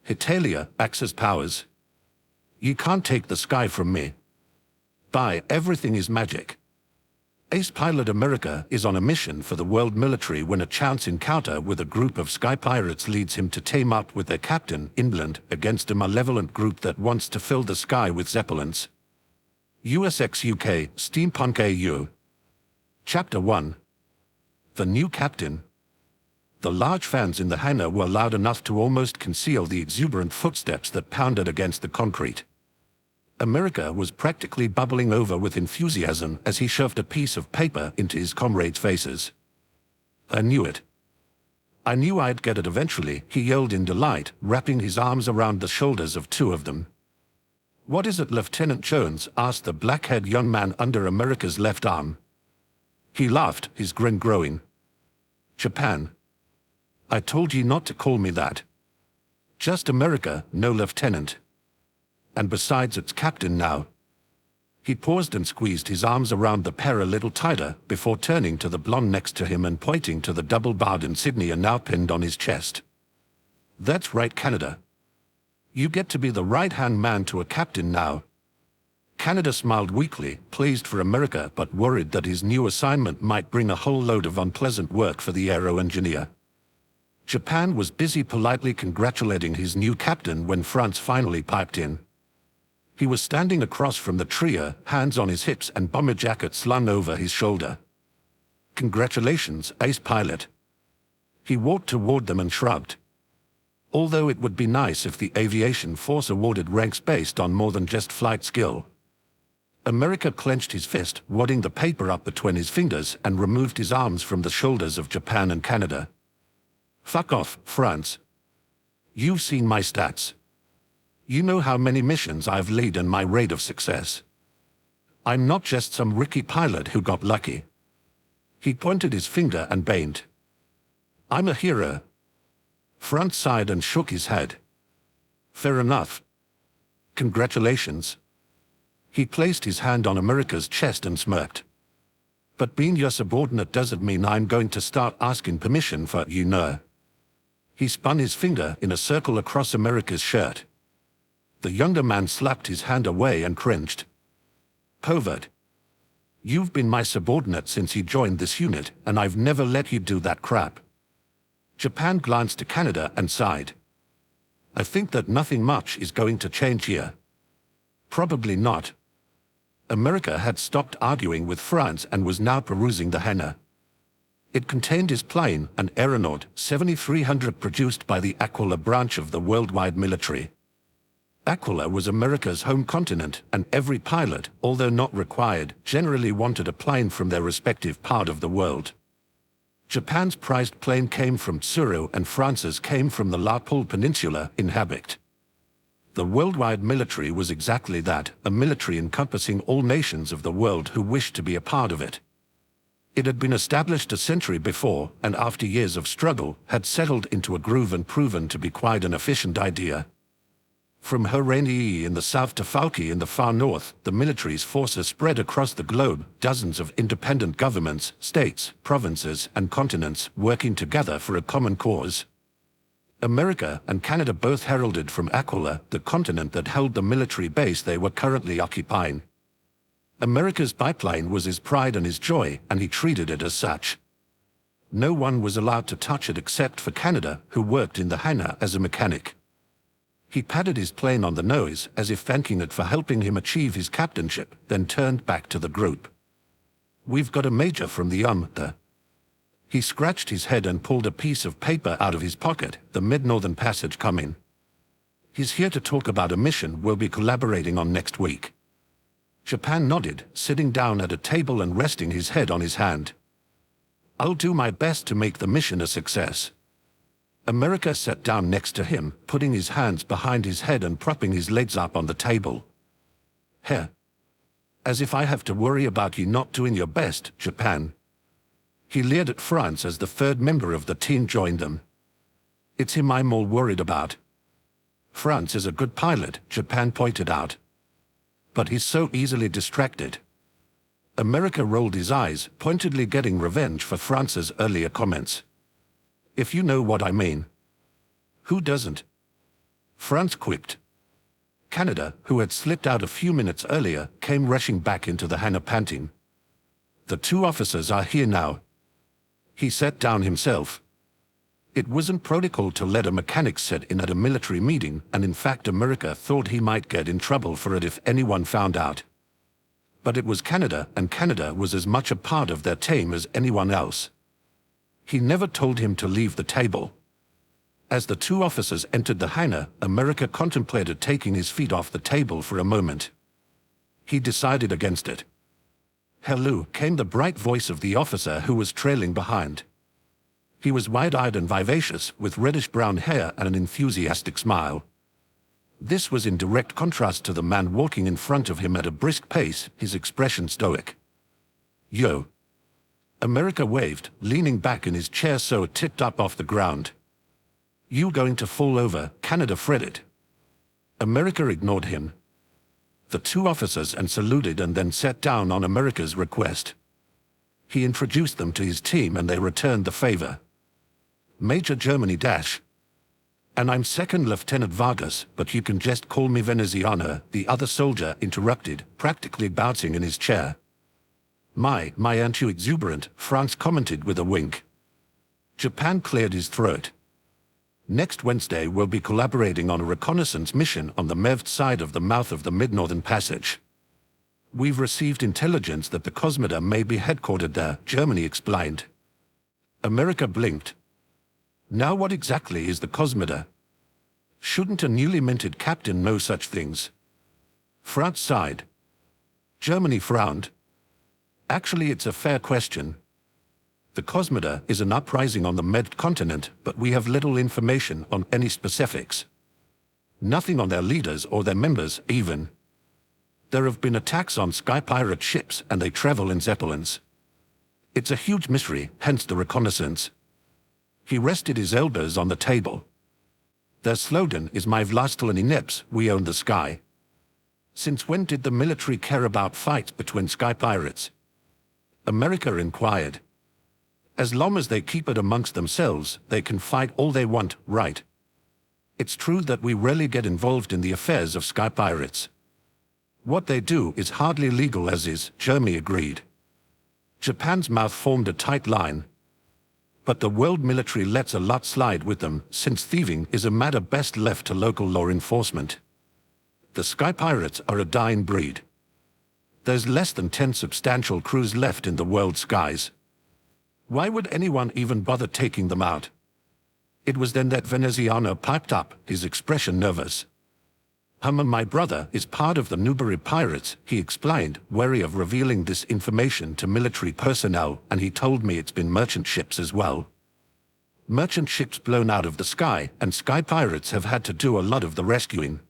Hetalia, access powers. You can't take the sky from me. By Everything is Magic. Ace Pilot America is on a mission for the world military when a chance encounter with a group of sky pirates leads him to team up with their captain, England, against a malevolent group that wants to fill the sky with zeppelins. USxUK Steampunk AU. Chapter 1. The new captain. The large fans in the hangar were loud enough to almost conceal the exuberant footsteps that pounded against the concrete. America was practically bubbling over with enthusiasm as he shoved a piece of paper into his comrades' faces. I knew it. I knew I'd get it eventually, he yelled in delight, wrapping his arms around the shoulders of two of them. What is it, Lieutenant Jones? Asked the black-haired young man under America's left arm. He laughed, his grin growing. Japan. I told you not to call me that. Just America, no lieutenant. And besides, it's captain now. He paused and squeezed his arms around the pair a little tighter before turning to the blonde next to him and pointing to the double-barred insignia now pinned on his chest. That's right, Canada. You get to be the right-hand man to a captain now. Canada smiled weakly, pleased for America but worried that his new assignment might bring a whole load of unpleasant work for the aero engineer. Japan was busy politely congratulating his new captain when France finally piped in. He was standing across from the trio, hands on his hips and bomber jacket slung over his shoulder. Congratulations, Ace Pilot. He walked toward them and shrugged. Although it would be nice if the aviation force awarded ranks based on more than just flight skill. America clenched his fist, wadding the paper up between his fingers, and removed his arms from the shoulders of Japan and Canada. Fuck off, France. You've seen my stats. You know how many missions I've led and my rate of success. I'm not just some rookie pilot who got lucky. He pointed his finger and beamed. I'm a hero. France sighed and shook his head. Fair enough. Congratulations. He placed his hand on America's chest and smirked. But being your subordinate doesn't mean I'm going to start asking permission for, you know. He spun his finger in a circle across America's shirt. The younger man slapped his hand away and cringed. Pervert. You've been my subordinate since you joined this unit, and I've never let you do that crap. Japan glanced to Canada and sighed. I think that nothing much is going to change here. Probably not. America had stopped arguing with France and was now perusing the hangar. It contained his plane, an Aeronaut 7300 produced by the Aquila branch of the worldwide military. Aquila was America's home continent, and every pilot, although not required, generally wanted a plane from their respective part of the world. Japan's prized plane came from Tsuru and France's came from the La Poule Peninsula in Habicht. The worldwide military was exactly that, a military encompassing all nations of the world who wished to be a part of it. It had been established a century before, and after years of struggle, had settled into a groove and proven to be quite an efficient idea. From Horenii in the south to Falki in the far north, the military's forces spread across the globe, dozens of independent governments, states, provinces, and continents working together for a common cause. America and Canada both heralded from Aquila, the continent that held the military base they were currently occupying. America's biplane was his pride and his joy, and he treated it as such. No one was allowed to touch it except for Canada, who worked in the hangar as a mechanic. He patted his plane on the nose, as if thanking it for helping him achieve his captainship, then turned back to the group. We've got a major from the He scratched his head and pulled a piece of paper out of his pocket, the Mid-Northern Passage coming. He's here to talk about a mission we'll be collaborating on next week. Japan nodded, sitting down at a table and resting his head on his hand. I'll do my best to make the mission a success. America sat down next to him, putting his hands behind his head and propping his legs up on the table. Heh. As if I have to worry about you not doing your best, Japan. He leered at France as the third member of the team joined them. It's him I'm all worried about. France is a good pilot, Japan pointed out. But he's so easily distracted. America rolled his eyes, pointedly getting revenge for France's earlier comments. If you know what I mean. Who doesn't? France quipped. Canada, who had slipped out a few minutes earlier, came rushing back into the hangar panting. The two officers are here now. He sat down himself. It wasn't protocol to let a mechanic sit in at a military meeting, and in fact America thought he might get in trouble for it if anyone found out. But it was Canada, and Canada was as much a part of their team as anyone else. He never told him to leave the table. As the two officers entered the hangar, America contemplated taking his feet off the table for a moment. He decided against it. "Hello," came the bright voice of the officer who was trailing behind. He was wide-eyed and vivacious, with reddish-brown hair and an enthusiastic smile. This was in direct contrast to the man walking in front of him at a brisk pace, his expression stoic. "Yo." America waved, leaning back in his chair so it tipped up off the ground. "You going to fall over?" Canada fretted. America ignored him. The two officers saluted and then sat down on America's request. He introduced them to his team and they returned the favor. "Major Germany Dash. And I'm Second Lieutenant Vargas, but you can just call me Veneziano," the other soldier interrupted, practically bouncing in his chair. My, aren't you exuberant?" France commented with a wink. Japan cleared his throat. "Next Wednesday we'll be collaborating on a reconnaissance mission on the MEV side of the mouth of the Mid-Northern Passage. We've received intelligence that the Cosmoda may be headquartered there," Germany explained. America blinked. "Now what exactly is the Cosmoda? Shouldn't a newly minted captain know such things?" France sighed. Germany frowned. "Actually, it's a fair question. The Cosmoda is an uprising on the Med continent, but we have little information on any specifics. Nothing on their leaders or their members, even. There have been attacks on sky pirate ships, and they travel in zeppelins. It's a huge mystery, hence the reconnaissance." He rested his elbows on the table. "Their slogan is My Vlastelani Neps, we own the sky. Since when did the military care about fights between sky pirates?" America inquired. "As long as they keep it amongst themselves, they can fight all they want, right? It's true that we rarely get involved in the affairs of sky pirates. What they do is hardly legal as is," Germany agreed. Japan's mouth formed a tight line. "But the world military lets a lot slide with them, since thieving is a matter best left to local law enforcement. The sky pirates are a dying breed. There's less than 10 substantial crews left in the world skies. Why would anyone even bother taking them out?" It was then that Veneziano piped up, his expression nervous. "My brother is part of the Newbury Pirates," he explained, wary of revealing this information to military personnel, "and he told me it's been merchant ships as well. Merchant ships blown out of the sky, and sky pirates have had to do a lot of the rescuing.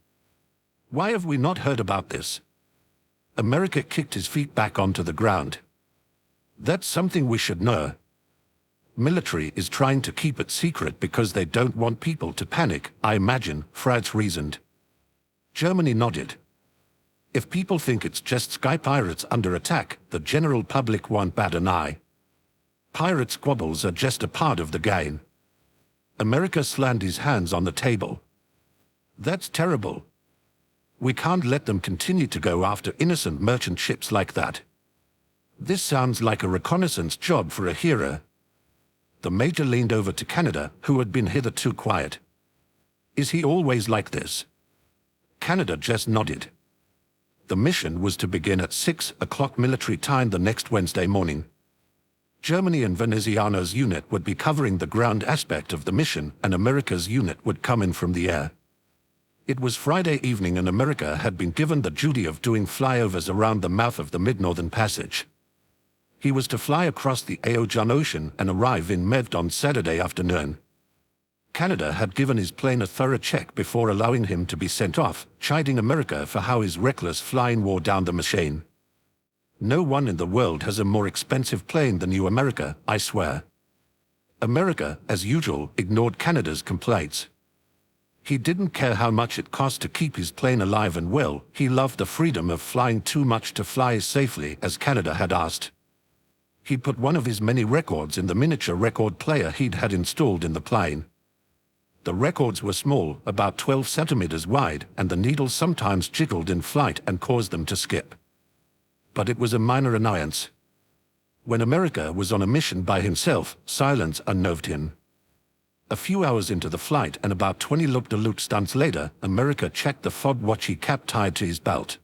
Why have we not heard about this?" America kicked his feet back onto the ground. "That's something we should know. Military is trying to keep it secret because they don't want people to panic, I imagine," France reasoned. Germany nodded. "If people think it's just sky pirates under attack, the general public won't bat an eye. Pirate squabbles are just a part of the game." America slammed his hands on the table. "That's terrible. We can't let them continue to go after innocent merchant ships like that. This sounds like a reconnaissance job for a hero." The major leaned over to Canada, who had been hitherto quiet. "Is he always like this?" Canada just nodded. The mission was to begin at 6 o'clock military time the next Wednesday morning. Germany and Veneziano's unit would be covering the ground aspect of the mission, and America's unit would come in from the air. It was Friday evening and America had been given the duty of doing flyovers around the mouth of the Mid-Northern Passage. He was to fly across the Aegean Ocean and arrive in Med on Saturday afternoon. Canada had given his plane a thorough check before allowing him to be sent off, chiding America for how his reckless flying wore down the machine. "No one in the world has a more expensive plane than you, America, I swear." America, as usual, ignored Canada's complaints. He didn't care how much it cost to keep his plane alive and well. He loved the freedom of flying too much to fly safely, as Canada had asked. He put one of his many records in the miniature record player he'd had installed in the plane. The records were small, about 12 centimeters wide, and the needles sometimes jiggled in flight and caused them to skip. But it was a minor annoyance. When America was on a mission by himself, silence unnerved him. A few hours into the flight and about 20 loop-de-loop stunts later, America checked the fob watch he kept tied to his belt.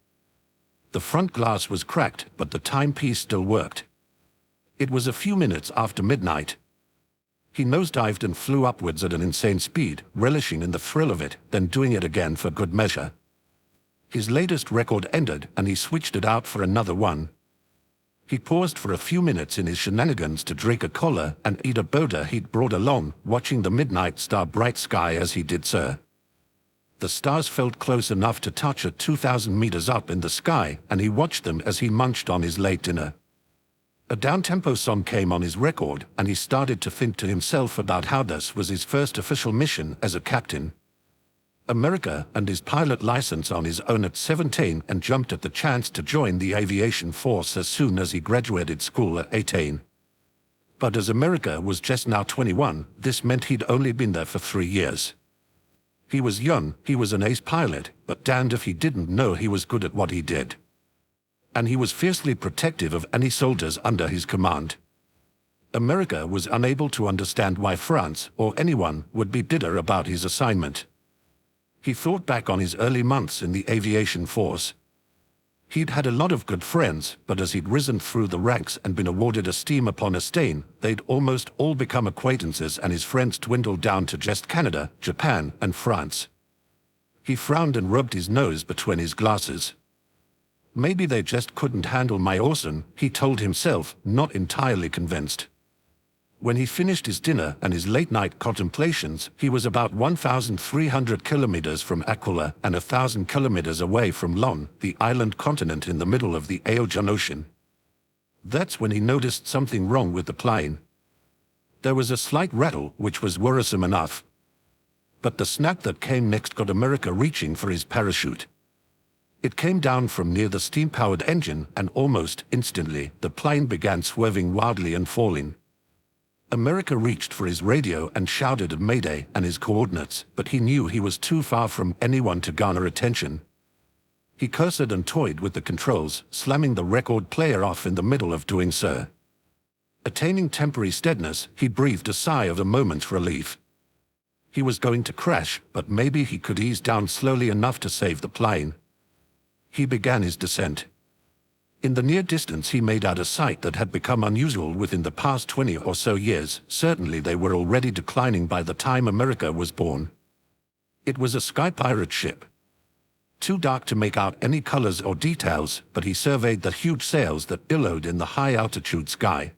The front glass was cracked, but the timepiece still worked. It was a few minutes after midnight. He nosedived and flew upwards at an insane speed, relishing in the thrill of it, then doing it again for good measure. His latest record ended, and he switched it out for another one. He paused for a few minutes in his shenanigans to drink a cola and eat a boda he'd brought along, watching the midnight star bright sky as he did so. The stars felt close enough to touch at 2,000 meters up in the sky, and he watched them as he munched on his late dinner. A down-tempo song came on his record, and he started to think to himself about how this was his first official mission as a captain. America and his pilot license on his own at 17, and jumped at the chance to join the aviation force as soon as he graduated school at 18. But as America was just now 21, this meant he'd only been there for 3 years. He was young, he was an ace pilot, but damned if he didn't know he was good at what he did. And he was fiercely protective of any soldiers under his command. America was unable to understand why France, or anyone, would be bitter about his assignment. He thought back on his early months in the aviation force. He'd had a lot of good friends, but as he'd risen through the ranks and been awarded a steam upon a stain, they'd almost all become acquaintances, and his friends dwindled down to just Canada, Japan, and France. He frowned and rubbed his nose between his glasses. Maybe they just couldn't handle my awesome, he told himself, not entirely convinced. When he finished his dinner and his late-night contemplations, he was about 1,300 kilometers from Aquila and 1,000 kilometers away from Lon, the island continent in the middle of the Aegean Ocean. That's when he noticed something wrong with the plane. There was a slight rattle, which was worrisome enough. But the snap that came next got America reaching for his parachute. It came down from near the steam-powered engine, and almost instantly, the plane began swerving wildly and falling. America reached for his radio and shouted at Mayday and his coordinates, but he knew he was too far from anyone to garner attention. He cursed and toyed with the controls, slamming the record player off in the middle of doing so. Attaining temporary steadiness, he breathed a sigh of a moment's relief. He was going to crash, but maybe he could ease down slowly enough to save the plane. He began his descent. In the near distance he made out a sight that had become unusual within the past 20 or so years. Certainly they were already declining by the time America was born. It was a sky pirate ship. Too dark to make out any colors or details, but he surveyed the huge sails that billowed in the high-altitude sky.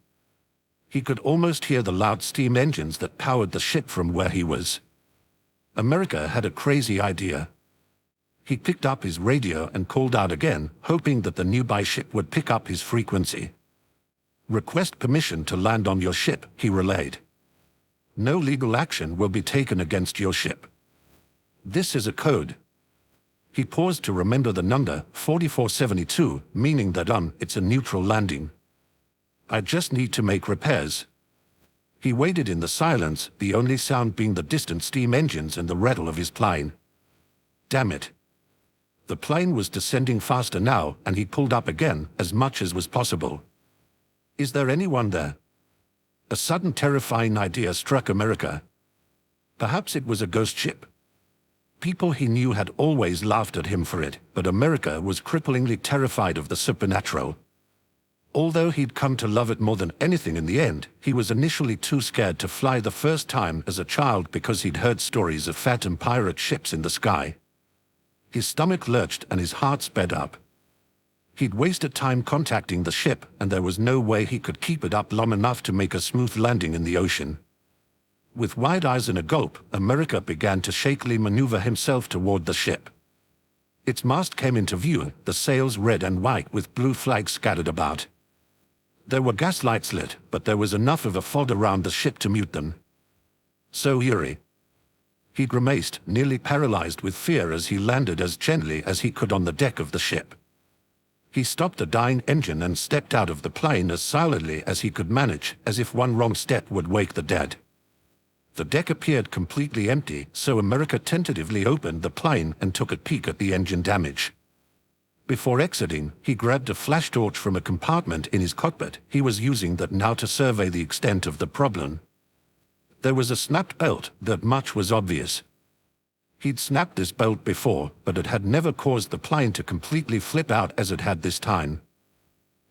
He could almost hear the loud steam engines that powered the ship from where he was. America had a crazy idea. He picked up his radio and called out again, hoping that the nearby ship would pick up his frequency. "Request permission to land on your ship," he relayed. "No legal action will be taken against your ship. This is a code." He paused to remember the number, 4472, meaning that it's a neutral landing. "I just need to make repairs." He waited in the silence, the only sound being the distant steam engines and the rattle of his plane. Damn it. The plane was descending faster now, and he pulled up again, as much as was possible. Is there anyone there? A sudden terrifying idea struck America. Perhaps it was a ghost ship. People he knew had always laughed at him for it, but America was cripplingly terrified of the supernatural. Although he'd come to love it more than anything in the end, he was initially too scared to fly the first time as a child because he'd heard stories of phantom pirate ships in the sky. His stomach lurched and his heart sped up. He'd wasted time contacting the ship, and there was no way he could keep it up long enough to make a smooth landing in the ocean. With wide eyes and a gulp, America began to shakily maneuver himself toward the ship. Its mast came into view, the sails red and white with blue flags scattered about. There were gas lights lit, but there was enough of a fog around the ship to mute them. So eerie. He'd grimaced, nearly paralyzed with fear as he landed as gently as he could on the deck of the ship. He stopped the dying engine and stepped out of the plane as silently as he could manage, as if one wrong step would wake the dead. The deck appeared completely empty, so America tentatively opened the plane and took a peek at the engine damage. Before exiting, he grabbed a flash torch from a compartment in his cockpit he was using that now to survey the extent of the problem. There was a snapped belt, that much was obvious. He'd snapped this belt before, but it had never caused the plane to completely flip out as it had this time.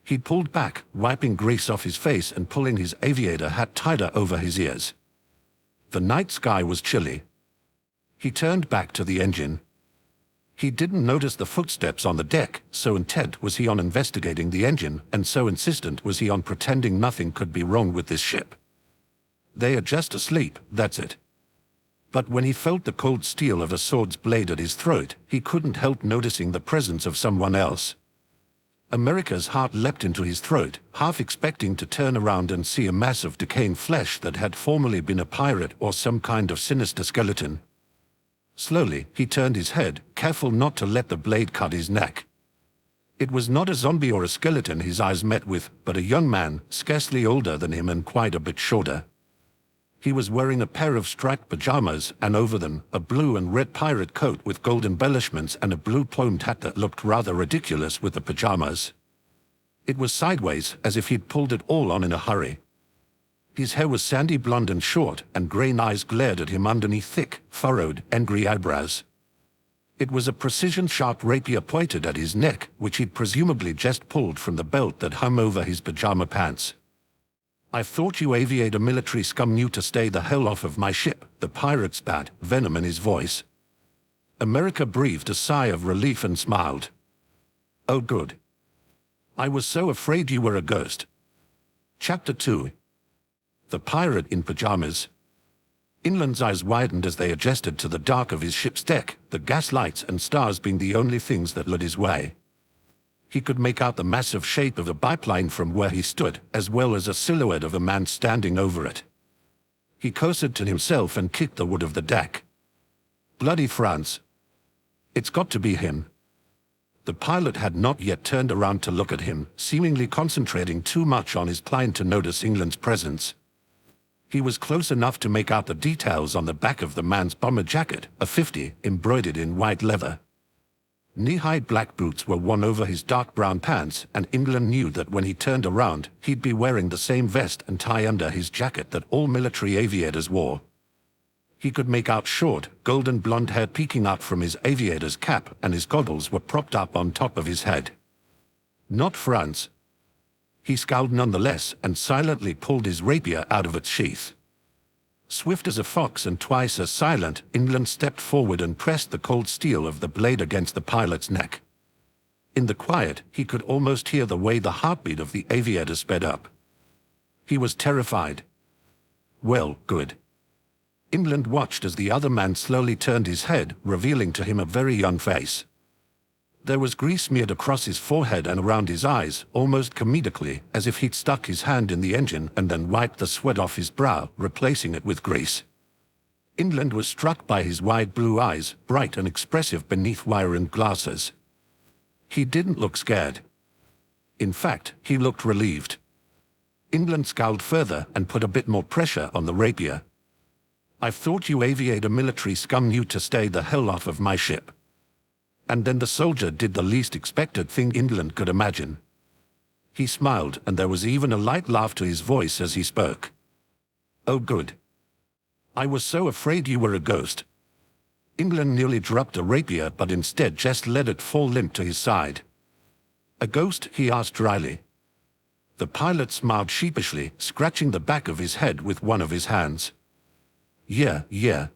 He pulled back, wiping grease off his face and pulling his aviator hat tighter over his ears. The night sky was chilly. He turned back to the engine. He didn't notice the footsteps on the deck, so intent was he on investigating the engine, and so insistent was he on pretending nothing could be wrong with this ship. They are just asleep, that's it. But when he felt the cold steel of a sword's blade at his throat, he couldn't help noticing the presence of someone else. America's heart leapt into his throat, half expecting to turn around and see a mass of decaying flesh that had formerly been a pirate or some kind of sinister skeleton. Slowly, he turned his head, careful not to let the blade cut his neck. It was not a zombie or a skeleton his eyes met with, but a young man, scarcely older than him and quite a bit shorter. He was wearing a pair of striped pajamas, and over them, a blue and red pirate coat with gold embellishments and a blue plumed hat that looked rather ridiculous with the pajamas. It was sideways, as if he'd pulled it all on in a hurry. His hair was sandy blonde and short, and grey eyes glared at him underneath thick, furrowed, angry eyebrows. It was a precision-sharp rapier pointed at his neck, which he'd presumably just pulled from the belt that hung over his pajama pants. "I thought you aviator military scum knew to stay the hell off of my ship," the pirate spat, venom in his voice. America breathed a sigh of relief and smiled. "Oh good. I was so afraid you were a ghost." Chapter 2. The pirate in pajamas. Inland's eyes widened as they adjusted to the dark of his ship's deck, the gas lights and stars being the only things that lit his way. He could make out the massive shape of a biplane from where he stood, as well as a silhouette of a man standing over it. He cursed to himself and kicked the wood of the deck. Bloody France. It's got to be him. The pilot had not yet turned around to look at him, seemingly concentrating too much on his plane to notice England's presence. He was close enough to make out the details on the back of the man's bomber jacket, a 50, embroidered in white leather. Knee-high black boots were worn over his dark brown pants, and England knew that when he turned around, he'd be wearing the same vest and tie under his jacket that all military aviators wore. He could make out short, golden blonde hair peeking out from his aviator's cap, and his goggles were propped up on top of his head. Not France. He scowled nonetheless and silently pulled his rapier out of its sheath. Swift as a fox and twice as silent, England stepped forward and pressed the cold steel of the blade against the pilot's neck. In the quiet, he could almost hear the way the heartbeat of the aviator sped up. He was terrified. Well, good. England watched as the other man slowly turned his head, revealing to him a very young face. There was grease smeared across his forehead and around his eyes, almost comedically, as if he'd stuck his hand in the engine and then wiped the sweat off his brow, replacing it with grease. England was struck by his wide blue eyes, bright and expressive beneath wire-rimmed glasses. He didn't look scared. In fact, he looked relieved. England scowled further and put a bit more pressure on the rapier. "I thought you aviator military scum knew to stay the hell off of my ship." And then the soldier did the least expected thing England could imagine. He smiled, and there was even a light laugh to his voice as he spoke. "Oh good. I was so afraid you were a ghost." England nearly dropped a rapier, but instead just let it fall limp to his side. "A ghost?" he asked dryly. The pilot smiled sheepishly, scratching the back of his head with one of his hands. Yeah.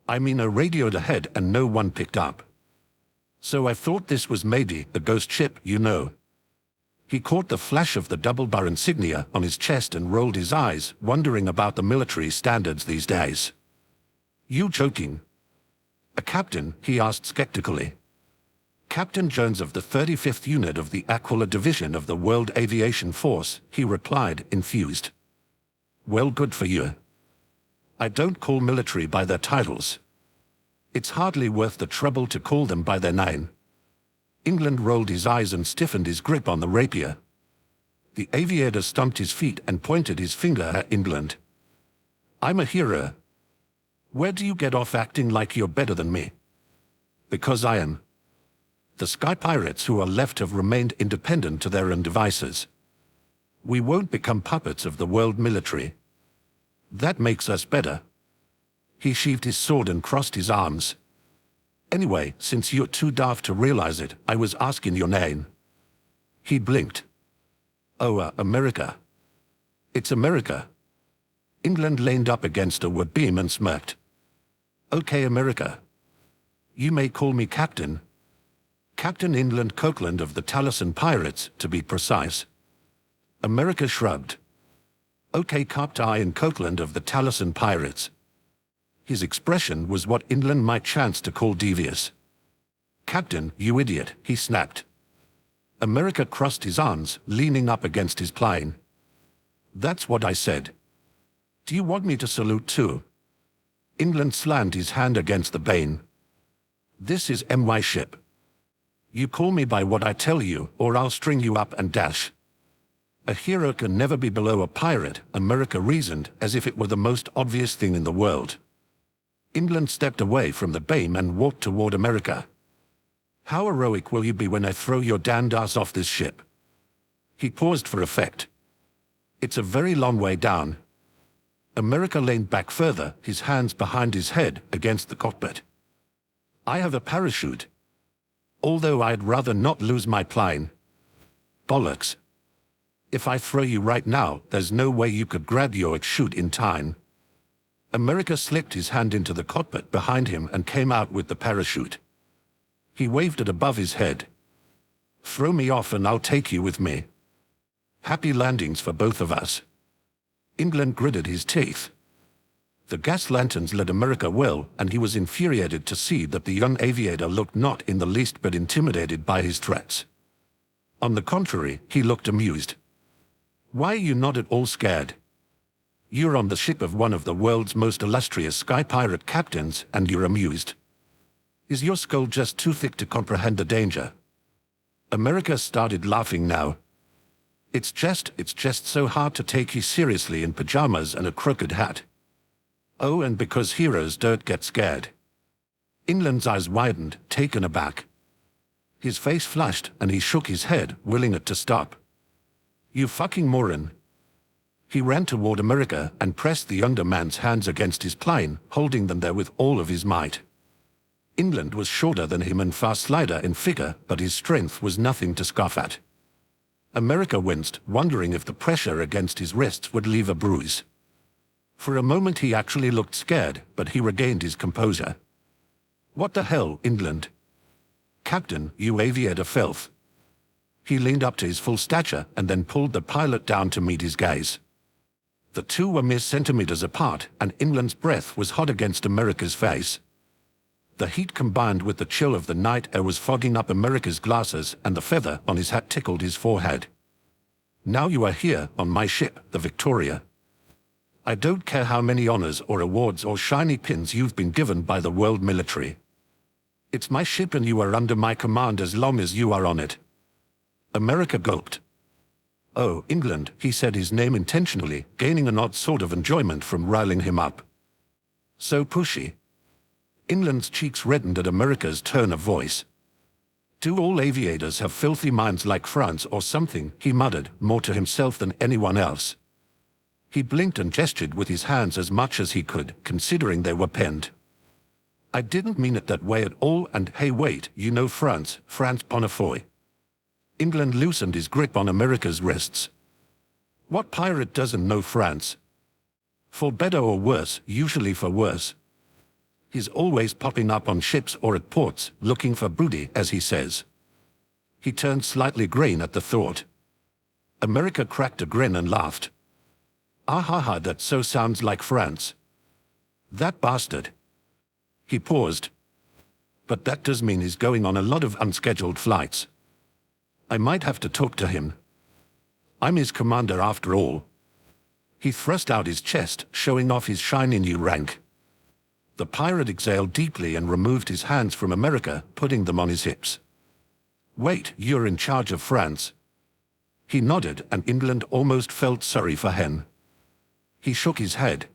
I mean, I radioed ahead and no one picked up. So I thought this was maybe the ghost ship, you know." He caught the flash of the double-bar insignia on his chest and rolled his eyes, wondering about the military standards these days. "You joking?" "A captain?" he asked skeptically. "Captain Jones of the 35th Unit of the Aquila Division of the World Aviation Force," he replied, infused. "Well, good for you. I don't call military by their titles. It's hardly worth the trouble to call them by their name." England rolled his eyes and stiffened his grip on the rapier. The aviator stomped his feet and pointed his finger at England. I'm a hero. Where do you get off acting like you're better than me? Because I am. The sky pirates who are left have remained independent to their own devices. We won't become puppets of the world military. That makes us better. He sheathed his sword and crossed his arms. Anyway, since you're too daft to realize it, I was asking your name. He blinked. Oh, America. It's America. England leaned up against a wood beam and smirked. Okay, America. You may call me Captain. Captain England Copeland of the Taliesin Pirates, to be precise. America shrugged. Okay, Captain Copeland of the Taliesin Pirates. His expression was what England might chance to call devious. Captain, you idiot, he snapped. America crossed his arms, leaning up against his plane. That's what I said. Do you want me to salute too? England slammed his hand against the bane. This is my ship. You call me by what I tell you, or I'll string you up and dash. A hero can never be below a pirate, America reasoned, as if it were the most obvious thing in the world. England stepped away from the beam and walked toward America. How heroic will you be when I throw your damned ass off this ship? He paused for effect. It's a very long way down. America leaned back further, his hands behind his head, against the cockpit. I have a parachute. Although I'd rather not lose my plane. Bollocks. If I throw you right now, there's no way you could grab your chute in time. America slipped his hand into the cockpit behind him and came out with the parachute. He waved it above his head. Throw me off and I'll take you with me. Happy landings for both of us. England gritted his teeth. The gas lanterns led America well, and he was infuriated to see that the young aviator looked not in the least bit intimidated by his threats. On the contrary, he looked amused. Why are you not at all scared? You're on the ship of one of the world's most illustrious sky pirate captains, and you're amused. Is your skull just too thick to comprehend the danger? America started laughing now. It's just so hard to take you seriously in pajamas and a crooked hat. Oh, and because heroes don't get scared. England's eyes widened, taken aback. His face flushed, and he shook his head, willing it to stop. You fucking moron. He ran toward America and pressed the younger man's hands against his plane, holding them there with all of his might. England was shorter than him and far slighter in figure, but his strength was nothing to scoff at. America winced, wondering if the pressure against his wrists would leave a bruise. For a moment he actually looked scared, but he regained his composure. What the hell, England? Captain, you aviator filth. He leaned up to his full stature and then pulled the pilot down to meet his gaze. The two were mere centimeters apart, and England's breath was hot against America's face. The heat combined with the chill of the night air was fogging up America's glasses, and the feather on his hat tickled his forehead. Now you are here, on my ship, the Victoria. I don't care how many honors or awards or shiny pins you've been given by the world military. It's my ship and you are under my command as long as you are on it. America gulped. Oh, England, he said his name intentionally, gaining an odd sort of enjoyment from riling him up. So pushy. England's cheeks reddened at America's tone of voice. Do all aviators have filthy minds like France or something, he muttered, more to himself than anyone else. He blinked and gestured with his hands as much as he could, considering they were penned. I didn't mean it that way at all, and hey wait, you know France Bonnefoy. England loosened his grip on America's wrists. What pirate doesn't know France? For better or worse, usually for worse. He's always popping up on ships or at ports, looking for booty, as he says. He turned slightly green at the thought. America cracked a grin and laughed. Ah ha ha, that so sounds like France. That bastard. He paused. But that does mean he's going on a lot of unscheduled flights. I might have to talk to him. I'm his commander after all. He thrust out his chest, showing off his shiny new rank. The pirate exhaled deeply and removed his hands from America, putting them on his hips. Wait, you're in charge of France. He nodded, and England almost felt sorry for him. He shook his head.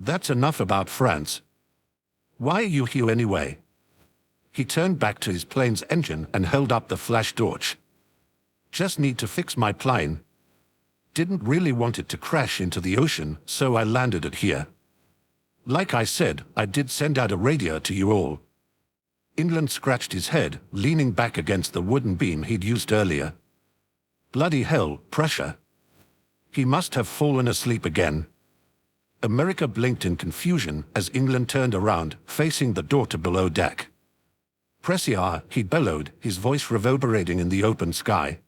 That's enough about France. Why are you here anyway? He turned back to his plane's engine and held up the flash torch. Just need to fix my plane. Didn't really want it to crash into the ocean, so I landed it here. Like I said, I did send out a radio to you all. England scratched his head, leaning back against the wooden beam he'd used earlier. Bloody hell, pressure. He must have fallen asleep again. America blinked in confusion as England turned around, facing the door to below deck. Pressure, he bellowed, his voice reverberating in the open sky.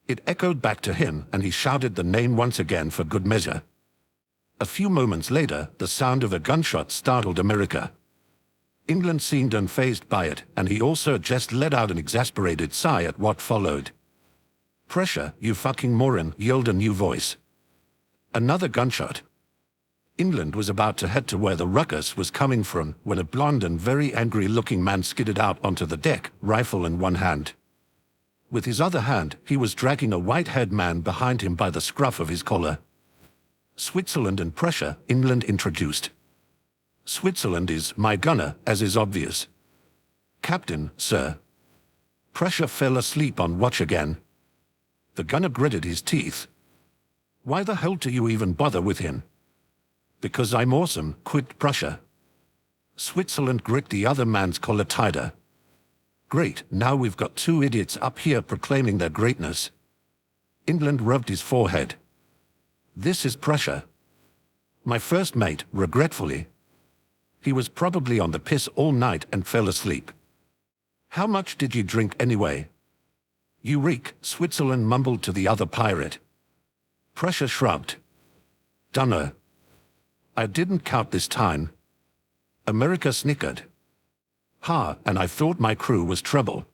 It echoed back to him, and he shouted the name once again for good measure. A few moments later, the sound of a gunshot startled America. England seemed unfazed by it, and he also just let out an exasperated sigh at what followed. Pressure, you fucking moron, yelled a new voice. Another gunshot. England was about to head to where the ruckus was coming from when a blond and very angry-looking man skidded out onto the deck, rifle in one hand. With his other hand, he was dragging a white-haired man behind him by the scruff of his collar. Switzerland and Prussia, England introduced. Switzerland is my gunner, as is obvious. Captain, sir. Prussia fell asleep on watch again. The gunner gritted his teeth. Why the hell do you even bother with him? Because I'm awesome, quit Prussia. Switzerland gripped the other man's collar tighter. Great, now we've got two idiots up here proclaiming their greatness. England rubbed his forehead. This is Prussia. My first mate, regretfully. He was probably on the piss all night and fell asleep. How much did you drink anyway? You reek, Switzerland mumbled to the other pirate. Prussia shrugged. Dunno. I didn't count this time. America snickered. Ha, and I thought my crew was trouble.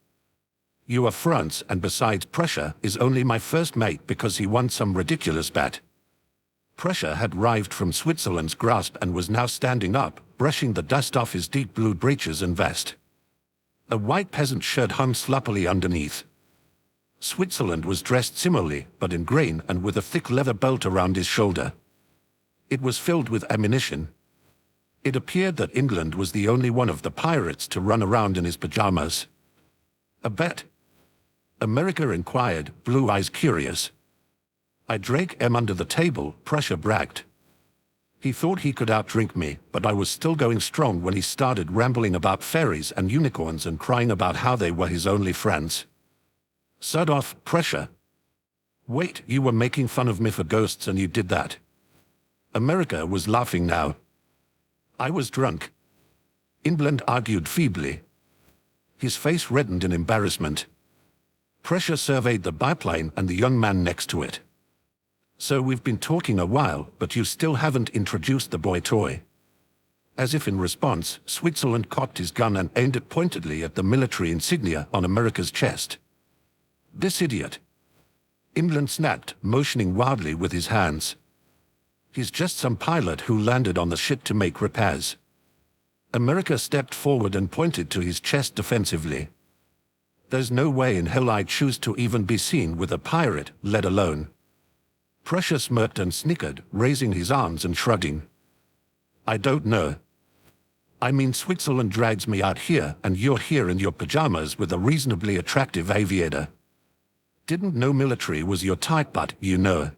You are France, and besides Prussia is only my first mate because he won some ridiculous bet. Prussia had writhed from Switzerland's grasp and was now standing up, brushing the dust off his deep blue breeches and vest. A white peasant shirt hung sloppily underneath. Switzerland was dressed similarly, but in green and with a thick leather belt around his shoulder. It was filled with ammunition. It appeared that England was the only one of the pirates to run around in his pajamas. A bet? America inquired, blue eyes curious. I drank under the table, Prussia bragged. He thought he could outdrink me, but I was still going strong when he started rambling about fairies and unicorns and crying about how they were his only friends. Sod off, Prussia. Wait, you were making fun of me for ghosts and you did that. America was laughing now. I was drunk. England argued feebly. His face reddened in embarrassment. Prussia surveyed the biplane and the young man next to it. So we've been talking a while, but you still haven't introduced the boy toy. As if in response, Switzerland cocked his gun and aimed it pointedly at the military insignia on America's chest. This idiot. England snapped, motioning wildly with his hands. He's just some pilot who landed on the ship to make repairs. America stepped forward and pointed to his chest defensively. There's no way in hell I'd choose to even be seen with a pirate, let alone. Prussia smirked and snickered, raising his arms and shrugging. I don't know. I mean, Switzerland drags me out here and you're here in your pajamas with a reasonably attractive aviator. Didn't know military was your type, but, you know.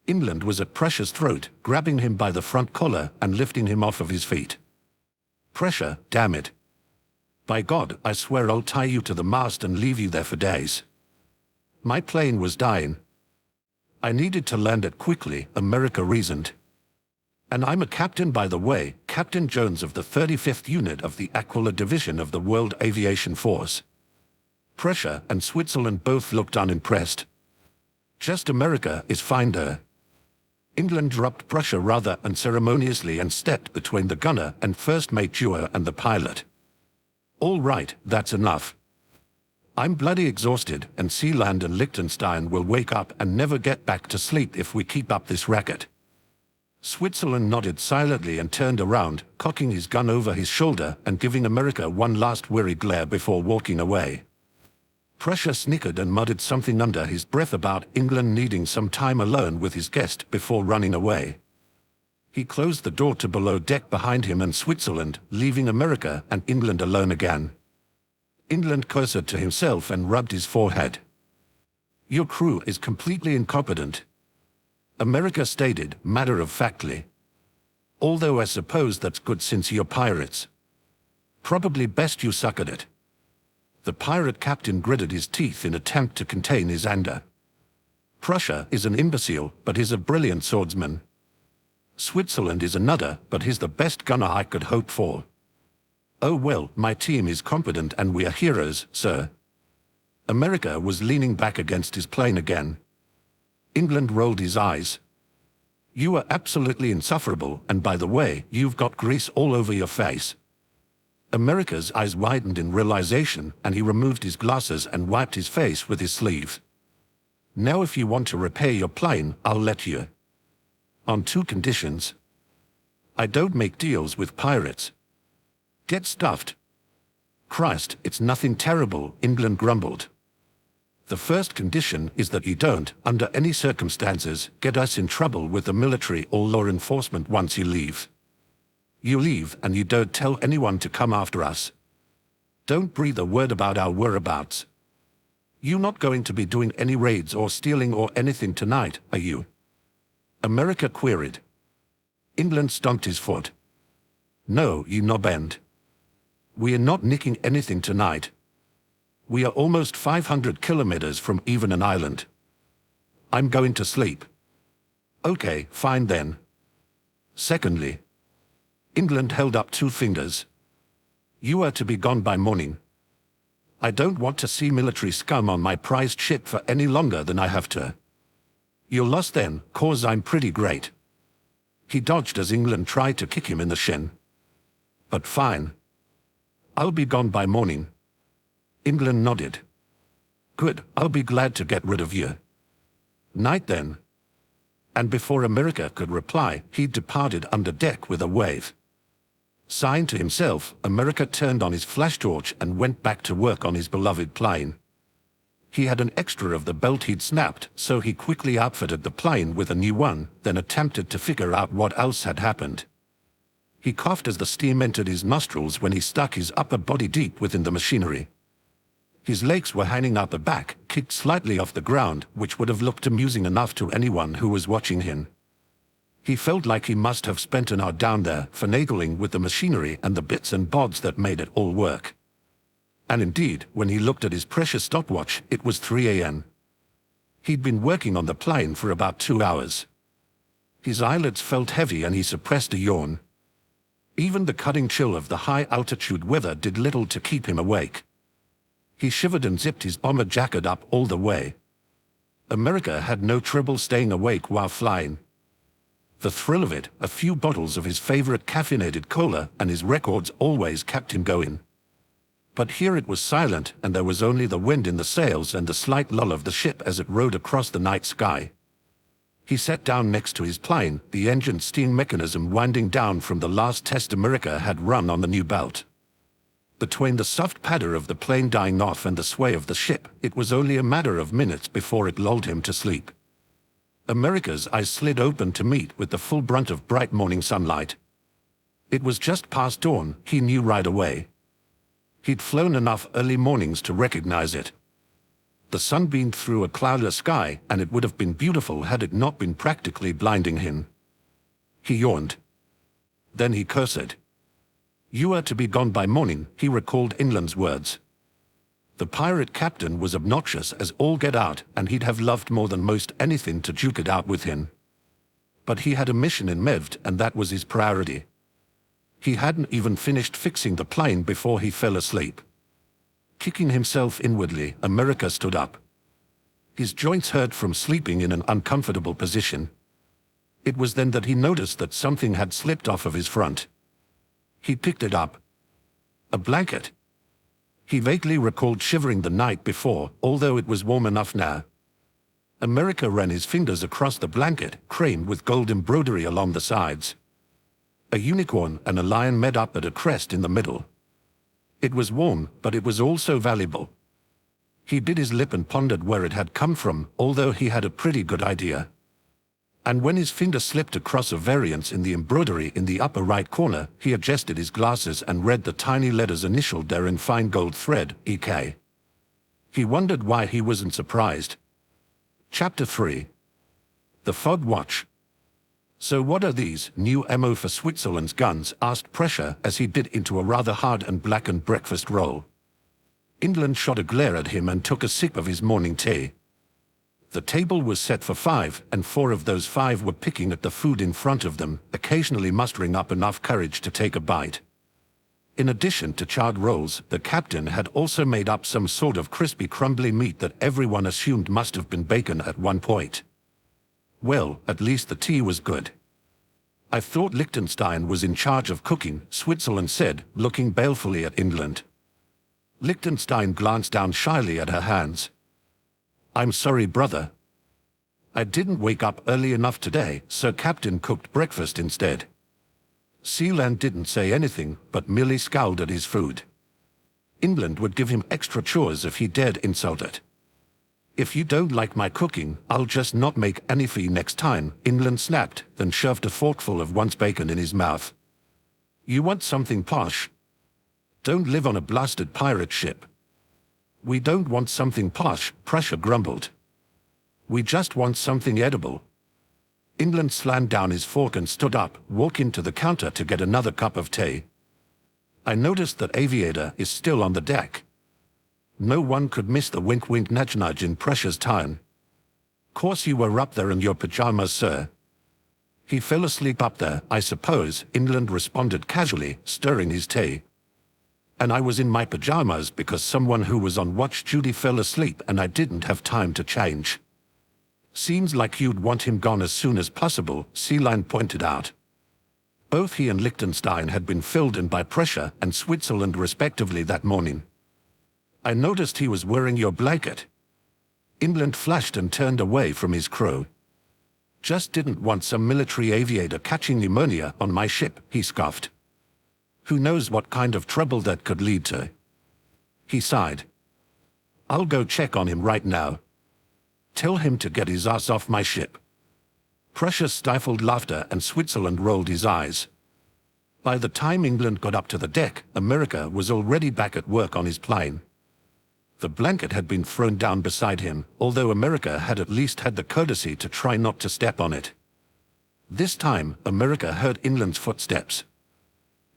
England was at Prussia's throat, grabbing him by the front collar and lifting him off of his feet. Prussia, damn it. By God, I swear I'll tie you to the mast and leave you there for days. My plane was dying. I needed to land it quickly, America reasoned. And I'm a captain, by the way, Captain Jones of the 35th Unit of the Aquila Division of the World Aviation Force. Prussia and Switzerland both looked unimpressed. Just America is fine there. England dropped Prussia rather unceremoniously and stepped between the gunner and first mate duo and the pilot. All right, that's enough. I'm bloody exhausted, and Sealand and Liechtenstein will wake up and never get back to sleep if we keep up this racket. Switzerland nodded silently and turned around, cocking his gun over his shoulder and giving America one last weary glare before walking away. Prussia snickered and muttered something under his breath about England needing some time alone with his guest before running away. He closed the door to below deck behind him and Switzerland, leaving America and England alone again. England cursed to himself and rubbed his forehead. "Your crew is completely incompetent," America stated, matter-of-factly. "Although I suppose that's good since you're pirates. Probably best you suck at it." The pirate captain gritted his teeth in attempt to contain his anger. Prussia is an imbecile, but he's a brilliant swordsman. Switzerland is another, but he's the best gunner I could hope for. Oh well, my team is competent and we are heroes, sir. America was leaning back against his plane again. England rolled his eyes. "You are absolutely insufferable, and by the way, you've got grease all over your face." America's eyes widened in realization, and he removed his glasses and wiped his face with his sleeve. "Now if you want to repair your plane, I'll let you. On 2 conditions. I don't make deals with pirates. Get stuffed." "Christ, it's nothing terrible," England grumbled. "The first condition is that you don't, under any circumstances, get us in trouble with the military or law enforcement once you leave. You leave and you don't tell anyone to come after us. Don't breathe a word about our whereabouts. You're not going to be doing any raids or stealing or anything tonight, are you?" America queried. England stomped his foot. "No, you knobend. We are not nicking anything tonight. We are almost 500 kilometers from even an island. I'm going to sleep." "Okay, fine then." Secondly, England held up 2 fingers. "You are to be gone by morning. I don't want to see military scum on my prized ship for any longer than I have to." "You're lost then, 'cause I'm pretty great." He dodged as England tried to kick him in the shin. "But fine. I'll be gone by morning." England nodded. "Good, I'll be glad to get rid of you. Night then." And before America could reply, he departed under deck with a wave. Sighing to himself, America turned on his flash torch and went back to work on his beloved plane. He had an extra of the belt he'd snapped, so he quickly outfitted the plane with a new one, then attempted to figure out what else had happened. He coughed as the steam entered his nostrils when he stuck his upper body deep within the machinery. His legs were hanging out the back, kicked slightly off the ground, which would have looked amusing enough to anyone who was watching him. He felt like he must have spent an hour down there, finagling with the machinery and the bits and bobs that made it all work. And indeed, when he looked at his precious stopwatch, it was 3 a.m. He'd been working on the plane for about 2 hours. His eyelids felt heavy and he suppressed a yawn. Even the cutting chill of the high-altitude weather did little to keep him awake. He shivered and zipped his bomber jacket up all the way. America had no trouble staying awake while flying. The thrill of it, a few bottles of his favorite caffeinated cola, and his records always kept him going. But here it was silent, and there was only the wind in the sails and the slight lull of the ship as it rode across the night sky. He sat down next to his plane, the engine steam mechanism winding down from the last test America had run on the new belt. Between the soft patter of the plane dying off and the sway of the ship, it was only a matter of minutes before it lulled him to sleep. America's eyes slid open to meet with the full brunt of bright morning sunlight. It was just past dawn, he knew right away. He'd flown enough early mornings to recognize it. The sun beamed through a cloudless sky, and it would have been beautiful had it not been practically blinding him. He yawned. Then he cursed. "You are to be gone by morning," he recalled England's words. The pirate captain was obnoxious as all get out, and he'd have loved more than most anything to duke it out with him. But he had a mission in Mevd, and that was his priority. He hadn't even finished fixing the plane before he fell asleep. Kicking himself inwardly, America stood up. His joints hurt from sleeping in an uncomfortable position. It was then that he noticed that something had slipped off of his front. He picked it up. A blanket. He vaguely recalled shivering the night before, although it was warm enough now. America ran his fingers across the blanket, framed with gold embroidery along the sides. A unicorn and a lion met up at a crest in the middle. It was warm, but it was also valuable. He bit his lip and pondered where it had come from, although he had a pretty good idea. And when his finger slipped across a variance in the embroidery in the upper right corner, he adjusted his glasses and read the tiny letters initialed there in fine gold thread, EK. He wondered why he wasn't surprised. Chapter 3. The Fog Watch. "So what are these new ammo for Switzerland's guns?" asked Pressure as he bit into a rather hard and blackened breakfast roll. England shot a glare at him and took a sip of his morning tea. The table was set for 5, and 4 of those 5 were picking at the food in front of them, occasionally mustering up enough courage to take a bite. In addition to charred rolls, the captain had also made up some sort of crispy, crumbly meat that everyone assumed must have been bacon at one point. Well, at least the tea was good. "I thought Liechtenstein was in charge of cooking," Switzerland said, looking balefully at England. Liechtenstein glanced down shyly at her hands. "I'm sorry, brother. I didn't wake up early enough today, so Captain cooked breakfast instead." Sealand didn't say anything, but merely scowled at his food. England would give him extra chores if he dared insult it. "If you don't like my cooking, I'll just not make any for you next time," England snapped, then shoved a forkful of once bacon in his mouth. "You want something posh? Don't live on a blasted pirate ship." "We don't want something posh," Pressure grumbled. "We just want something edible." England slammed down his fork and stood up, walking to the counter to get another cup of tea. "I noticed that Aviator is still on the deck." No one could miss the wink-wink nudge-nudge in Pressure's tone. "Course you were up there in your pajamas, sir." "He fell asleep up there, I suppose," England responded casually, stirring his tea. "And I was in my pajamas because someone who was on watch duty fell asleep and I didn't have time to change." "Seems like you'd want him gone as soon as possible," Sealine pointed out. Both he and Liechtenstein had been filled in by Pressure and Switzerland respectively that morning. "I noticed he was wearing your blanket." England flashed and turned away from his crew. "Just didn't want some military aviator catching pneumonia on my ship," he scoffed. "Who knows what kind of trouble that could lead to." He sighed. "I'll go check on him right now. Tell him to get his ass off my ship." Pressure stifled laughter and Switzerland rolled his eyes. By the time England got up to the deck, America was already back at work on his plane. The blanket had been thrown down beside him, although America had at least had the courtesy to try not to step on it. This time, America heard England's footsteps.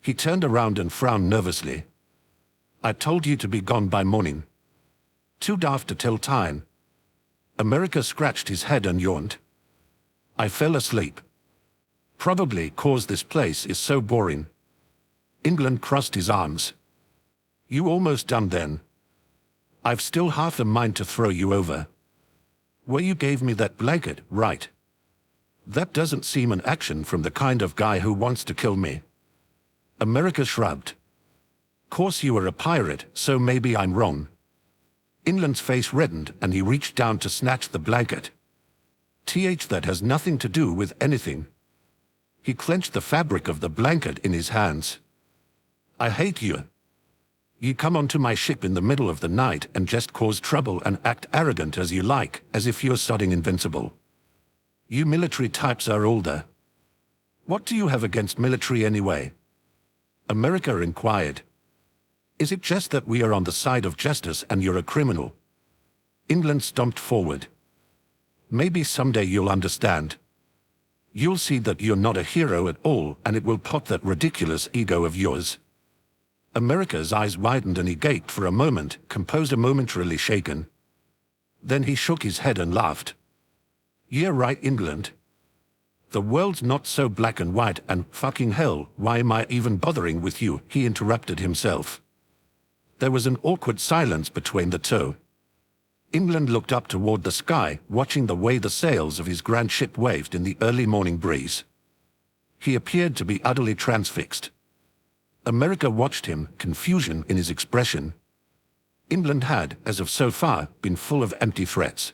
He turned around and frowned nervously. "I told you to be gone by morning." "Too daft to tell time." America scratched his head and yawned. "I fell asleep. Probably 'cause this place is so boring." England crossed his arms. "You almost done then?" "I've still half a mind to throw you over." "Well, you gave me that blanket, right?" "That doesn't seem an action from the kind of guy who wants to kill me." America shrugged. "Course you were a pirate, so maybe I'm wrong." England's face reddened and he reached down to snatch the blanket. That has nothing to do with anything." He clenched the fabric of the blanket in his hands. "I hate you. You come onto my ship in the middle of the night and just cause trouble and act arrogant as you like, as if you're sodding invincible. You military types are older. What do you have against military anyway?" America inquired. "Is it just that we are on the side of justice and you're a criminal?" England stomped forward. "Maybe someday you'll understand. You'll see that you're not a hero at all and it will pop that ridiculous ego of yours." America's eyes widened and he gaped for a moment, composure momentarily shaken. Then he shook his head and laughed. "Yeah, right, England. The world's not so black and white and, fucking hell, why am I even bothering with you?" he interrupted himself. There was an awkward silence between the two. England looked up toward the sky, watching the way the sails of his grand ship waved in the early morning breeze. He appeared to be utterly transfixed. America watched him, confusion in his expression. England had, as of so far, been full of empty threats.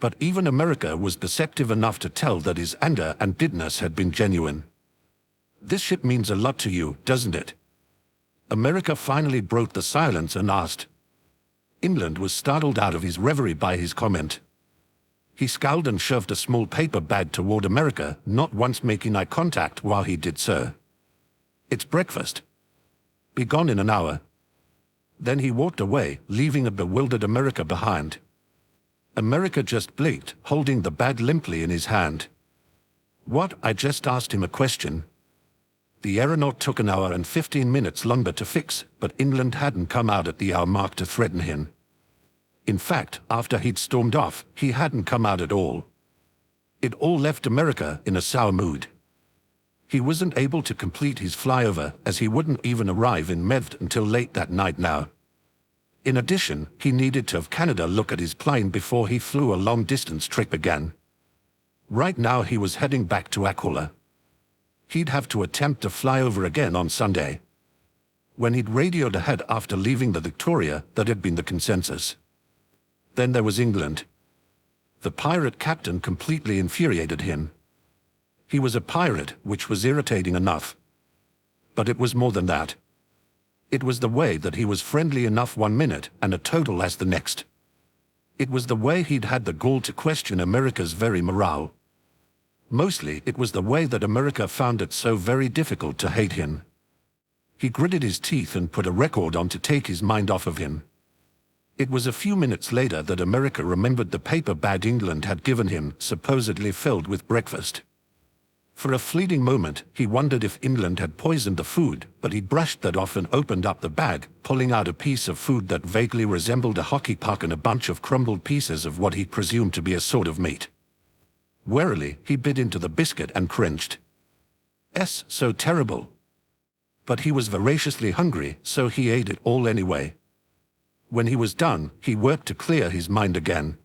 But even America was perceptive enough to tell that his anger and bitterness had been genuine. "This ship means a lot to you, doesn't it?" America finally broke the silence and asked. England was startled out of his reverie by his comment. He scowled and shoved a small paper bag toward America, not once making eye contact while he did so. "It's breakfast. Be gone in an hour." Then he walked away, leaving a bewildered America behind. America just blinked, holding the bag limply in his hand. "What?" I just asked him a question. The aeronaut took an hour and 15 minutes longer to fix, but England hadn't come out at the hour mark to threaten him. In fact, after he'd stormed off, he hadn't come out at all. It all left America in a sour mood. He wasn't able to complete his flyover, as he wouldn't even arrive in Medved until late that night now. In addition, he needed to have Canada look at his plane before he flew a long-distance trip again. Right now he was heading back to Aquila. He'd have to attempt to fly over again on Sunday. When he'd radioed ahead after leaving the Victoria, that had been the consensus. Then there was England. The pirate captain completely infuriated him. He was a pirate, which was irritating enough. But it was more than that. It was the way that he was friendly enough one minute and a total ass the next. It was the way he'd had the gall to question America's very morale. Mostly, it was the way that America found it so very difficult to hate him. He gritted his teeth and put a record on to take his mind off of him. It was a few minutes later that America remembered the paper bag England had given him, supposedly filled with breakfast. For a fleeting moment, he wondered if England had poisoned the food, but he brushed that off and opened up the bag, pulling out a piece of food that vaguely resembled a hockey puck and a bunch of crumbled pieces of what he presumed to be a sort of meat. Warily, he bit into the biscuit and cringed. So terrible. But he was voraciously hungry, so he ate it all anyway. When he was done, he worked to clear his mind again.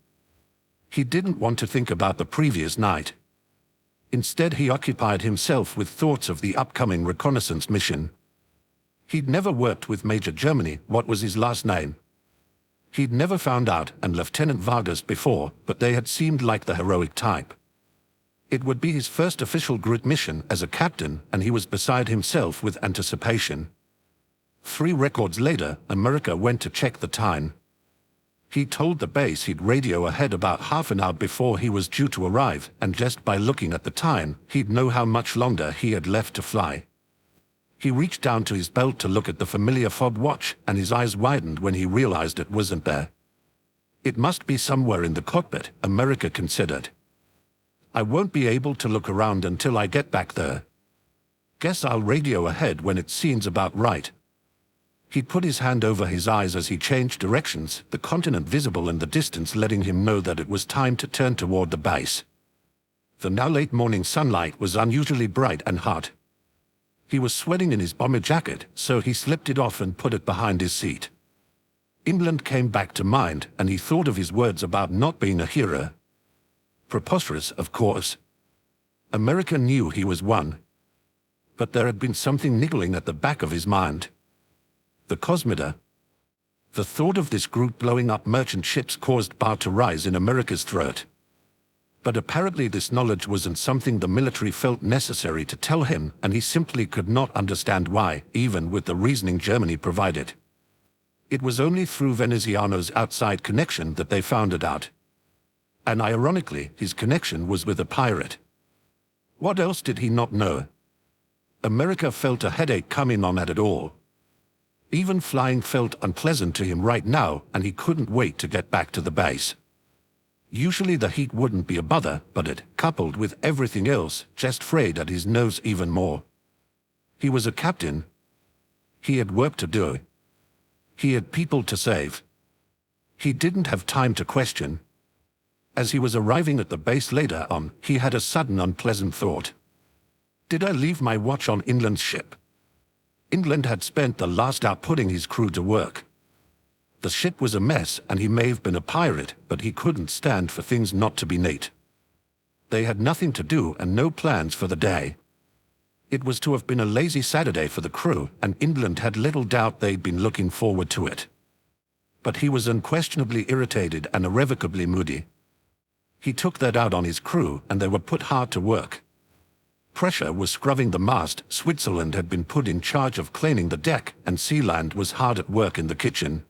He didn't want to think about the previous night. Instead, he occupied himself with thoughts of the upcoming reconnaissance mission. He'd never worked with Major Germany, what was his last name? He'd never found out, and Lieutenant Vargas before, but they had seemed like the heroic type. It would be his first official group mission as a captain, and he was beside himself with anticipation. 3 records later, America went to check the time. He told the base he'd radio ahead about half an hour before he was due to arrive, and just by looking at the time, he'd know how much longer he had left to fly. He reached down to his belt to look at the familiar fob watch, and his eyes widened when he realized it wasn't there. It must be somewhere in the cockpit, America considered. I won't be able to look around until I get back there. Guess I'll radio ahead when it seems about right. He put his hand over his eyes as he changed directions, the continent visible in the distance letting him know that it was time to turn toward the base. The now late morning sunlight was unusually bright and hot. He was sweating in his bomber jacket, so he slipped it off and put it behind his seat. England came back to mind, and he thought of his words about not being a hero. Preposterous, of course. America knew he was one. But there had been something niggling at the back of his mind. The Cosmida. The thought of this group blowing up merchant ships caused bar to rise in America's throat. But apparently this knowledge wasn't something the military felt necessary to tell him, and he simply could not understand why, even with the reasoning Germany provided. It was only through Veneziano's outside connection that they found it out. And ironically, his connection was with a pirate. What else did he not know? America felt a headache coming on at it all. Even flying felt unpleasant to him right now, and he couldn't wait to get back to the base. Usually the heat wouldn't be a bother, but it, coupled with everything else, just frayed at his nose even more. He was a captain. He had work to do. He had people to save. He didn't have time to question. As he was arriving at the base later on, he had a sudden unpleasant thought. Did I leave my watch on England's ship? England had spent the last hour putting his crew to work. The ship was a mess, and he may have been a pirate, but he couldn't stand for things not to be neat. They had nothing to do and no plans for the day. It was to have been a lazy Saturday for the crew, and England had little doubt they'd been looking forward to it. But he was unquestionably irritated and irrevocably moody. He took that out on his crew, and they were put hard to work. Pressure was scrubbing the mast, Switzerland had been put in charge of cleaning the deck, and Sealand was hard at work in the kitchen.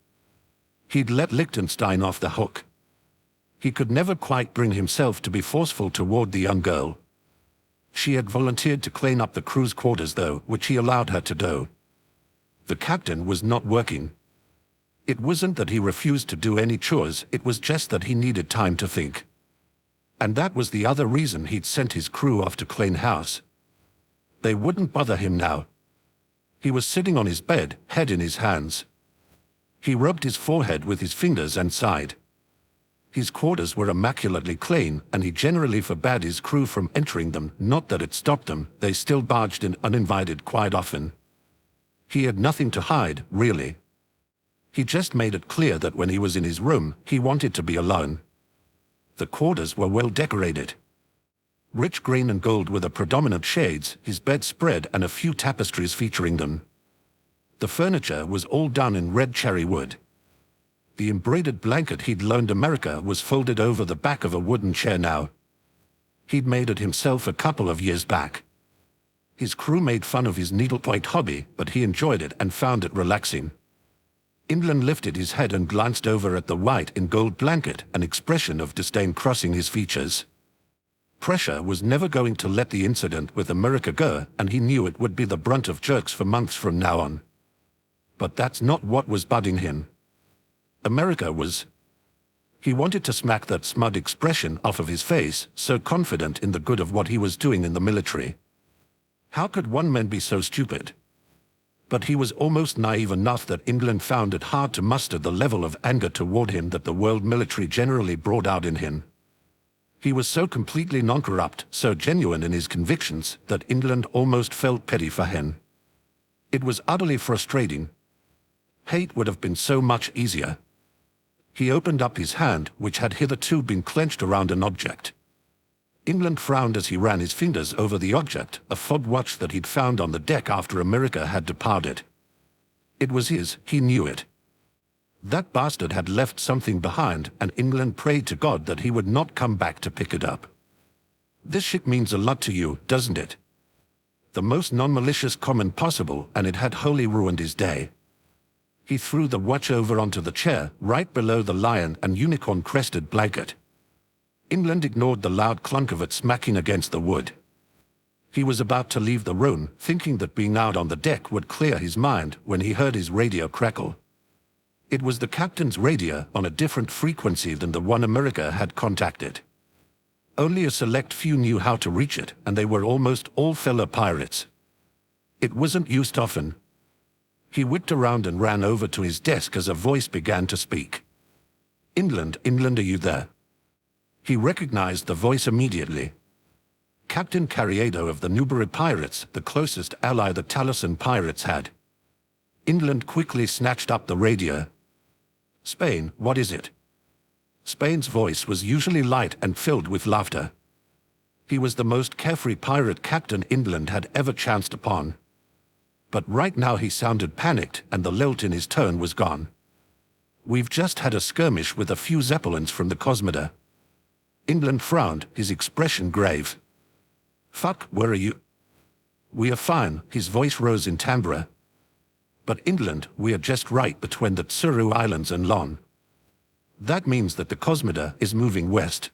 He'd let Liechtenstein off the hook. He could never quite bring himself to be forceful toward the young girl. She had volunteered to clean up the crew's quarters though, which he allowed her to do. The captain was not working. It wasn't that he refused to do any chores, it was just that he needed time to think. And that was the other reason he'd sent his crew off to clean house. They wouldn't bother him now. He was sitting on his bed, head in his hands. He rubbed his forehead with his fingers and sighed. His quarters were immaculately clean, and he generally forbade his crew from entering them, not that it stopped them, they still barged in uninvited quite often. He had nothing to hide, really. He just made it clear that when he was in his room, he wanted to be alone. The quarters were well decorated. Rich green and gold were the predominant shades, his bedspread and a few tapestries featuring them. The furniture was all done in red cherry wood. The embroidered blanket he'd loaned America was folded over the back of a wooden chair now. He'd made it himself a couple of years back. His crew made fun of his needlepoint hobby, but he enjoyed it and found it relaxing. England lifted his head and glanced over at the white and gold blanket, an expression of disdain crossing his features. Pressure was never going to let the incident with America go, and he knew it would be the brunt of jerks for months from now on. But that's not what was bugging him. America was. He wanted to smack that smug expression off of his face, so confident in the good of what he was doing in the military. How could one man be so stupid? But he was almost naive enough that England found it hard to muster the level of anger toward him that the world military generally brought out in him. He was so completely non-corrupt, so genuine in his convictions, that England almost felt pity for him. It was utterly frustrating. Hate would have been so much easier. He opened up his hand, which had hitherto been clenched around an object. England frowned as he ran his fingers over the object, a fob watch that he'd found on the deck after America had departed. It was his, he knew it. That bastard had left something behind, and England prayed to God that he would not come back to pick it up. This shit means a lot to you, doesn't it? The most non-malicious comment possible, and it had wholly ruined his day. He threw the watch over onto the chair, right below the lion and unicorn-crested blanket. England ignored the loud clunk of it smacking against the wood. He was about to leave the room, thinking that being out on the deck would clear his mind, when he heard his radio crackle. It was the captain's radio on a different frequency than the one America had contacted. Only a select few knew how to reach it, and they were almost all fellow pirates. It wasn't used often. He whipped around and ran over to his desk as a voice began to speak. England, are you there?" He recognized the voice immediately. Captain Carriedo of the Newbury Pirates, the closest ally the Taliesin pirates had. England quickly snatched up the radio. "Spain, what is it?" Spain's voice was usually light and filled with laughter. He was the most carefree pirate captain England had ever chanced upon. But right now he sounded panicked, and the lilt in his tone was gone. "We've just had a skirmish with a few zeppelins from the Cosmoda." England frowned, his expression grave. "Fuck, where are you?" "We are fine," his voice rose in timbre. "But England, we are just right between the Tsuru Islands and Lon. That means that the Cosmoda is moving west.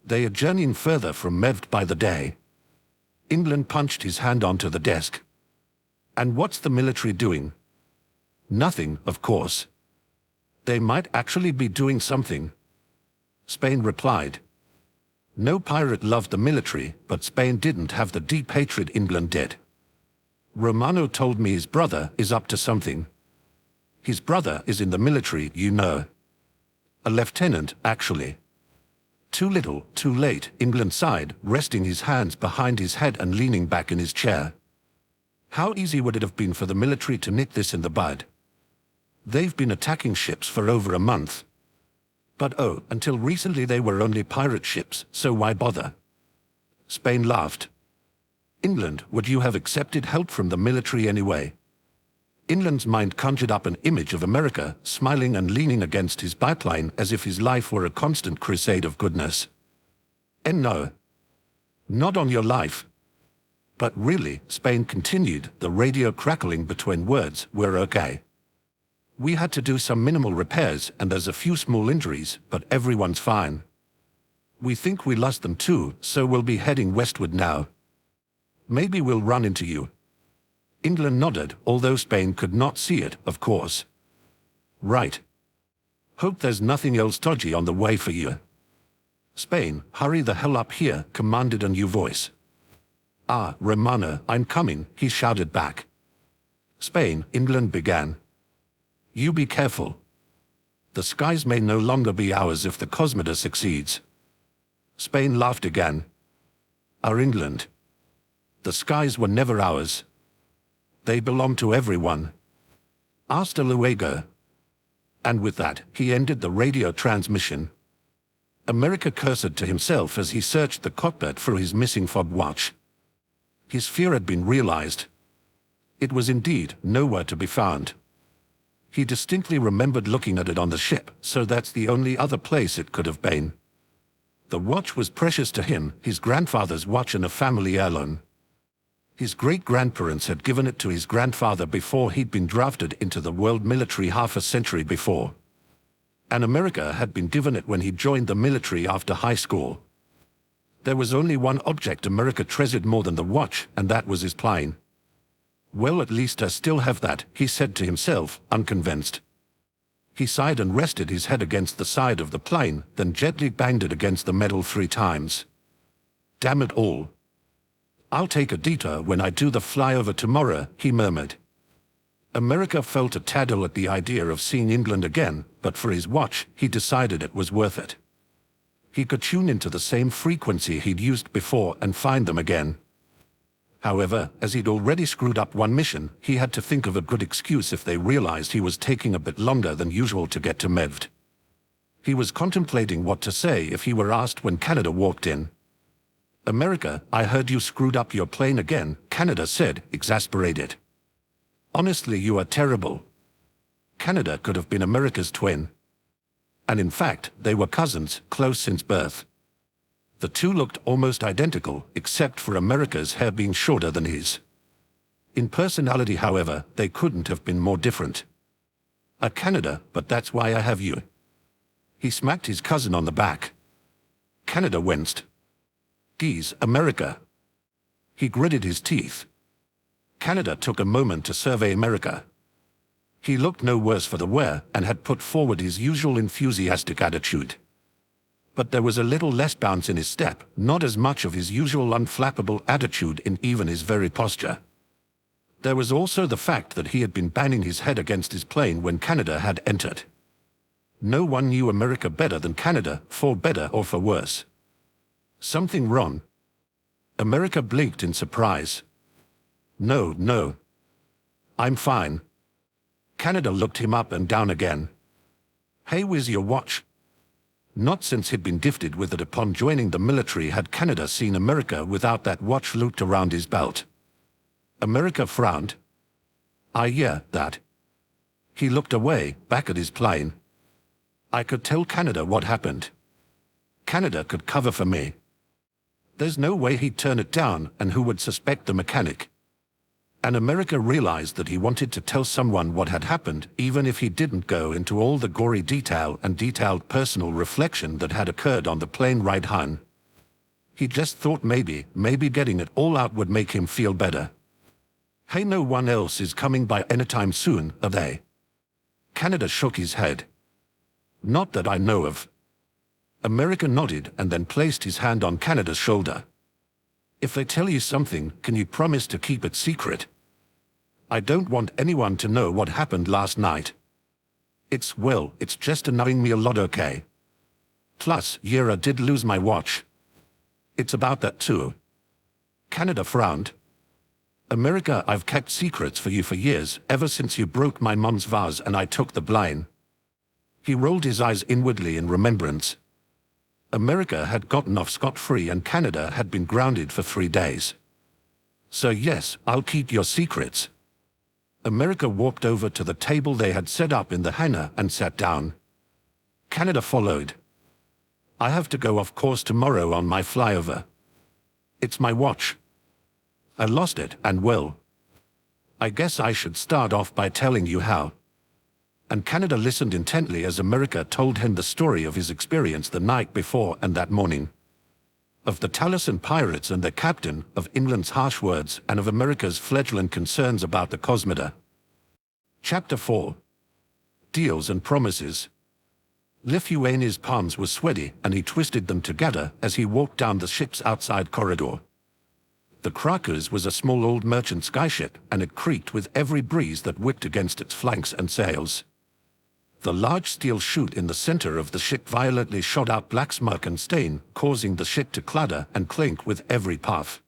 They are journeying further from Mevd by the day." England punched his hand onto the desk. "And what's the military doing?" "Nothing, of course." "They might actually be doing something." Spain replied. No pirate loved the military, but Spain didn't have the deep hatred England did. "Romano told me his brother is up to something." "His brother is in the military, you know." "A lieutenant, actually." "Too little, too late," England sighed, resting his hands behind his head and leaning back in his chair. How easy would it have been for the military to nip this in the bud? They've been attacking ships for over a month. But oh, until recently they were only pirate ships, so why bother? Spain laughed. "England, would you have accepted help from the military anyway?" England's mind conjured up an image of America, smiling and leaning against his biplane as if his life were a constant crusade of goodness. "And no. Not on your life." "But really," Spain continued, the radio crackling between words, "we're okay." We had to do some minimal repairs and there's a few small injuries, but everyone's fine. We think we lost them too, so we'll be heading westward now. Maybe we'll run into you. England nodded, although Spain could not see it, of course. Right. Hope there's nothing else dodgy on the way for you. Spain, hurry the hell up here, commanded a new voice. Ah, Romano, I'm coming, he shouted back. Spain, England began. You be careful. The skies may no longer be ours if the Cosmoda succeeds. Spain laughed again. Our England. The skies were never ours. They belong to everyone. Hasta luego. And with that, he ended the radio transmission. America cursed to himself as he searched the cockpit for his missing fob watch. His fear had been realized. It was indeed nowhere to be found. He distinctly remembered looking at it on the ship, so that's the only other place it could have been. The watch was precious to him, his grandfather's watch and a family heirloom. His great-grandparents had given it to his grandfather before he'd been drafted into the world military half a century before. And America had been given it when he joined the military after high school. There was only one object America treasured more than the watch, and that was his plane. Well, at least I still have that, he said to himself, unconvinced. He sighed and rested his head against the side of the plane, then gently banged it against the metal 3 times. Damn it all. I'll take a detour when I do the flyover tomorrow, he murmured. America felt a taddle at the idea of seeing England again, but for his watch, he decided it was worth it. He could tune into the same frequency he'd used before and find them again. However, as he'd already screwed up one mission, he had to think of a good excuse if they realized he was taking a bit longer than usual to get to Mevd. He was contemplating what to say if he were asked when Canada walked in. America, I heard you screwed up your plane again, Canada said, exasperated. Honestly, you are terrible. Canada could have been America's twin. And in fact, they were cousins, close since birth. The two looked almost identical, except for America's hair being shorter than his. In personality, however, they couldn't have been more different. Canada, but that's why I have you. He smacked his cousin on the back. Canada winced. Geez, America. He gritted his teeth. Canada took a moment to survey America. He looked no worse for the wear and had put forward his usual enthusiastic attitude. But there was a little less bounce in his step, not as much of his usual unflappable attitude in even his very posture. There was also the fact that he had been banging his head against his plane when Canada had entered. No one knew America better than Canada, for better or for worse. Something wrong? America blinked in surprise. No. I'm fine. Canada looked him up and down again. Hey, where's your watch? Not since he'd been gifted with it upon joining the military had Canada seen America without that watch looped around his belt. America frowned. Yeah, that. He looked away, back at his plane. I could tell Canada what happened. Canada could cover for me. There's no way he'd turn it down, and who would suspect the mechanic? And America realized that he wanted to tell someone what had happened, even if he didn't go into all the gory detail and detailed personal reflection that had occurred on the plane ride home. He just thought maybe getting it all out would make him feel better. Hey, no one else is coming by anytime soon, are they? Canada shook his head. Not that I know of. America nodded and then placed his hand on Canada's shoulder. If they tell you something, can you promise to keep it secret? I don't want anyone to know what happened last night. It's just annoying me a lot, okay? Plus, I did lose my watch. It's about that too. Canada frowned. America, I've kept secrets for you for years, ever since you broke my mom's vase and I took the blame. He rolled his eyes inwardly in remembrance. America had gotten off scot-free and Canada had been grounded for 3 days. So yes, I'll keep your secrets. America walked over to the table they had set up in the hangar and sat down. Canada followed. I have to go off course tomorrow on my flyover. It's my watch. I lost it, and well, I guess I should start off by telling you how. and Canada listened intently as America told him the story of his experience the night before and that morning. Of the Taliesin pirates and their captain, of England's harsh words, and of America's fledgling concerns about the Cosmida. Chapter 4. Deals and Promises. Lithuania's palms were sweaty, and he twisted them together as he walked down the ship's outside corridor. The Krakus was a small old merchant skyship, and it creaked with every breeze that whipped against its flanks and sails. The large steel chute in the center of the ship violently shot out black smoke and steam, causing the ship to clatter and clink with every puff.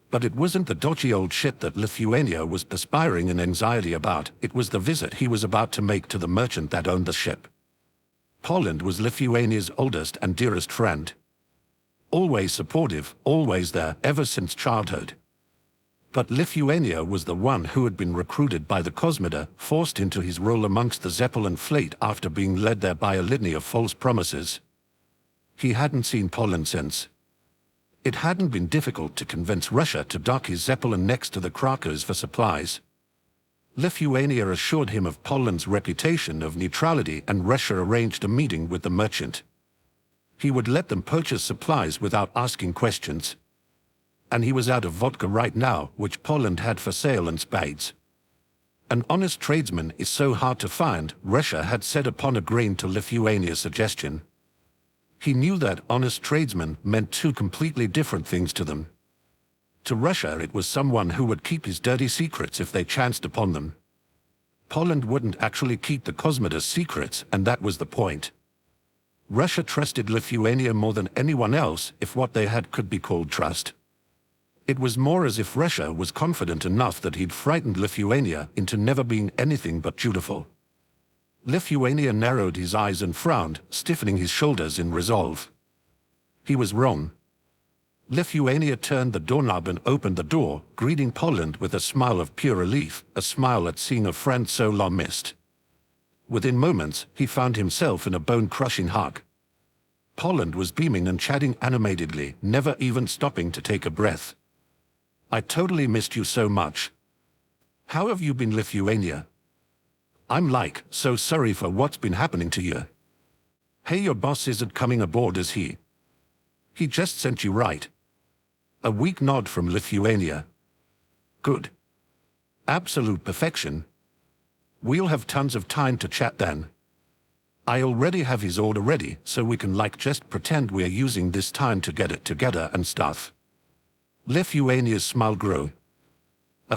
But it wasn't the dodgy old ship that Lithuania was perspiring in anxiety about, it was the visit he was about to make to the merchant that owned the ship. Poland was Lithuania's oldest and dearest friend. Always supportive, always there, ever since childhood. But Lithuania was the one who had been recruited by the Cosmida, forced into his role amongst the Zeppelin fleet after being led there by a litany of false promises. He hadn't seen Poland since. It hadn't been difficult to convince Russia to dock his Zeppelin next to the Krakus for supplies. Lithuania assured him of Poland's reputation of neutrality, and Russia arranged a meeting with the merchant. He would let them purchase supplies without asking questions. And he was out of vodka right now, which Poland had for sale in spades. An honest tradesman is so hard to find, Russia had set upon agreeing to Lithuania's suggestion. He knew that honest tradesman meant two completely different things to them. To Russia it was someone who would keep his dirty secrets if they chanced upon them. Poland wouldn't actually keep the Cosmida's secrets, and that was the point. Russia trusted Lithuania more than anyone else, if what they had could be called trust. It was more as if Russia was confident enough that he'd frightened Lithuania into never being anything but dutiful. Lithuania narrowed his eyes and frowned, stiffening his shoulders in resolve. He was wrong. Lithuania turned the doorknob and opened the door, greeting Poland with a smile of pure relief, a smile at seeing a friend so long missed. Within moments, he found himself in a bone-crushing hug. Poland was beaming and chatting animatedly, never even stopping to take a breath. "I totally missed you so much. How have you been, Lithuania? I'm so sorry for what's been happening to you. Hey, your boss isn't coming aboard, is he? He just sent you right." A weak nod from Lithuania. "Good. Absolute perfection. We'll have tons of time to chat then. I already have his order ready, so we can just pretend we're using this time to get it together and stuff." Lithuania's smile grew.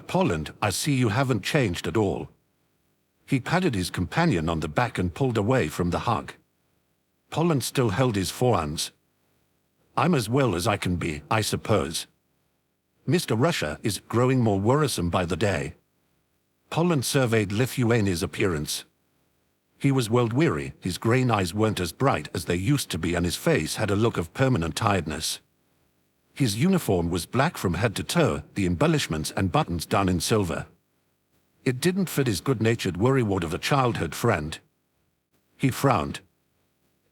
"Poland, I see you haven't changed at all." He patted his companion on the back and pulled away from the hug. Poland still held his forearms. "I'm as well as I can be, I suppose. Mr. Russia is growing more worrisome by the day." Poland surveyed Lithuania's appearance. He was world-weary, his green eyes weren't as bright as they used to be, and his face had a look of permanent tiredness. His uniform was black from head to toe, the embellishments and buttons done in silver. It didn't fit his good-natured worrywart of a childhood friend. He frowned.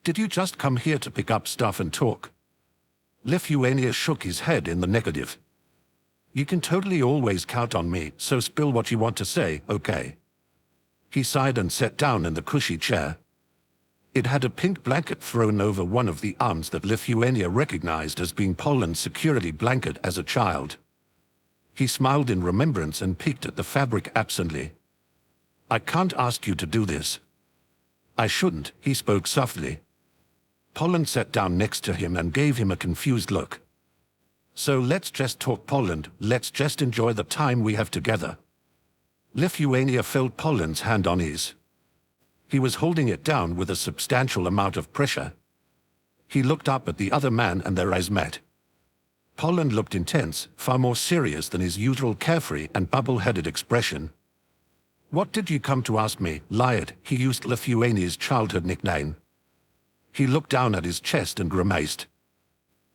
"Did you just come here to pick up stuff and talk?" Lithuania shook his head in the negative. "You can totally always count on me, so spill what you want to say, okay?" He sighed and sat down in the cushy chair. It had a pink blanket thrown over one of the arms that Lithuania recognized as being Poland's security blanket as a child. He smiled in remembrance and peeked at the fabric absently. "I can't ask you to do this." "I shouldn't," he spoke softly. Poland sat down next to him and gave him a confused look. "So let's just talk, Poland, let's just enjoy the time we have together." Lithuania felt Poland's hand on his. He was holding it down with a substantial amount of pressure. He looked up at the other man and their eyes met. Poland looked intense, far more serious than his usual carefree and bubble-headed expression. "What did you come to ask me, Lyad?" He used Lithuania's childhood nickname. He looked down at his chest and grimaced.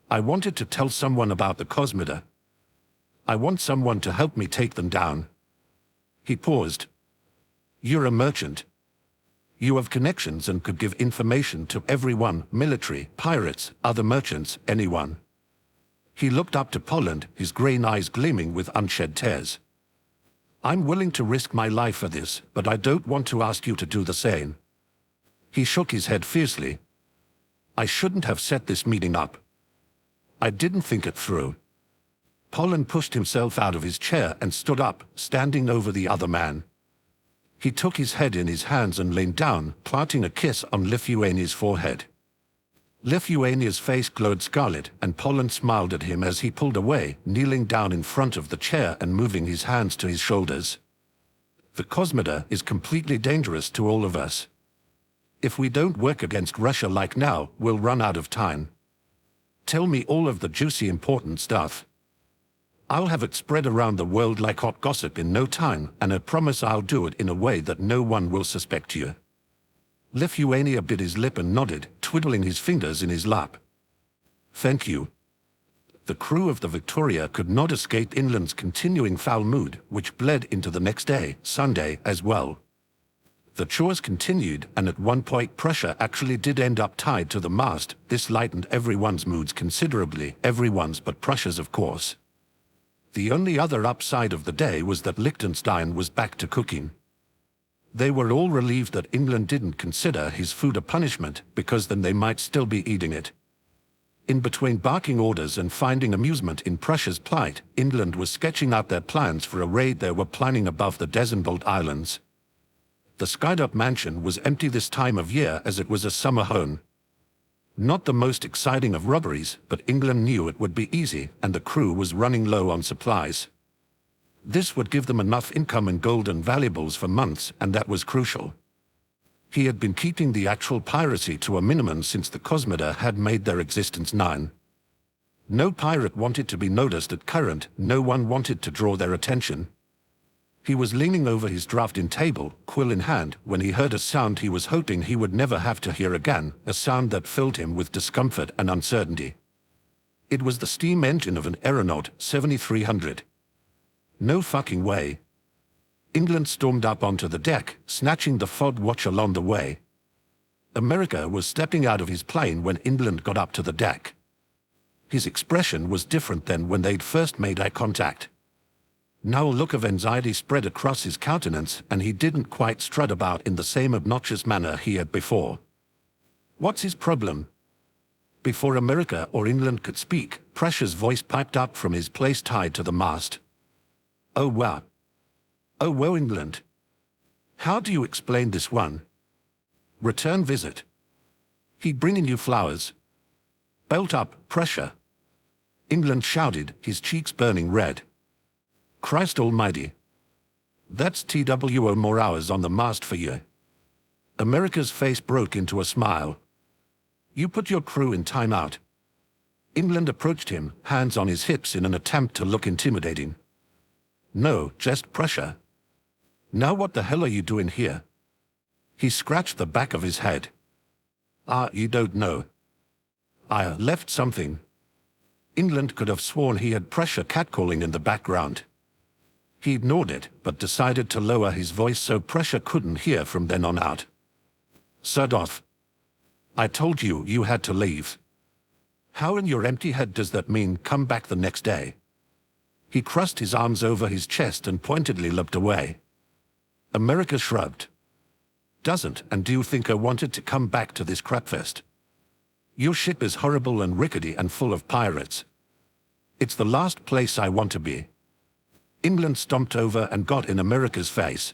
"I wanted to tell someone about the Cosmida. I want someone to help me take them down." He paused. "You're a merchant. You have connections and could give information to everyone, military, pirates, other merchants, anyone." He looked up to Poland, his green eyes gleaming with unshed tears. I'm willing to risk my life for this, but I don't want to ask you to do the same. He shook his head fiercely. I shouldn't have set this meeting up. I didn't think it through. Poland pushed himself out of his chair and stood up, standing over the other man. He took his head in his hands and leaned down, planting a kiss on Lithuania's forehead. Lithuania's face glowed scarlet, and Poland smiled at him as he pulled away, kneeling down in front of the chair and moving his hands to his shoulders. The Cosmoda is completely dangerous to all of us. If we don't work against Russia like now, we'll run out of time. Tell me all of the juicy important stuff. I'll have it spread around the world like hot gossip in no time, and I promise I'll do it in a way that no one will suspect you. Lithuania bit his lip and nodded, twiddling his fingers in his lap. Thank you. The crew of the Victoria could not escape England's continuing foul mood, which bled into the next day, Sunday, as well. The chores continued, and at one point Prussia actually did end up tied to the mast. This lightened everyone's moods considerably, everyone's but Prussia's, of course. The only other upside of the day was that Liechtenstein was back to cooking. They were all relieved that England didn't consider his food a punishment, because then they might still be eating it. In between barking orders and finding amusement in Prussia's plight, England was sketching out their plans for a raid they were planning above the Desenbolt Islands. The skied-up mansion was empty this time of year as it was a summer home. Not the most exciting of robberies, but England knew it would be easy, and the crew was running low on supplies. This would give them enough income in gold and valuables for months, and that was crucial. He had been keeping the actual piracy to a minimum since the Cosmoda had made their existence known. No pirate wanted to be noticed at current, no one wanted to draw their attention. He was leaning over his drafting table, quill in hand, when he heard a sound he was hoping he would never have to hear again, a sound that filled him with discomfort and uncertainty. It was the steam engine of an aeronaut, 7300. No fucking way. England stormed up onto the deck, snatching the fog watch along the way. America was stepping out of his plane when England got up to the deck. His expression was different than when they'd first made eye contact. Now a look of anxiety spread across his countenance, and he didn't quite strut about in the same obnoxious manner he had before. What's his problem? Before America or England could speak, Prussia's voice piped up from his place tied to the mast. Oh wow. Oh well, England. How do you explain this one? Return visit. He bringing you flowers. Belt up, Prussia. England shouted, his cheeks burning red. Christ almighty. That's TWO more hours on the mast for you. America's face broke into a smile. You put your crew in timeout. England approached him, hands on his hips in an attempt to look intimidating. No, just Prussia. Now what the hell are you doing here? He scratched the back of his head. You don't know. I left something. England could have sworn he had Prussia catcalling in the background. He ignored it, but decided to lower his voice so Prussia couldn't hear from then on out. Sod off. I told you you had to leave. How in your empty head does that mean come back the next day? He crossed his arms over his chest and pointedly looked away. America shrugged. Doesn't, and do you think I wanted to come back to this crapfest? Your ship is horrible and rickety and full of pirates. It's the last place I want to be. England stomped over and got in America's face.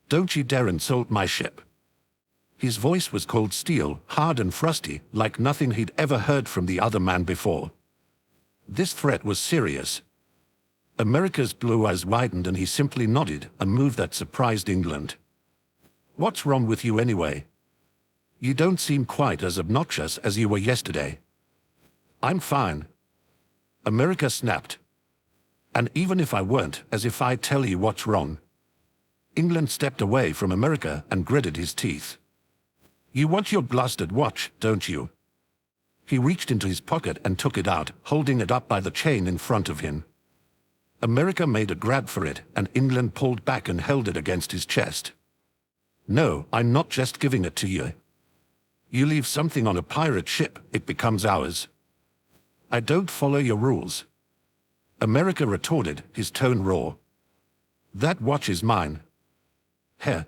Don't you dare insult my ship. His voice was cold steel, hard and frosty, like nothing he'd ever heard from the other man before. This threat was serious. America's blue eyes widened and he simply nodded, a move that surprised England. What's wrong with you anyway? You don't seem quite as obnoxious as you were yesterday. I'm fine. America snapped. And even if I weren't, as if I'd tell you what's wrong. England stepped away from America and gritted his teeth. You want your blasted watch, don't you? He reached into his pocket and took it out, holding it up by the chain in front of him. America made a grab for it, and England pulled back and held it against his chest. No, I'm not just giving it to you. You leave something on a pirate ship, it becomes ours. I don't follow your rules. America retorted, his tone raw. That watch is mine. Heh.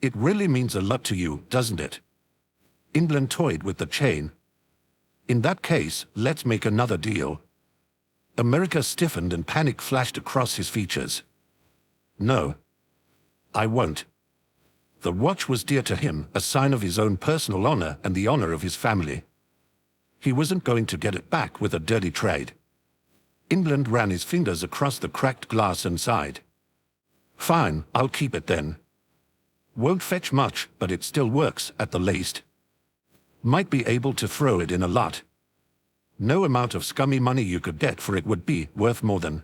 It really means a lot to you, doesn't it? England toyed with the chain. In that case, let's make another deal. America stiffened and panic flashed across his features. No. I won't. The watch was dear to him, a sign of his own personal honor and the honor of his family. He wasn't going to get it back with a dirty trade. England ran his fingers across the cracked glass and sighed. Fine, I'll keep it then. Won't fetch much, but it still works at the least. Might be able to throw it in a lot. No amount of scummy money you could get for it would be worth more than.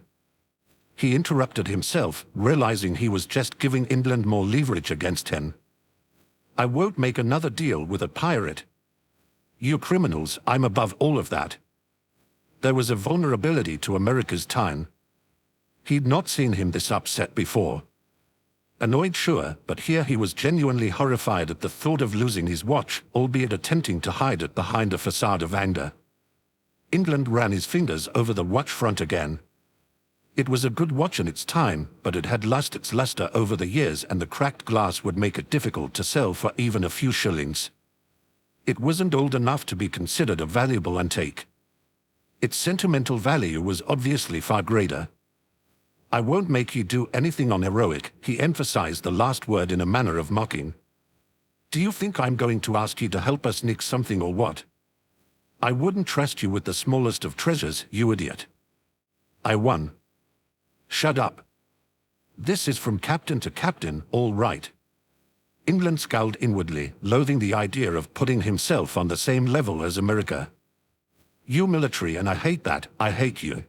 He interrupted himself, realizing he was just giving England more leverage against him. I won't make another deal with a pirate. You criminals, I'm above all of that. There was a vulnerability to America's time. He'd not seen him this upset before. Annoyed, sure, but here he was genuinely horrified at the thought of losing his watch, albeit attempting to hide it behind a facade of anger. England ran his fingers over the watch front again. It was a good watch in its time, but it had lost its luster over the years, and the cracked glass would make it difficult to sell for even a few shillings. It wasn't old enough to be considered a valuable antique. Its sentimental value was obviously far greater. I won't make you do anything unheroic, he emphasized the last word in a manner of mocking. Do you think I'm going to ask you to help us nick something or what? I wouldn't trust you with the smallest of treasures, you idiot. I won. Shut up. This is from captain to captain, all right. England scowled inwardly, loathing the idea of putting himself on the same level as America. You military, and I hate that, I hate you.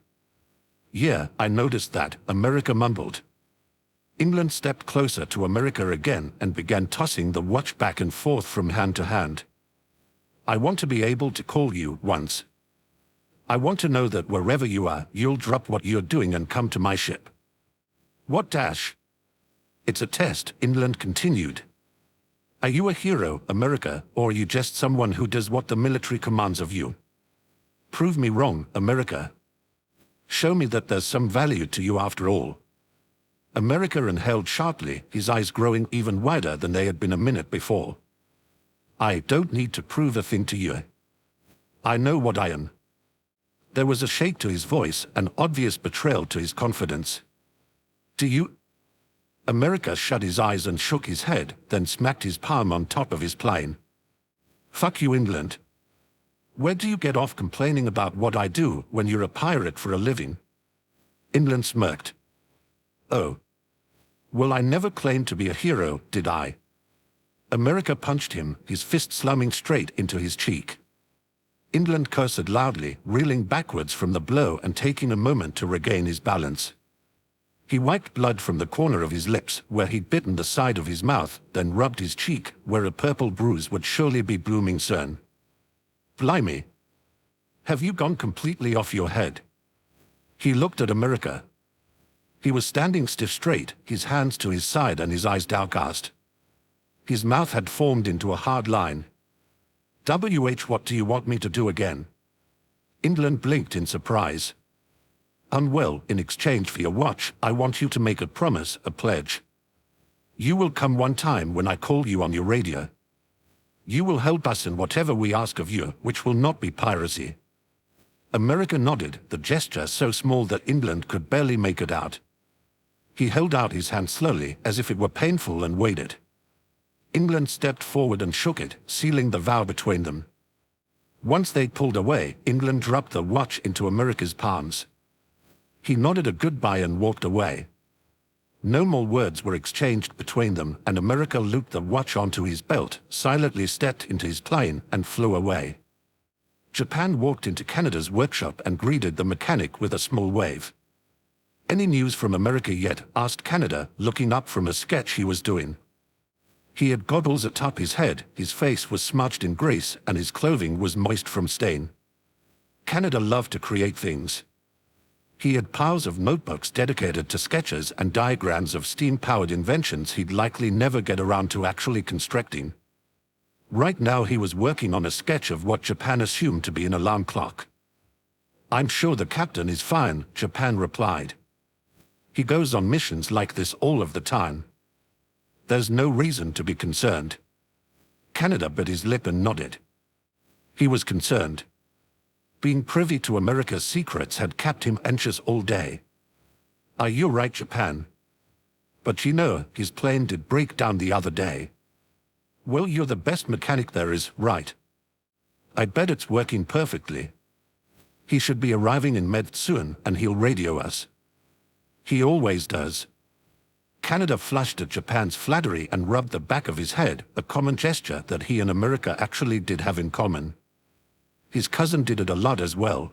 Yeah, I noticed that, America mumbled. England stepped closer to America again and began tossing the watch back and forth from hand to hand. I want to be able to call you once. I want to know that wherever you are, you'll drop what you're doing and come to my ship. What dash? It's a test, England continued. Are you a hero, America, or are you just someone who does what the military commands of you? Prove me wrong, America. Show me that there's some value to you after all. America inhaled sharply, his eyes growing even wider than they had been a minute before. I don't need to prove a thing to you. I know what I am. There was a shake to his voice, an obvious betrayal to his confidence. Do you? America shut his eyes and shook his head, then smacked his palm on top of his plane. Fuck you, England. Where do you get off complaining about what I do when you're a pirate for a living? England smirked. Oh. Well, I never claimed to be a hero, did I? America punched him, his fist slamming straight into his cheek. England cursed loudly, reeling backwards from the blow and taking a moment to regain his balance. He wiped blood from the corner of his lips, where he'd bitten the side of his mouth, then rubbed his cheek, where a purple bruise would surely be blooming soon. Blimey. Have you gone completely off your head? He looked at America. He was standing stiff straight, his hands to his side and his eyes downcast. His mouth had formed into a hard line. What do you want me to do again? England blinked in surprise. Unwell, in exchange for your watch, I want you to make a promise, a pledge. You will come one time when I call you on your radio. You will help us in whatever we ask of you, which will not be piracy. America nodded, the gesture so small that England could barely make it out. He held out his hand slowly, as if it were painful, and waited. England stepped forward and shook it, sealing the vow between them. Once they pulled away, England dropped the watch into America's palms. He nodded a goodbye and walked away. No more words were exchanged between them, and America looped the watch onto his belt, silently stepped into his plane, and flew away. Japan walked into Canada's workshop and greeted the mechanic with a small wave. Any news from America yet? Asked Canada, looking up from a sketch he was doing. He had goggles atop his head, his face was smudged in grease, and his clothing was moist from stain. Canada loved to create things. He had piles of notebooks dedicated to sketches and diagrams of steam-powered inventions he'd likely never get around to actually constructing. Right now he was working on a sketch of what Japan assumed to be an alarm clock. I'm sure the captain is fine, Japan replied. He goes on missions like this all of the time. There's no reason to be concerned. Canada bit his lip and nodded. He was concerned. Being privy to America's secrets had kept him anxious all day. Are you right, Japan? But you know, his plane did break down the other day. Well, you're the best mechanic there is, right? I bet it's working perfectly. He should be arriving in Med soon, and he'll radio us. He always does. Canada flushed at Japan's flattery and rubbed the back of his head, a common gesture that he and America actually did have in common. His cousin did it a lot as well.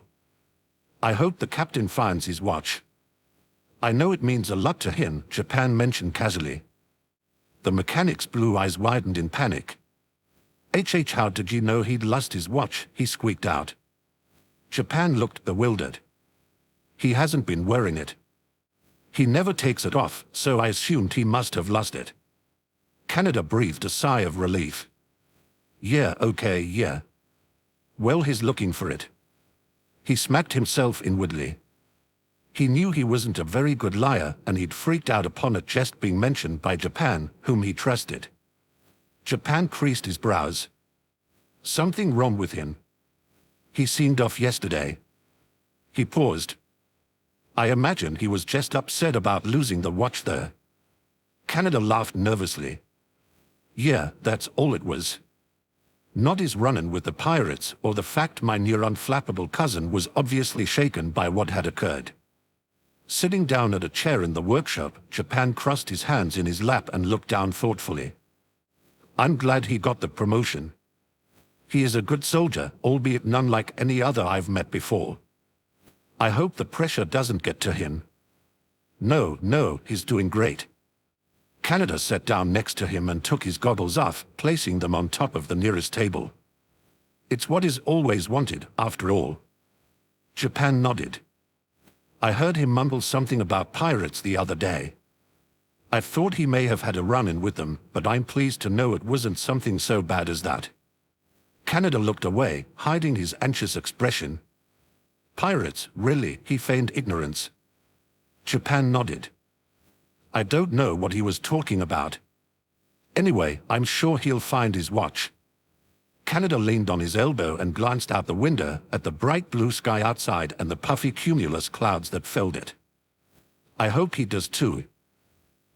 I hope the captain finds his watch. I know it means a lot to him, Japan mentioned casually. The mechanic's blue eyes widened in panic. How did you know he'd lost his watch? He squeaked out. Japan looked bewildered. He hasn't been wearing it. He never takes it off, so I assumed he must have lost it. Canada breathed a sigh of relief. Yeah, okay, yeah. Well, he's looking for it. He smacked himself inwardly. He knew he wasn't a very good liar, and he'd freaked out upon it just being mentioned by Japan, whom he trusted. Japan creased his brows. Something wrong with him. He seemed off yesterday. He paused. I imagine he was just upset about losing the watch there. Canada laughed nervously. Yeah, that's all it was. Not his run-in with the pirates, or the fact my near-unflappable cousin was obviously shaken by what had occurred. Sitting down at a chair in the workshop, Japan crossed his hands in his lap and looked down thoughtfully. I'm glad he got the promotion. He is a good soldier, albeit none like any other I've met before. I hope the pressure doesn't get to him. No, he's doing great. Canada sat down next to him and took his goggles off, placing them on top of the nearest table. It's what he's always wanted, after all. Japan nodded. I heard him mumble something about pirates the other day. I thought he may have had a run-in with them, but I'm pleased to know it wasn't something so bad as that. Canada looked away, hiding his anxious expression. Pirates, really? He feigned ignorance. Japan nodded. I don't know what he was talking about. Anyway, I'm sure he'll find his watch. Canada leaned on his elbow and glanced out the window at the bright blue sky outside and the puffy cumulus clouds that filled it. I hope he does too.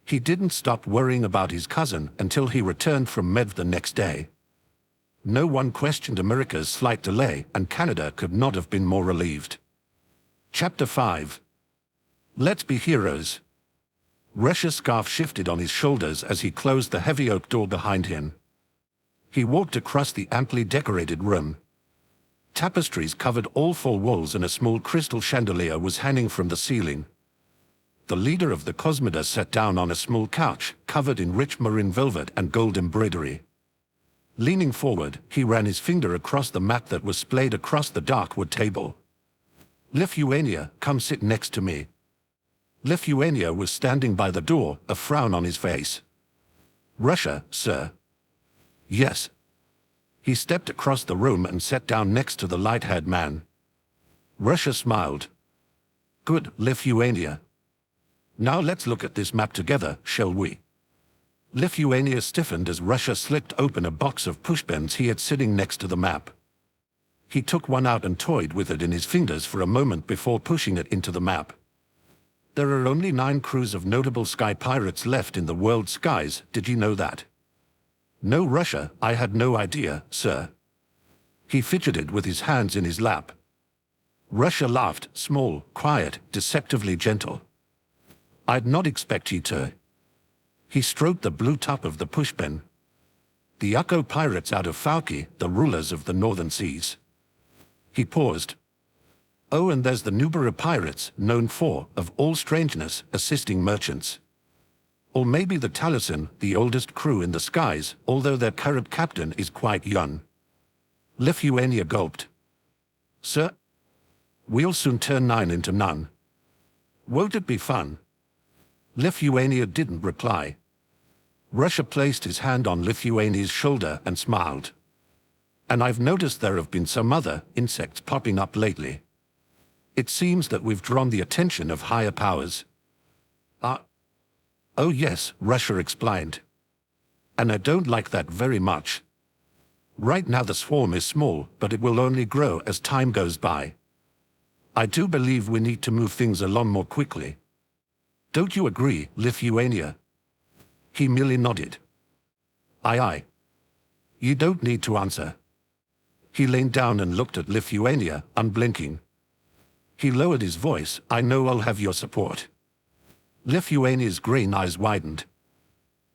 He didn't stop worrying about his cousin until he returned from Med the next day. No one questioned America's slight delay, and Canada could not have been more relieved. Chapter 5. Let's be heroes. Russia's scarf shifted on his shoulders as he closed the heavy oak door behind him. He walked across the amply decorated room. Tapestries covered all four walls and a small crystal chandelier was hanging from the ceiling. The leader of the Cosmoda sat down on a small couch, covered in rich maroon velvet and gold embroidery. Leaning forward, he ran his finger across the map that was splayed across the dark wood table. Lithuania, come sit next to me. Lithuania was standing by the door, a frown on his face. Russia, sir. Yes. He stepped across the room and sat down next to the light-haired man. Russia smiled. Good, Lithuania. Now let's look at this map together, shall we? Lithuania stiffened as Russia slipped open a box of pushpins he had sitting next to the map. He took one out and toyed with it in his fingers for a moment before pushing it into the map. There are only 9 crews of notable sky pirates left in the world's skies, did you know that? No, Russia, I had no idea, sir. He fidgeted with his hands in his lap. Russia laughed, small, quiet, deceptively gentle. I'd not expect you to. He stroked the blue top of the pushpin. The USxUK pirates out of Falki, the rulers of the northern seas. He paused. Oh, and there's the Nubera pirates, known for, of all strangeness, assisting merchants. Or maybe the Taliesin, the oldest crew in the skies, although their current captain is quite young. Lithuania gulped. Sir? We'll soon turn 9 into none. Won't it be fun? Lithuania didn't reply. Russia placed his hand on Lithuania's shoulder and smiled. And I've noticed there have been some other insects popping up lately. It seems that we've drawn the attention of higher powers. Oh yes, Russia explained. And I don't like that very much. Right now the swarm is small, but it will only grow as time goes by. I do believe we need to move things along more quickly. Don't you agree, Lithuania? He merely nodded. Aye aye. You don't need to answer. He leaned down and looked at Lithuania, unblinking. He lowered his voice. I know I'll have your support. Lithuania's green eyes widened.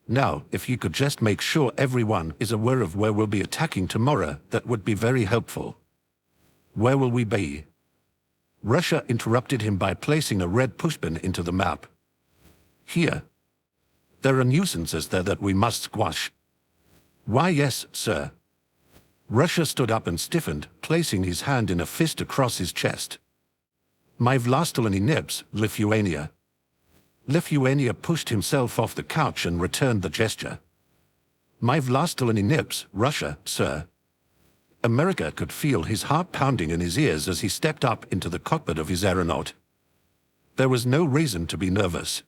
Now, if you could just make sure everyone is aware of where we'll be attacking tomorrow, that would be very helpful. Where will we be? Russia interrupted him by placing a red pushpin into the map. Here. There are nuisances there that we must squash. Why yes, sir. Russia stood up and stiffened, placing his hand in a fist across his chest. My vlastolany nibs, Lithuania. Lithuania pushed himself off the couch and returned the gesture. My vlastolany nibs, Russia, sir. America could feel his heart pounding in his ears as he stepped up into the cockpit of his aeronaut. There was no reason to be nervous.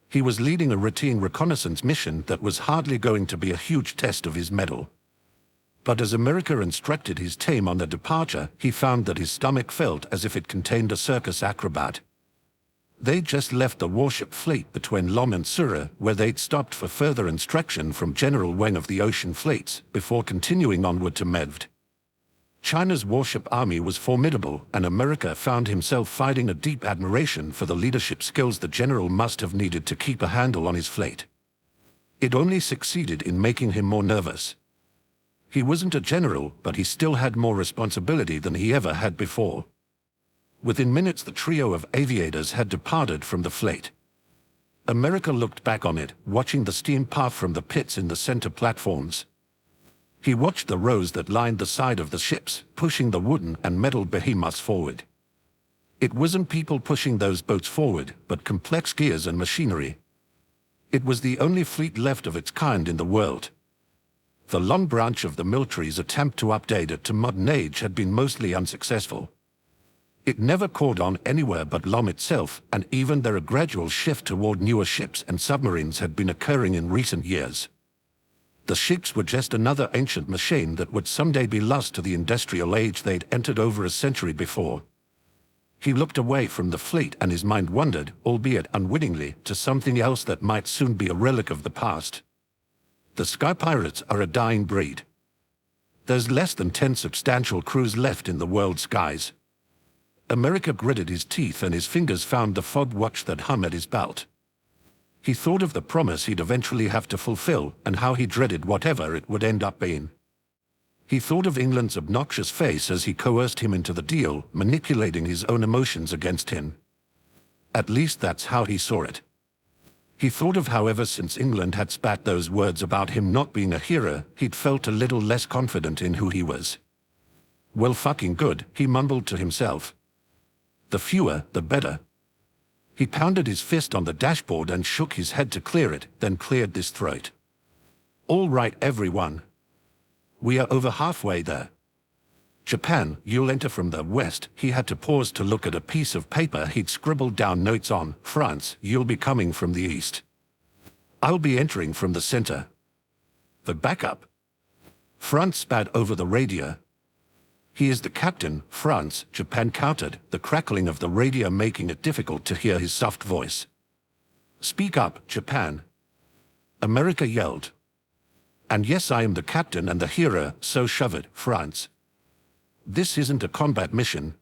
He was leading a routine reconnaissance mission that was hardly going to be a huge test of his mettle. But as America instructed his team on their departure, he found that his stomach felt as if it contained a circus acrobat. They just left the warship fleet between Lom and Sura, where they'd stopped for further instruction from General Wang of the Ocean Fleets, before continuing onward to Medved. China's warship army was formidable, and America found himself fighting a deep admiration for the leadership skills the general must have needed to keep a handle on his fleet. It only succeeded in making him more nervous. He wasn't a general, but he still had more responsibility than he ever had before. Within minutes the trio of aviators had departed from the fleet. America looked back on it, watching the steam puff from the pits in the center platforms. He watched the rows that lined the side of the ships, pushing the wooden and metal behemoths forward. It wasn't people pushing those boats forward, but complex gears and machinery. It was the only fleet left of its kind in the world. The long branch of the military's attempt to update it to modern age had been mostly unsuccessful. It never caught on anywhere but Lom itself, and even there a gradual shift toward newer ships and submarines had been occurring in recent years. The ships were just another ancient machine that would someday be lost to the industrial age they'd entered over a century before. He looked away from the fleet and his mind wandered, albeit unwittingly, to something else that might soon be a relic of the past. The sky pirates are a dying breed. There's less than 10 substantial crews left in the world's skies. America gritted his teeth and his fingers found the fob watch that hum at his belt. He thought of the promise he'd eventually have to fulfill and how he dreaded whatever it would end up being. He thought of England's obnoxious face as he coerced him into the deal, manipulating his own emotions against him. At least that's how he saw it. He thought of how ever since England had spat those words about him not being a hero, he'd felt a little less confident in who he was. Well fucking good, he mumbled to himself. The fewer, the better. He pounded his fist on the dashboard and shook his head to clear it, then cleared his throat. All right, everyone. We are over halfway there. Japan, you'll enter from the west. He had to pause to look at a piece of paper he'd scribbled down notes on. France, you'll be coming from the east. I'll be entering from the center. The backup. France spat over the radio. He is the captain, France, Japan countered, the crackling of the radio making it difficult to hear his soft voice. Speak up, Japan. America yelled. And yes, I am the captain and the hero, so shove it, France. This isn't a combat mission.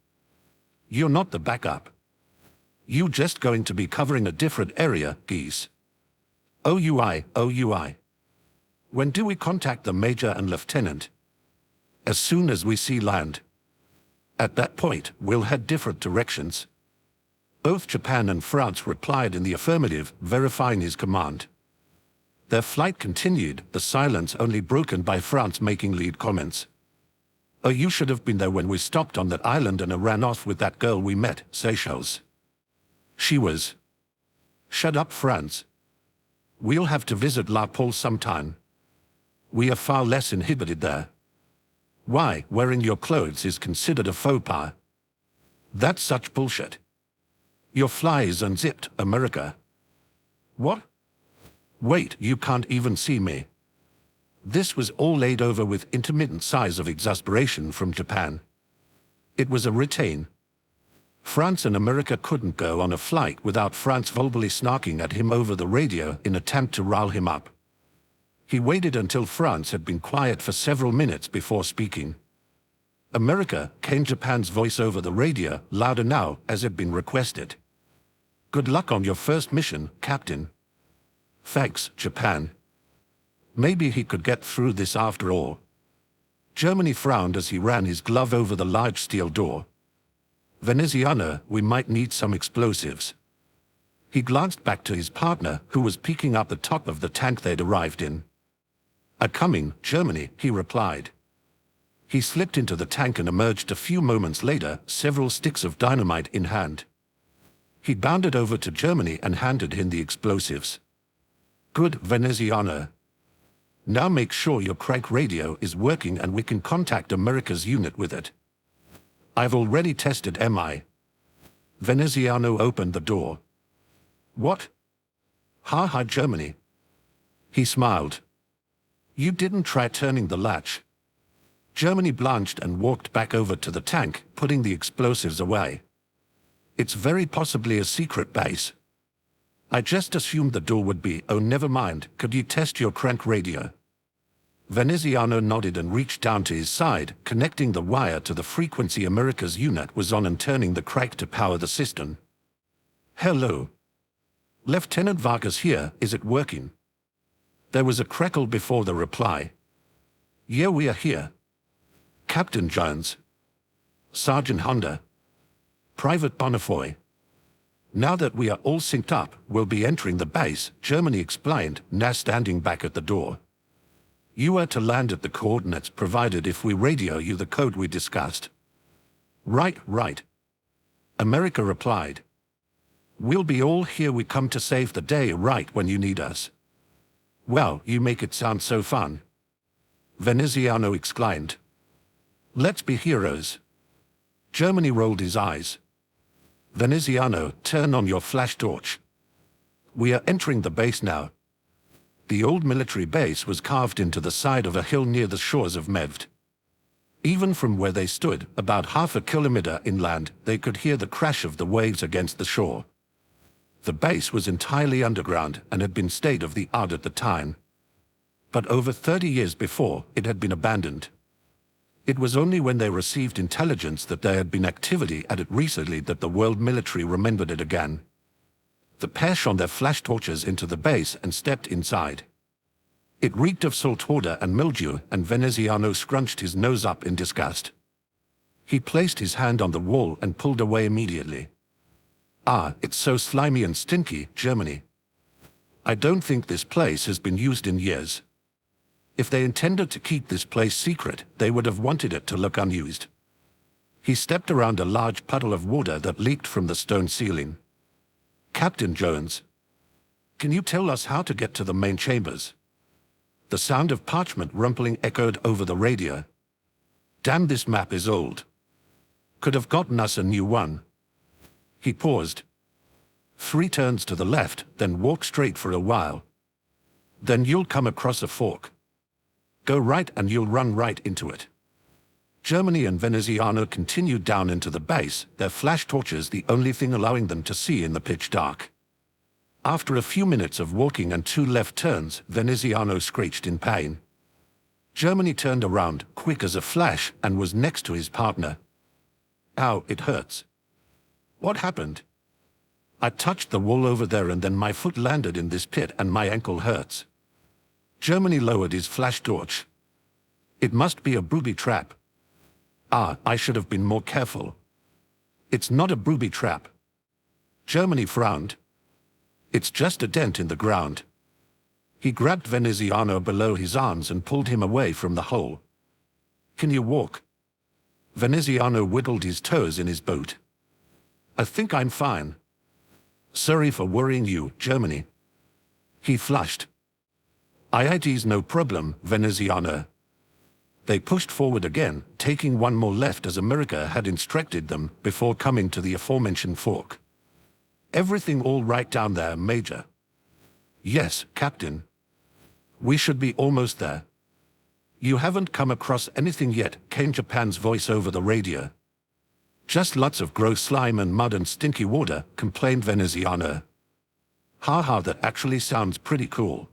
You're not the backup. You just going to be covering a different area, geese. OUI, OUI. When do we contact the major and lieutenant? As soon as we see land. At that point, we'll head different directions. Both Japan and France replied in the affirmative, verifying his command. Their flight continued, the silence only broken by France making lead comments. Oh, you should have been there when we stopped on that island and ran off with that girl we met, Seychelles. She was. Shut up, France. We'll have to visit La Pole sometime. We are far less inhibited there. Why, wearing your clothes is considered a faux pas. That's such bullshit. Your fly is unzipped, America. What? Wait, you can't even see me. This was all laid over with intermittent sighs of exasperation from Japan. It was a routine. France and America couldn't go on a flight without France volubly snarking at him over the radio in attempt to rile him up. He waited until France had been quiet for several minutes before speaking. America, came Japan's voice over the radio, louder now, as had been requested. Good luck on your first mission, Captain. Thanks, Japan. Maybe he could get through this after all. Germany frowned as he ran his glove over the large steel door. Veneziano, we might need some explosives. He glanced back to his partner, who was peeking up the top of the tank they'd arrived in. Coming, Germany, he replied. He slipped into the tank and emerged a few moments later, several sticks of dynamite in hand. He bounded over to Germany and handed him the explosives. Good, Veneziano. Now make sure your crank radio is working and we can contact America's unit with it. I've already tested MI. Veneziano opened the door. What? Ha ha, Germany. He smiled. You didn't try turning the latch. Germany blanched and walked back over to the tank, putting the explosives away. It's very possibly a secret base. I just assumed the door would be. Oh, never mind. Could you test your crank radio? Veneziano nodded and reached down to his side, connecting the wire to the frequency America's unit was on and turning the crank to power the system. Hello. Lieutenant Vargas here. Is it working? There was a crackle before the reply. Yeah, we are here. Captain Jones. Sergeant Honda. Private Bonifoy. Now that we are all synced up, we'll be entering the base, Germany explained, now standing back at the door. You are to land at the coordinates provided if we radio you the code we discussed. Right, right. America replied. We'll be all here. We come to save the day right when you need us. Well, you make it sound so fun. Veneziano exclaimed. Let's be heroes. Germany rolled his eyes. Veneziano, turn on your flash torch. We are entering the base now. The old military base was carved into the side of a hill near the shores of Mevd. Even from where they stood, about half a kilometer inland, they could hear the crash of the waves against the shore. The base was entirely underground and had been state-of-the-art at the time. But over 30 years before, it had been abandoned. It was only when they received intelligence that there had been activity at it recently that the world military remembered it again. The pair shone their flash torches into the base and stepped inside. It reeked of salt water and mildew, and Veneziano scrunched his nose up in disgust. He placed his hand on the wall and pulled away immediately. Ah, it's so slimy and stinky, Germany. I don't think this place has been used in years. If they intended to keep this place secret, they would have wanted it to look unused. He stepped around a large puddle of water that leaked from the stone ceiling. Captain Jones, can you tell us how to get to the main chambers? The sound of parchment rumpling echoed over the radio. Damn, this map is old. Could have gotten us a new one. He paused. 3 turns to the left, then walk straight for a while. Then you'll come across a fork. Go right and you'll run right into it. Germany and Veneziano continued down into the base, their flash torches the only thing allowing them to see in the pitch dark. After a few minutes of walking and 2 left turns, Veneziano screeched in pain. Germany turned around, quick as a flash, and was next to his partner. Ow, it hurts. What happened? I touched the wall over there and then my foot landed in this pit and my ankle hurts. Germany lowered his flash torch. It must be a booby trap. Ah, I should have been more careful. It's not a booby trap. Germany frowned. It's just a dent in the ground. He grabbed Veneziano below his arms and pulled him away from the hole. Can you walk? Veneziano wiggled his toes in his boot. I think I'm fine. Sorry for worrying you, Germany. He flushed. IIT's no problem, Veneziano. They pushed forward again, taking one more left as America had instructed them before coming to the aforementioned fork. Everything all right down there, Major? Yes, Captain. We should be almost there. You haven't come across anything yet, came Japan's voice over the radio. Just lots of gross slime and mud and stinky water, complained Veneziano. Haha, that actually sounds pretty cool.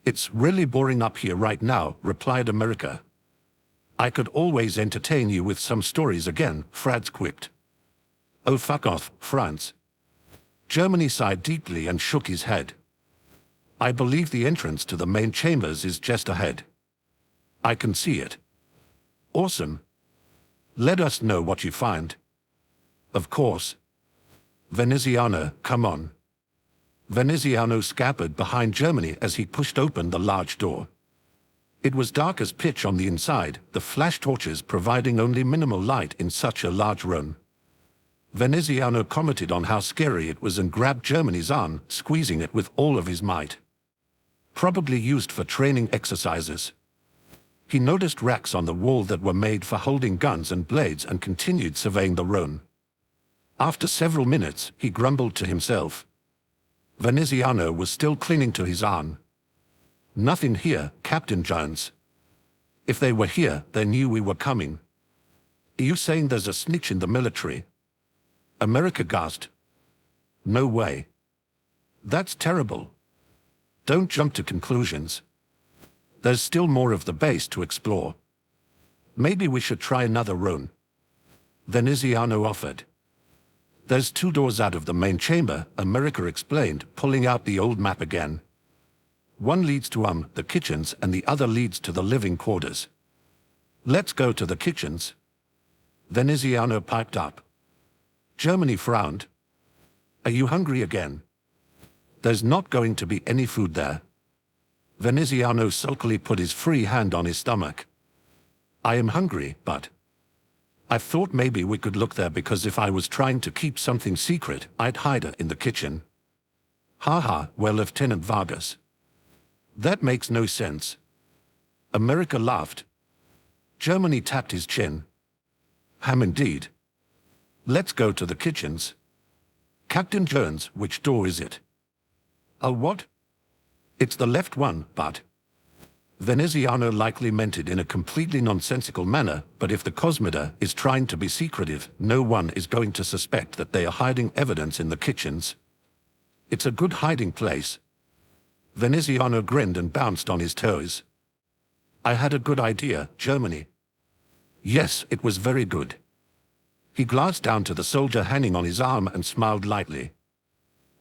It's really boring up here right now, replied America. I could always entertain you with some stories again, Franz quipped. Oh fuck off, France. Germany sighed deeply and shook his head. I believe the entrance to the main chambers is just ahead. I can see it. Awesome. Let us know what you find. Of course. Veneziano, come on. Veneziano scampered behind Germany as he pushed open the large door. It was dark as pitch on the inside, the flash torches providing only minimal light in such a large room. Veneziano commented on how scary it was and grabbed Germany's arm, squeezing it with all of his might. Probably used for training exercises. He noticed racks on the wall that were made for holding guns and blades and continued surveying the room. After several minutes, he grumbled to himself. Veneziano was still clinging to his arm. Nothing here, Captain Jones. If they were here, they knew we were coming. Are you saying there's a snitch in the military? America gasped. No way. That's terrible. Don't jump to conclusions. There's still more of the base to explore. Maybe we should try another room. Veneziano offered. There's 2 doors out of the main chamber, America explained, pulling out the old map again. One leads to the kitchens and the other leads to the living quarters. Let's go to the kitchens. Veneziano piped up. Germany frowned. Are you hungry again? There's not going to be any food there. Veneziano sulkily put his free hand on his stomach. I am hungry, but I thought maybe we could look there because if I was trying to keep something secret, I'd hide it in the kitchen. Haha, well, Lieutenant Vargas. That makes no sense. America laughed. Germany tapped his chin. Ham indeed. Let's go to the kitchens. Captain Jones, which door is it? Oh, what? It's the left one, but Veneziano likely meant it in a completely nonsensical manner, but if the Cosmoda is trying to be secretive, no one is going to suspect that they are hiding evidence in the kitchens. It's a good hiding place. Veneziano grinned and bounced on his toes. I had a good idea, Germany. Yes, it was very good. He glanced down to the soldier hanging on his arm and smiled lightly.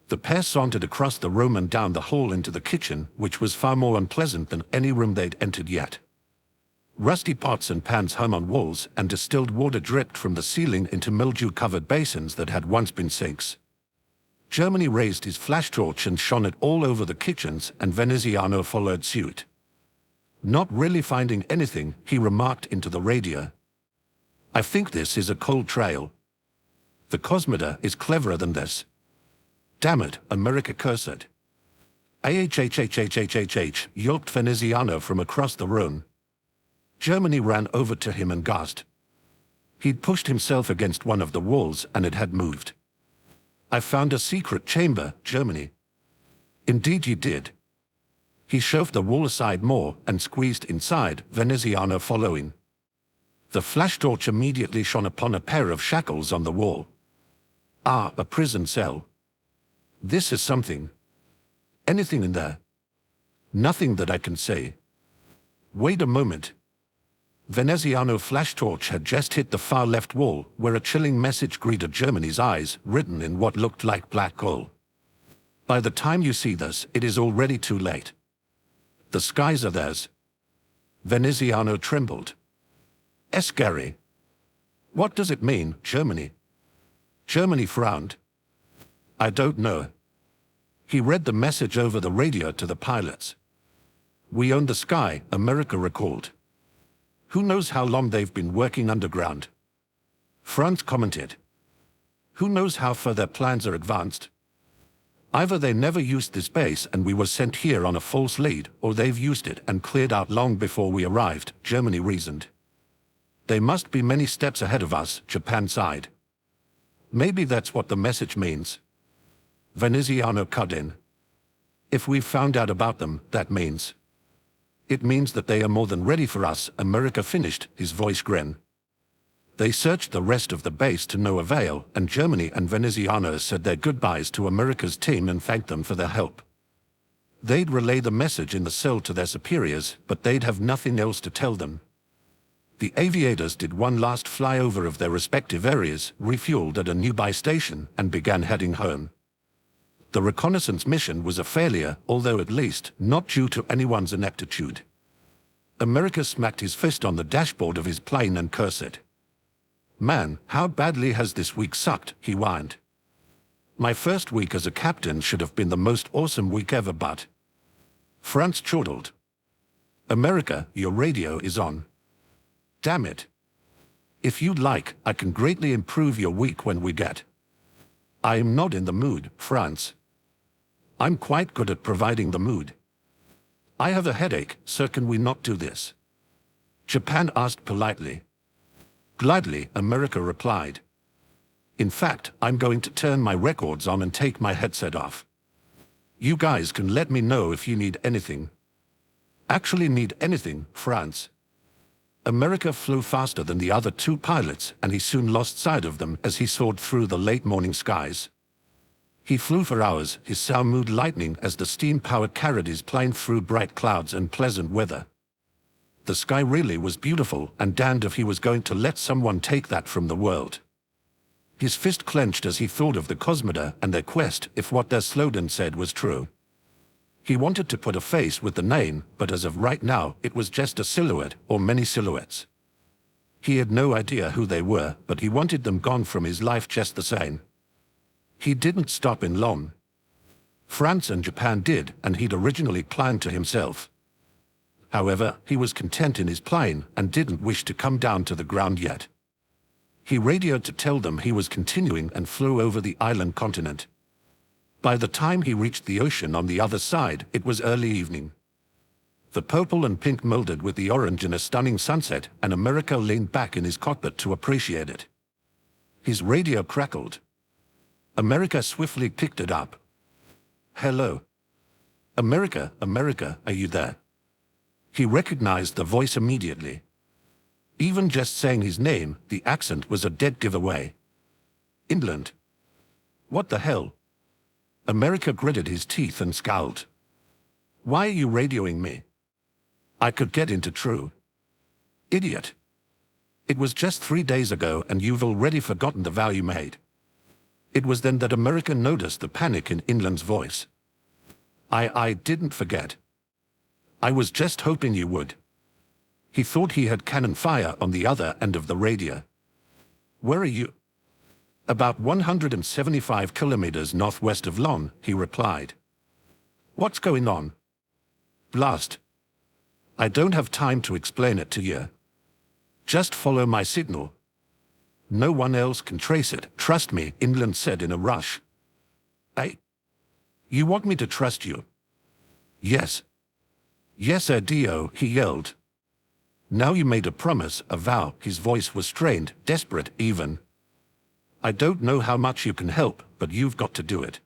The pair sauntered across the room and down the hall into the kitchen, which was far more unpleasant than any room they'd entered yet. Rusty pots and pans hung on walls, and distilled water dripped from the ceiling into mildew-covered basins that had once been sinks. Germany raised his flash torch and shone it all over the kitchens, and Veneziano followed suit. Not really finding anything, he remarked into the radio. I think this is a cold trail. The Cosmoda is cleverer than this. Damn it, America cursed. Ahhhhhhhh, yelped Veneziano from across the room. Germany ran over to him and gasped. He'd pushed himself against one of the walls and it had moved. I found a secret chamber, Germany. Indeed you did. He shoved the wall aside more and squeezed inside, Veneziano following. The flash torch immediately shone upon a pair of shackles on the wall. Ah, a prison cell. This is something. Anything in there? Nothing that I can say. Wait a moment. Veneziano flash torch had just hit the far left wall, where a chilling message greeted Germany's eyes, written in what looked like black coal. By the time you see this, it is already too late. The skies are theirs. Veneziano trembled. Scary. What does it mean, Germany? Germany frowned. I don't know. He read the message over the radio to the pilots. We own the sky, America recalled. Who knows how long they've been working underground? Franz commented. Who knows how far their plans are advanced? Either they never used this base and we were sent here on a false lead, or they've used it and cleared out long before we arrived, Germany reasoned. They must be many steps ahead of us, Japan sighed. Maybe that's what the message means. Veneziano cut in. If we've found out about them, that means... It means that they are more than ready for us, America finished, his voice grin. They searched the rest of the base to no avail, and Germany and Veneziano said their goodbyes to America's team and thanked them for their help. They'd relay the message in the cell to their superiors, but they'd have nothing else to tell them. The aviators did one last flyover of their respective areas, refueled at a nearby station, and began heading home. The reconnaissance mission was a failure, although at least not due to anyone's ineptitude. America smacked his fist on the dashboard of his plane and cursed. "Man, how badly has this week sucked," he whined. "My first week as a captain should have been the most awesome week ever, but..." Franz chortled. "America, your radio is on. Damn it. If you'd like, I can greatly improve your week when we get..." "I am not in the mood, Franz. I'm quite good at providing the mood. I have a headache, so can we not do this?" Japan asked politely. Gladly, America replied. "In fact, I'm going to turn my records on and take my headset off. You guys can let me know if you need anything." "Actually need anything, Franz?" America flew faster than the other two pilots, and he soon lost sight of them as he soared through the late morning skies. He flew for hours, his sour mood lightening as the steam power carried his plane through bright clouds and pleasant weather. The sky really was beautiful, and damned if he was going to let someone take that from the world. His fist clenched as he thought of the Cosmoda and their quest, if what their slogan said was true. He wanted to put a face with the name, but as of right now, it was just a silhouette, or many silhouettes. He had no idea who they were, but he wanted them gone from his life just the same. He didn't stop in Lom. France and Japan did, and he'd originally planned to himself. However, he was content in his plane and didn't wish to come down to the ground yet. He radioed to tell them he was continuing and flew over the island continent. By the time he reached the ocean on the other side, it was early evening. The purple and pink melded with the orange in a stunning sunset, and America leaned back in his cockpit to appreciate it. His radio crackled. America swiftly picked it up. "Hello. America, America, are you there?" He recognized the voice immediately. Even just saying his name, the accent was a dead giveaway. "England. What the hell?" America gritted his teeth and scowled. "Why are you radioing me? I could get into true." "Idiot. It was just 3 days ago and you've already forgotten the vow you made." It was then that America noticed the panic in England's voice. I didn't forget. I was just hoping you would." He thought he had cannon fire on the other end of the radio. "Where are you?" "About 175 kilometers northwest of Lon," he replied. "What's going on?" "Blast. I don't have time to explain it to you. Just follow my signal. No one else can trace it, trust me," England said in a rush. You want me to trust you?" "Yes. Yes, Dio," he yelled. "Now you made a promise, a vow." His voice was strained, desperate even. "I don't know how much you can help, but you've got to do it."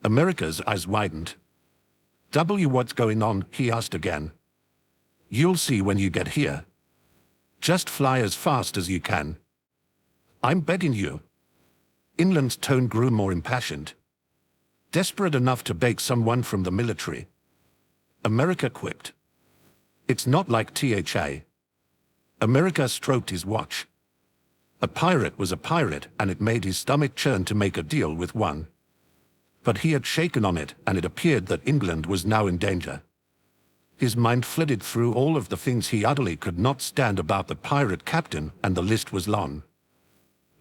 America's eyes widened. What's going on?" he asked again. "You'll see when you get here. Just fly as fast as you can. I'm begging you." England's tone grew more impassioned. "Desperate enough to beg someone from the military?" America quipped. "It's not like THA." America stroked his watch. A pirate was a pirate, and it made his stomach churn to make a deal with one. But he had shaken on it, and it appeared that England was now in danger. His mind flitted through all of the things he utterly could not stand about the pirate captain, and the list was long.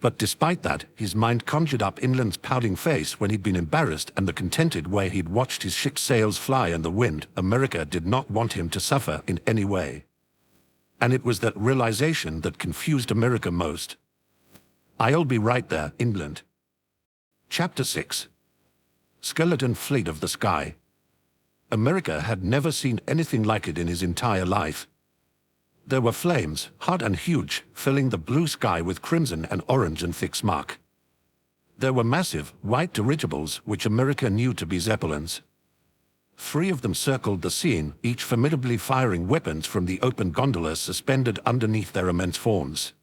But despite that, his mind conjured up England's pouting face when he'd been embarrassed and the contented way he'd watched his ship's sails fly in the wind. America did not want him to suffer in any way. And it was that realization that confused America most. "I'll be right there, England." Chapter 6. Skeleton Fleet of the Sky. America had never seen anything like it in his entire life. There were flames, hot and huge, filling the blue sky with crimson and orange and thick smoke. There were massive, white dirigibles, which America knew to be zeppelins. 3 of them circled the scene, each formidably firing weapons from the open gondola suspended underneath their immense forms.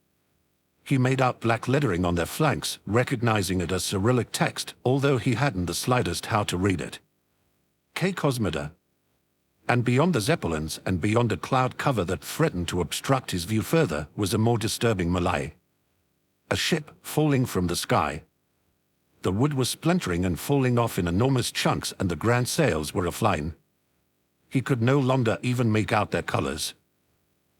He made out black lettering on their flanks, recognizing it as Cyrillic text, although he hadn't the slightest how to read it. K Cosmida. And beyond the zeppelins and beyond a cloud cover that threatened to obstruct his view further was a more disturbing melee. A ship falling from the sky. The wood was splintering and falling off in enormous chunks, and the grand sails were aflame. He could no longer even make out their colors.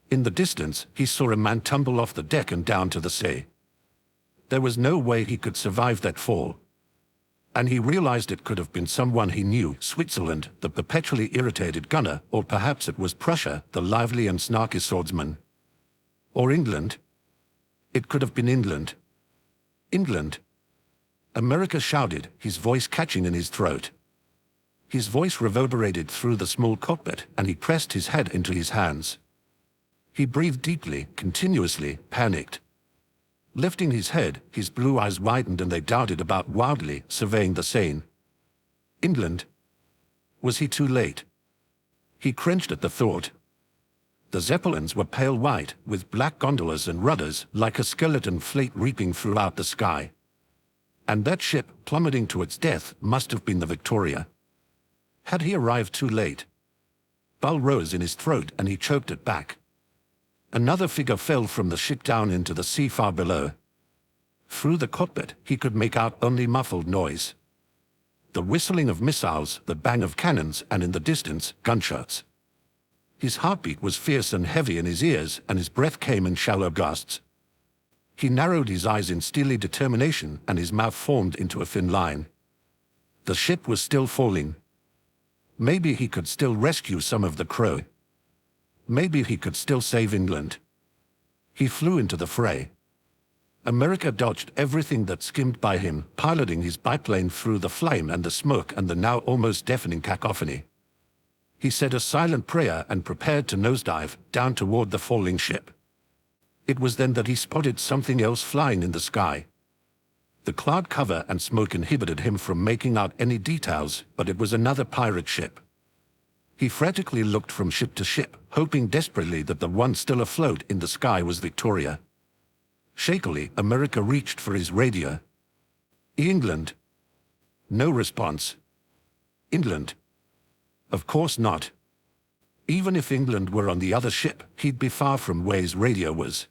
In the distance, he saw a man tumble off the deck and down to the sea. There was no way he could survive that fall. And he realized it could have been someone he knew, Switzerland, the perpetually irritated gunner, or perhaps it was Prussia, the lively and snarky swordsman. Or England. It could have been England. England. America shouted, his voice catching in his throat. His voice reverberated through the small cockpit, and he pressed his head into his hands. He breathed deeply, continuously, panicked. Lifting his head, his blue eyes widened and they darted about wildly, surveying the scene. England. Was he too late? He cringed at the thought. The zeppelins were pale white, with black gondolas and rudders, like a skeleton fleet reaping throughout the sky. And that ship, plummeting to its death, must have been the Victoria. Had he arrived too late? Bull rose in his throat and he choked it back. Another figure fell from the ship down into the sea far below. Through the cockpit, he could make out only muffled noise. The whistling of missiles, the bang of cannons, and in the distance, gunshots. His heartbeat was fierce and heavy in his ears, and his breath came in shallow gusts. He narrowed his eyes in steely determination, and his mouth formed into a thin line. The ship was still falling. Maybe he could still rescue some of the crew. Maybe he could still save England. He flew into the fray. America dodged everything that skimmed by him, piloting his biplane through the flame and the smoke and the now almost deafening cacophony. He said a silent prayer and prepared to nosedive down toward the falling ship. It was then that he spotted something else flying in the sky. The cloud cover and smoke inhibited him from making out any details, but it was another pirate ship. He frantically looked from ship to ship, hoping desperately that the one still afloat in the sky was Victoria. Shakily, America reached for his radio. England. No response. England. Of course not. Even if England were on the other ship, he'd be far from where his radio was.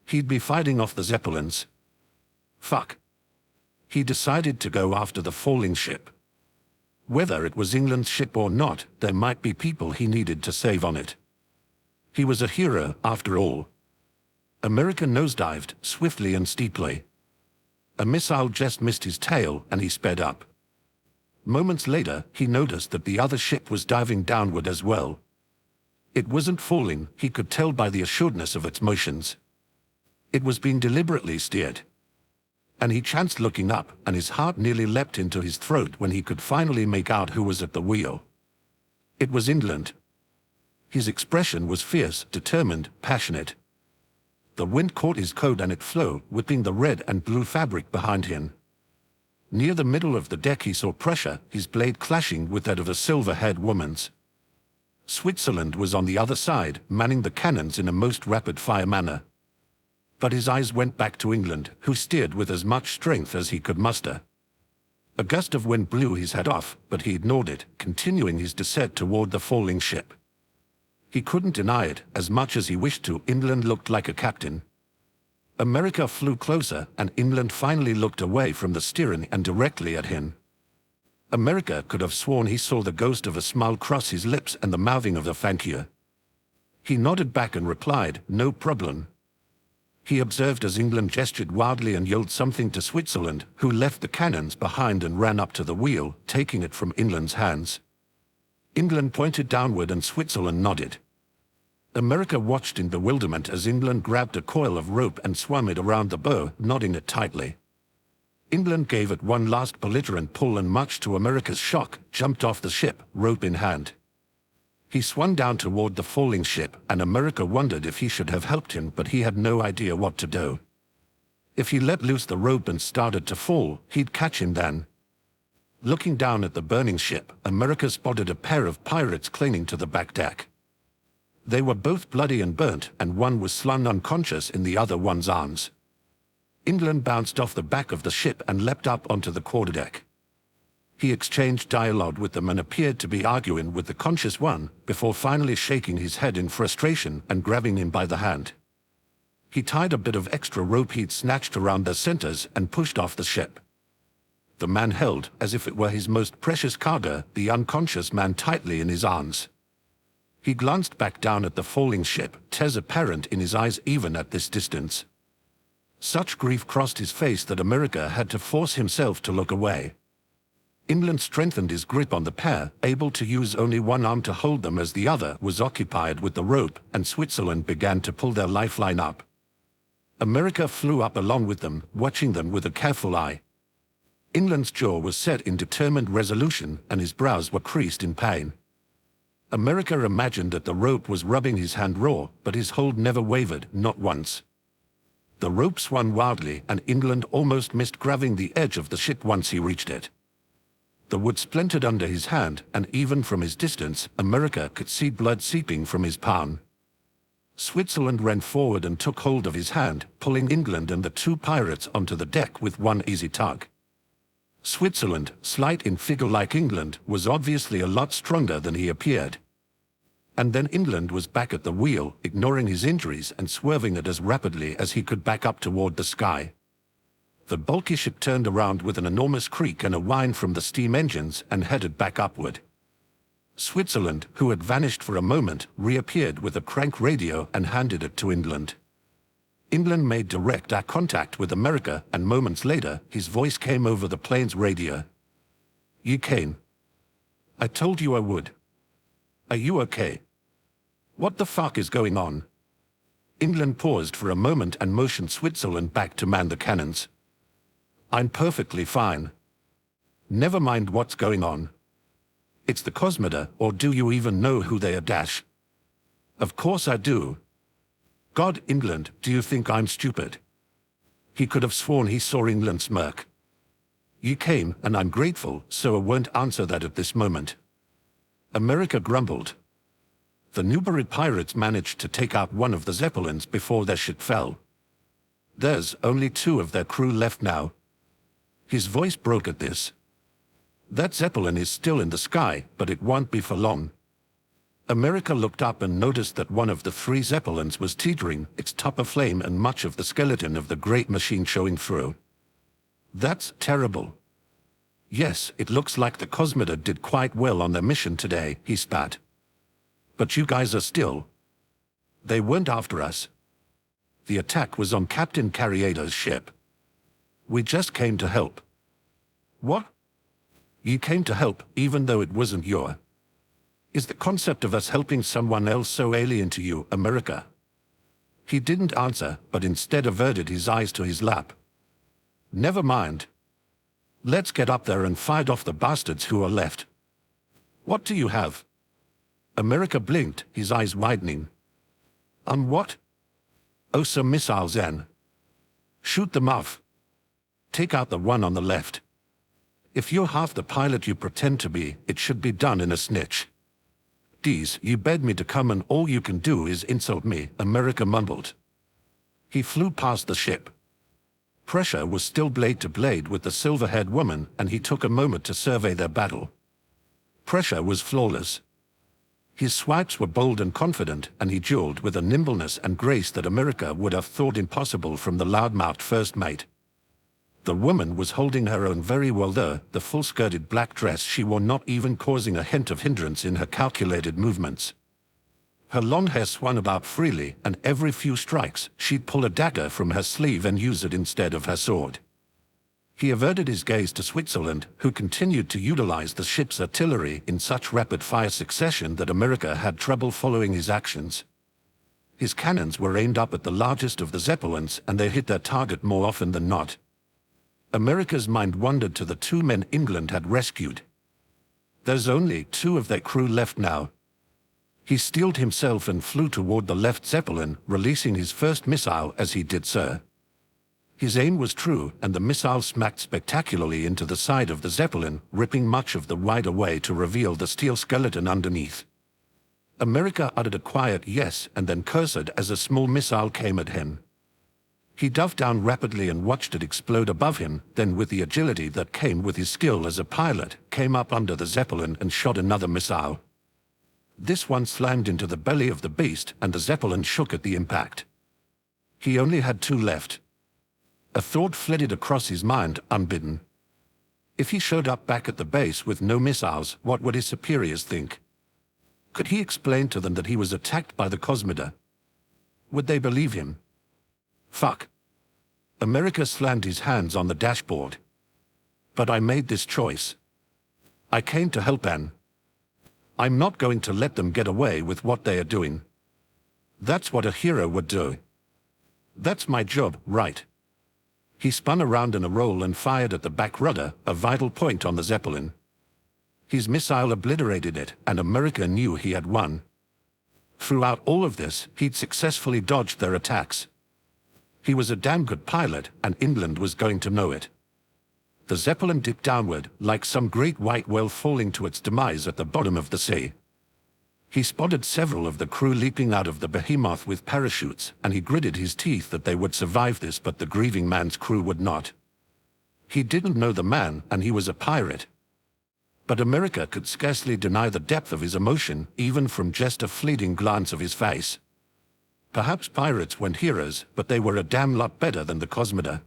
He'd be fighting off the zeppelins. Fuck. He decided to go after the falling ship. Whether it was England's ship or not, there might be people he needed to save on it. He was a hero, after all. America nosedived, swiftly and steeply. A missile just missed his tail, and he sped up. Moments later, he noticed that the other ship was diving downward as well. It wasn't falling, he could tell by the assuredness of its motions. It was being deliberately steered. And he chanced looking up, and his heart nearly leapt into his throat when he could finally make out who was at the wheel. It was England. His expression was fierce, determined, passionate. The wind caught his coat and it flew, whipping the red and blue fabric behind him. Near the middle of the deck he saw Prussia, his blade clashing with that of a silver-haired woman's. Switzerland was on the other side, manning the cannons in a most rapid-fire manner. But his eyes went back to England, who steered with as much strength as he could muster. A gust of wind blew his hat off, but he ignored it, continuing his descent toward the falling ship. He couldn't deny it, as much as he wished to. England looked like a captain. America flew closer, and England finally looked away from the steering and directly at him. America could have sworn he saw the ghost of a smile cross his lips and the mouthing of a thank you. He nodded back and replied, "No problem." He observed as England gestured wildly and yelled something to Switzerland, who left the cannons behind and ran up to the wheel, taking it from England's hands. England pointed downward and Switzerland nodded. America watched in bewilderment as England grabbed a coil of rope and swung it around the bow, knotting it tightly. England gave it one last belligerent pull and, much to America's shock, jumped off the ship, rope in hand. He swung down toward the falling ship, and America wondered if he should have helped him, but he had no idea what to do. If he let loose the rope and started to fall, he'd catch him then. Looking down at the burning ship, America spotted a pair of pirates clinging to the back deck. They were both bloody and burnt, and one was slung unconscious in the other one's arms. England bounced off the back of the ship and leapt up onto the quarterdeck. He exchanged dialogue with them and appeared to be arguing with the conscious one, before finally shaking his head in frustration and grabbing him by the hand. He tied a bit of extra rope he'd snatched around their centers and pushed off the ship. The man held, as if it were his most precious cargo, the unconscious man tightly in his arms. He glanced back down at the falling ship, tears apparent in his eyes even at this distance. Such grief crossed his face that America had to force himself to look away. England strengthened his grip on the pair, able to use only one arm to hold them as the other was occupied with the rope, and Switzerland began to pull their lifeline up. America flew up along with them, watching them with a careful eye. England's jaw was set in determined resolution, and his brows were creased in pain. America imagined that the rope was rubbing his hand raw, but his hold never wavered, not once. The rope swung wildly, and England almost missed grabbing the edge of the ship once he reached it. The wood splintered under his hand, and even from his distance, America could see blood seeping from his palm. Switzerland ran forward and took hold of his hand, pulling England and the two pirates onto the deck with one easy tug. Switzerland, slight in figure like England, was obviously a lot stronger than he appeared. And then England was back at the wheel, ignoring his injuries and swerving it as rapidly as he could back up toward the sky. The bulky ship turned around with an enormous creak and a whine from the steam engines and headed back upward. Switzerland, who had vanished for a moment, reappeared with a crank radio and handed it to England. England made direct eye contact with America, and moments later, his voice came over the plane's radio. "You came. I told you I would. Are you okay? What the fuck is going on?" England paused for a moment and motioned Switzerland back to man the cannons. "I'm perfectly fine. Never mind what's going on. It's the Cosmoda, or do you even know who they are, Dash?" "Of course I do. God, England, do you think I'm stupid?" He could have sworn he saw England smirk. "You came, and I'm grateful, so I won't answer that at this moment." America grumbled. "The Newbury pirates managed to take out one of the zeppelins before their ship fell. There's only 2 of their crew left now." His voice broke at this. "That zeppelin is still in the sky, but it won't be for long." America looked up and noticed that one of the 3 zeppelins was teetering, its top aflame and much of the skeleton of the great machine showing through. "That's terrible." "Yes, it looks like the Cosmoda did quite well on their mission today," he spat. "But you guys are still. They weren't after us. The attack was on Captain Carriedo's ship. We just came to help." "What? You came to help, even though it wasn't your... Is the concept of us helping someone else so alien to you, America?" He didn't answer, but instead averted his eyes to his lap. "Never mind. Let's get up there and fight off the bastards who are left. What do you have?" America blinked, his eyes widening. What? "Oh, some missiles then. Shoot them off. Take out the one on the left. If you're half the pilot you pretend to be, it should be done in a snitch." "Dees, you begged me to come and all you can do is insult me," America mumbled. He flew past the ship. Pressure was still blade to blade with the silver-haired woman, and he took a moment to survey their battle. Pressure was flawless. His swipes were bold and confident, and he dueled with a nimbleness and grace that America would have thought impossible from the loudmouthed first mate. The woman was holding her own very well, though the full-skirted black dress she wore not even causing a hint of hindrance in her calculated movements. Her long hair swung about freely, and every few strikes she'd pull a dagger from her sleeve and use it instead of her sword. He averted his gaze to Switzerland, who continued to utilize the ship's artillery in such rapid-fire succession that America had trouble following his actions. His cannons were aimed up at the largest of the zeppelins, and they hit their target more often than not. America's mind wandered to the 2 men England had rescued. There's only 2 of their crew left now. He steeled himself and flew toward the left zeppelin, releasing his first missile as he did so. His aim was true, and the missile smacked spectacularly into the side of the Zeppelin, ripping much of the ride away to reveal the steel skeleton underneath. America uttered a quiet yes and then cursed as a small missile came at him. He dove down rapidly and watched it explode above him, then with the agility that came with his skill as a pilot, came up under the Zeppelin and shot another missile. This one slammed into the belly of the beast, and the Zeppelin shook at the impact. He only had 2 left. A thought flitted across his mind, unbidden. If he showed up back at the base with no missiles, what would his superiors think? Could he explain to them that he was attacked by the Cosmoda? Would they believe him? Fuck. America slammed his hands on the dashboard. But I made this choice. I came to help Anne. I'm not going to let them get away with what they are doing. That's what a hero would do. That's my job, right? He spun around in a roll and fired at the back rudder, a vital point on the Zeppelin. His missile obliterated it, and America knew he had won. Throughout all of this, he'd successfully dodged their attacks. He was a damn good pilot, and England was going to know it. The Zeppelin dipped downward, like some great white whale falling to its demise at the bottom of the sea. He spotted several of the crew leaping out of the behemoth with parachutes, and he gritted his teeth that they would survive this, but the grieving man's crew would not. He didn't know the man, and he was a pirate. But America could scarcely deny the depth of his emotion, even from just a fleeting glance of his face. Perhaps pirates weren't heroes, but they were a damn lot better than the Cosmoda.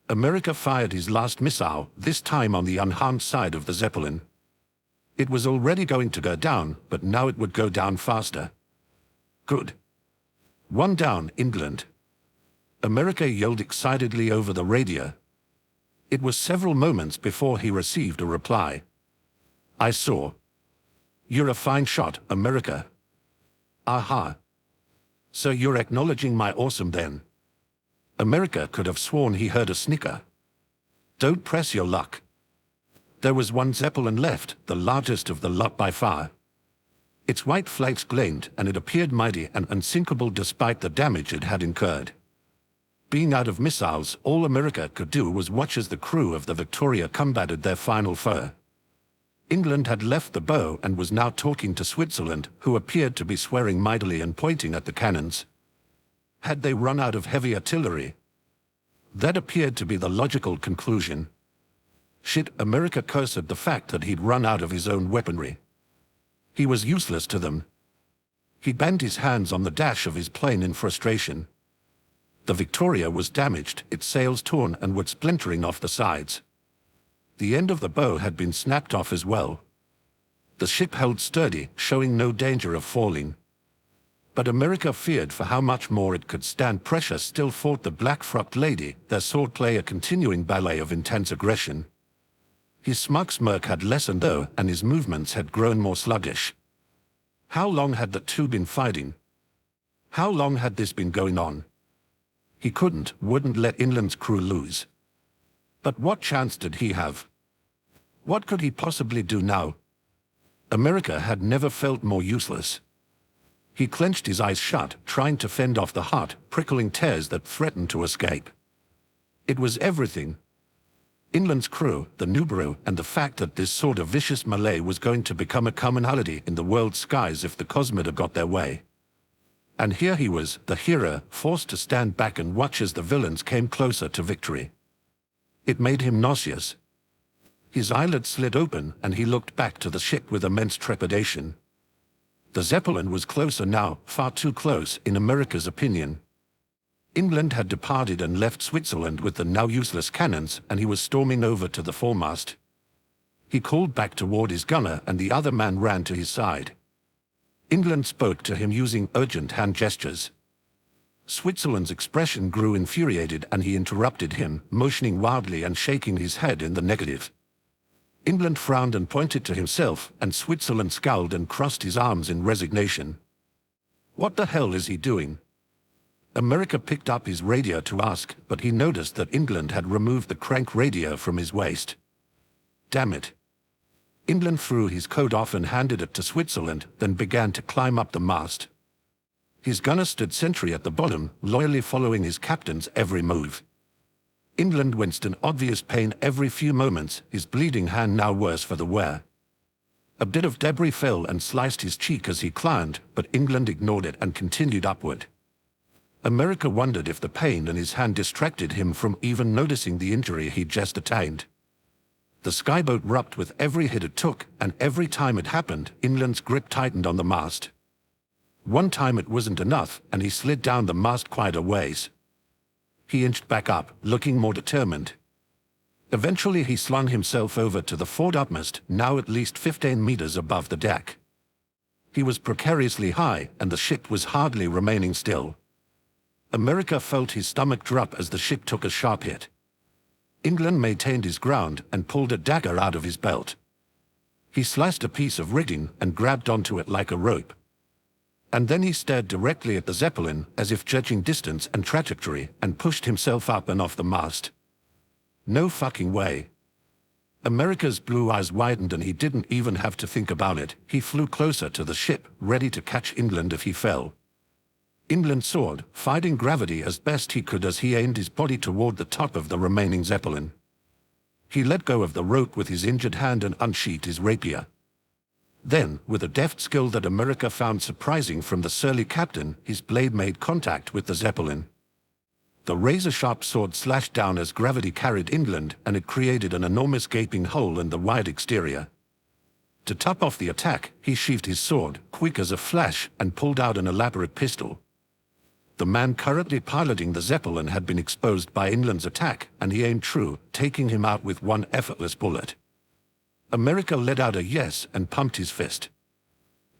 America fired his last missile, this time on the unharmed side of the Zeppelin. It was already going to go down, but now it would go down faster. Good. 1 down, England. America yelled excitedly over the radio. It was several moments before he received a reply. I saw. You're a fine shot, America. Aha. So you're acknowledging my awesome then? America could have sworn he heard a snicker. Don't press your luck. There was 1 Zeppelin left, the largest of the lot by far. Its white flanks gleamed, and it appeared mighty and unsinkable despite the damage it had incurred. Being out of missiles, all America could do was watch as the crew of the Victoria combated their final foe. England had left the bow and was now talking to Switzerland, who appeared to be swearing mightily and pointing at the cannons. Had they run out of heavy artillery? That appeared to be the logical conclusion. Shit, America cursed the fact that he'd run out of his own weaponry. He was useless to them. He banged his hands on the dash of his plane in frustration. The Victoria was damaged, its sails torn and wood splintering off the sides. The end of the bow had been snapped off as well. The ship held sturdy, showing no danger of falling. But America feared for how much more it could stand pressure. Still fought the black-frocked lady, their swordplay a continuing ballet of intense aggression. His smug smirk had lessened though, and his movements had grown more sluggish. How long had the two been fighting? How long had this been going on? He wouldn't let England's crew lose. But what chance did he have? What could he possibly do now? America had never felt more useless. He clenched his eyes shut, trying to fend off the hot, prickling tears that threatened to escape. It was everything. England's crew, the Nubaru, and the fact that this sort of vicious Malay was going to become a commonality in the world's skies if the Cosmoda got their way. And here he was, the hero, forced to stand back and watch as the villains came closer to victory. It made him nauseous. His eyelids slid open, and he looked back to the ship with immense trepidation. The Zeppelin was closer now, far too close, in America's opinion. England had departed and left Switzerland with the now useless cannons, and he was storming over to the foremast. He called back toward his gunner, and the other man ran to his side. England spoke to him using urgent hand gestures. Switzerland's expression grew infuriated, and he interrupted him, motioning wildly and shaking his head in the negative. England frowned and pointed to himself, and Switzerland scowled and crossed his arms in resignation. What the hell is he doing? America picked up his radio to ask, but he noticed that England had removed the crank radio from his waist. Damn it. England threw his coat off and handed it to Switzerland, then began to climb up the mast. His gunner stood sentry at the bottom, loyally following his captain's every move. England winced in obvious pain every few moments, his bleeding hand now worse for the wear. A bit of debris fell and sliced his cheek as he climbed, but England ignored it and continued upward. America wondered if the pain in his hand distracted him from even noticing the injury he'd just attained. The skyboat rocked with every hit it took, and every time it happened, England's grip tightened on the mast. One time it wasn't enough, and he slid down the mast quite a ways. He inched back up, looking more determined. Eventually he slung himself over to the fore topmast, now at least 15 meters above the deck. He was precariously high, and the ship was hardly remaining still. America felt his stomach drop as the ship took a sharp hit. England maintained his ground and pulled a dagger out of his belt. He sliced a piece of rigging and grabbed onto it like a rope. And then he stared directly at the Zeppelin, as if judging distance and trajectory, and pushed himself up and off the mast. No fucking way. America's blue eyes widened and he didn't even have to think about it. He flew closer to the ship, ready to catch England if he fell. England soared, fighting gravity as best he could as he aimed his body toward the top of the remaining Zeppelin. He let go of the rope with his injured hand and unsheathed his rapier. Then, with a deft skill that America found surprising from the surly captain, his blade made contact with the Zeppelin. The razor-sharp sword slashed down as gravity carried England, and it created an enormous gaping hole in the wide exterior. To top off the attack, he sheathed his sword, quick as a flash, and pulled out an elaborate pistol. The man currently piloting the Zeppelin had been exposed by England's attack, and he aimed true, taking him out with one effortless bullet. America let out a yes and pumped his fist.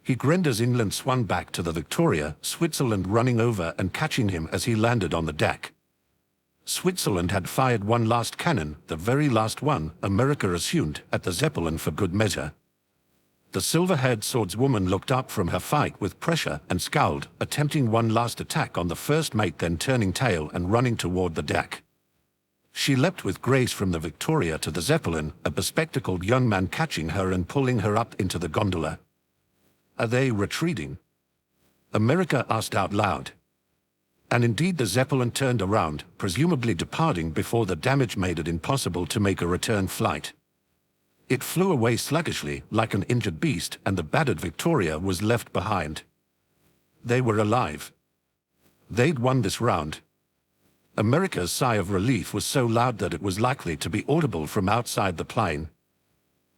He grinned as England swung back to the Victoria, Switzerland running over and catching him as he landed on the deck. Switzerland had fired one last cannon, the very last one, America assumed, at the Zeppelin for good measure. The silver-haired swordswoman looked up from her fight with pressure and scowled, attempting one last attack on the first mate, then turning tail and running toward the deck. She leapt with grace from the Victoria to the Zeppelin, a bespectacled young man catching her and pulling her up into the gondola. "Are they retreating?" America asked out loud. And indeed the Zeppelin turned around, presumably departing before the damage made it impossible to make a return flight. It flew away sluggishly, like an injured beast, and the battered Victoria was left behind. They were alive. They'd won this round. America's sigh of relief was so loud that it was likely to be audible from outside the plane.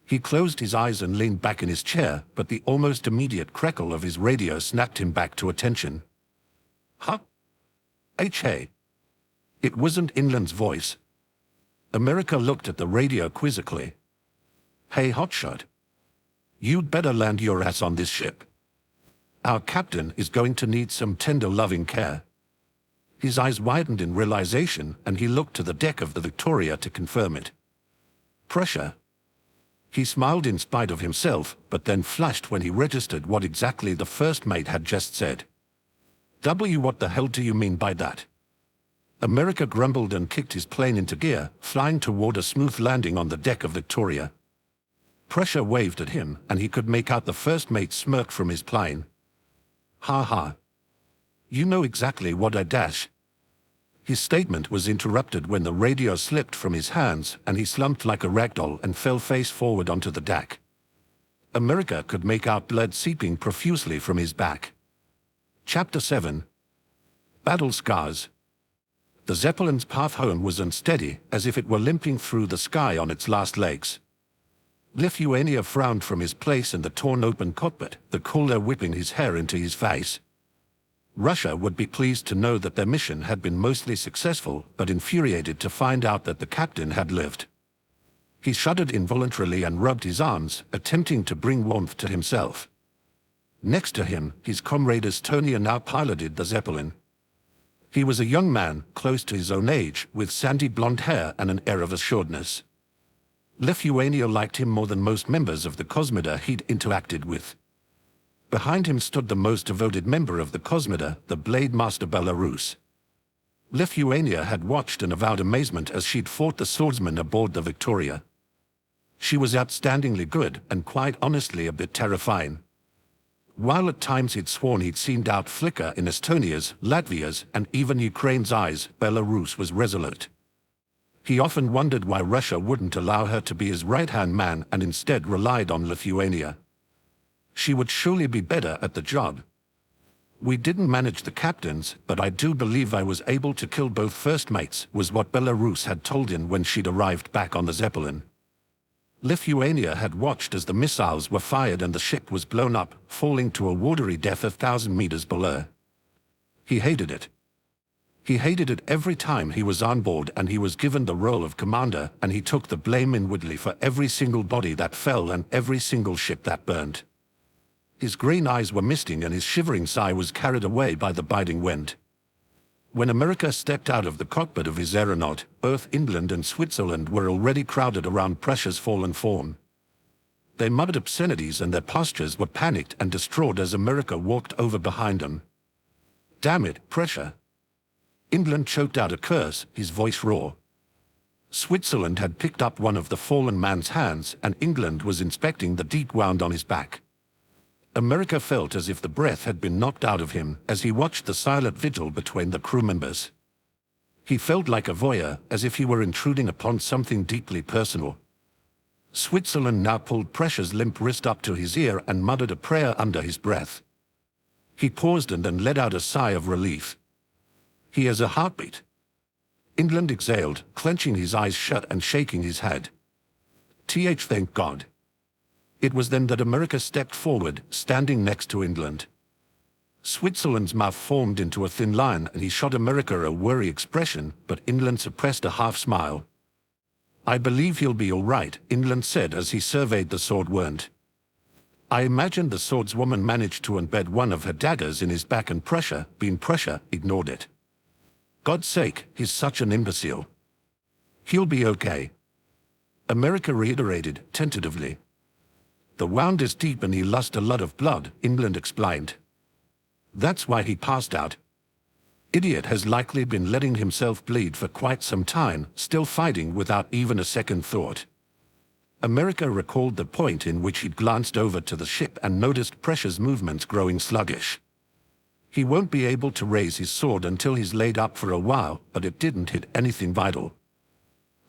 He closed his eyes and leaned back in his chair, but the almost immediate crackle of his radio snapped him back to attention. "Huh? Hey." It wasn't England's voice. America looked at the radio quizzically. "Hey, hotshot. You'd better land your ass on this ship. Our captain is going to need some tender loving care." His eyes widened in realization, and he looked to the deck of the Victoria to confirm it. "Pressure?" He smiled in spite of himself, but then flushed when he registered what exactly the first mate had just said. What the hell do you mean by that?" America grumbled and kicked his plane into gear, flying toward a smooth landing on the deck of Victoria. Pressure waved at him, and he could make out the first mate smirk from his plane. "Ha ha. You know exactly what I dash." His statement was interrupted when the radio slipped from his hands, and he slumped like a ragdoll and fell face forward onto the deck. America could make out blood seeping profusely from his back. Chapter 7. Battle Scars. The Zeppelin's path home was unsteady, as if it were limping through the sky on its last legs. Lithuania frowned from his place in the torn-open cockpit, the cold air whipping his hair into his face. Russia would be pleased to know that their mission had been mostly successful, but infuriated to find out that the captain had lived. He shuddered involuntarily and rubbed his arms, attempting to bring warmth to himself. Next to him, his comrade Estonia now piloted the Zeppelin. He was a young man, close to his own age, with sandy blonde hair and an air of assuredness. Lithuania liked him more than most members of the Cosmida he'd interacted with. Behind him stood the most devoted member of the Cosmida, the Blade Master Belarus. Lithuania had watched in avowed amazement as she'd fought the swordsman aboard the Victoria. She was outstandingly good and quite honestly a bit terrifying. While at times he'd sworn he'd seen doubt flicker in Estonia's, Latvia's, and even Ukraine's eyes, Belarus was resolute. He often wondered why Russia wouldn't allow her to be his right-hand man and instead relied on Lithuania. She would surely be better at the job. We didn't manage the captains, but I do believe I was able to kill both first mates, was what Belarus had told him when she'd arrived back on the Zeppelin. Lithuania had watched as the missiles were fired and the ship was blown up, falling to a watery death 1,000 meters below. He hated it. He hated it every time he was on board, and he was given the role of commander, and he took the blame inwardly for every single body that fell and every single ship that burned. His green eyes were misting and his shivering sigh was carried away by the biting wind. When America stepped out of the cockpit of his aeronaut, both England and Switzerland were already crowded around Prussia's fallen form. They muttered obscenities and their postures were panicked and distraught as America walked over behind them. Damn it, Prussia! England choked out a curse, his voice raw. Switzerland had picked up one of the fallen man's hands, and England was inspecting the deep wound on his back. America felt as if the breath had been knocked out of him as he watched the silent vigil between the crew members. He felt like a voyeur, as if he were intruding upon something deeply personal. Switzerland now pulled Prussia's limp wrist up to his ear and muttered a prayer under his breath. He paused and then let out a sigh of relief. He has a heartbeat. England exhaled, clenching his eyes shut and shaking his head. Thank God. It was then that America stepped forward, standing next to England. Switzerland's mouth formed into a thin line and he shot America a wary expression, but England suppressed a half smile. I believe he'll be all right, England said as he surveyed the sword wound. I imagine the swordswoman managed to embed one of her daggers in his back and Prussia, being Prussia, ignored it. God's sake, he's such an imbecile. He'll be okay. America reiterated, tentatively. The wound is deep and he lost a lot of blood, England explained. That's why he passed out. Idiot has likely been letting himself bleed for quite some time, still fighting without even a second thought. America recalled the point in which he'd glanced over to the ship and noticed Prussia's movements growing sluggish. He won't be able to raise his sword until he's laid up for a while, but it didn't hit anything vital.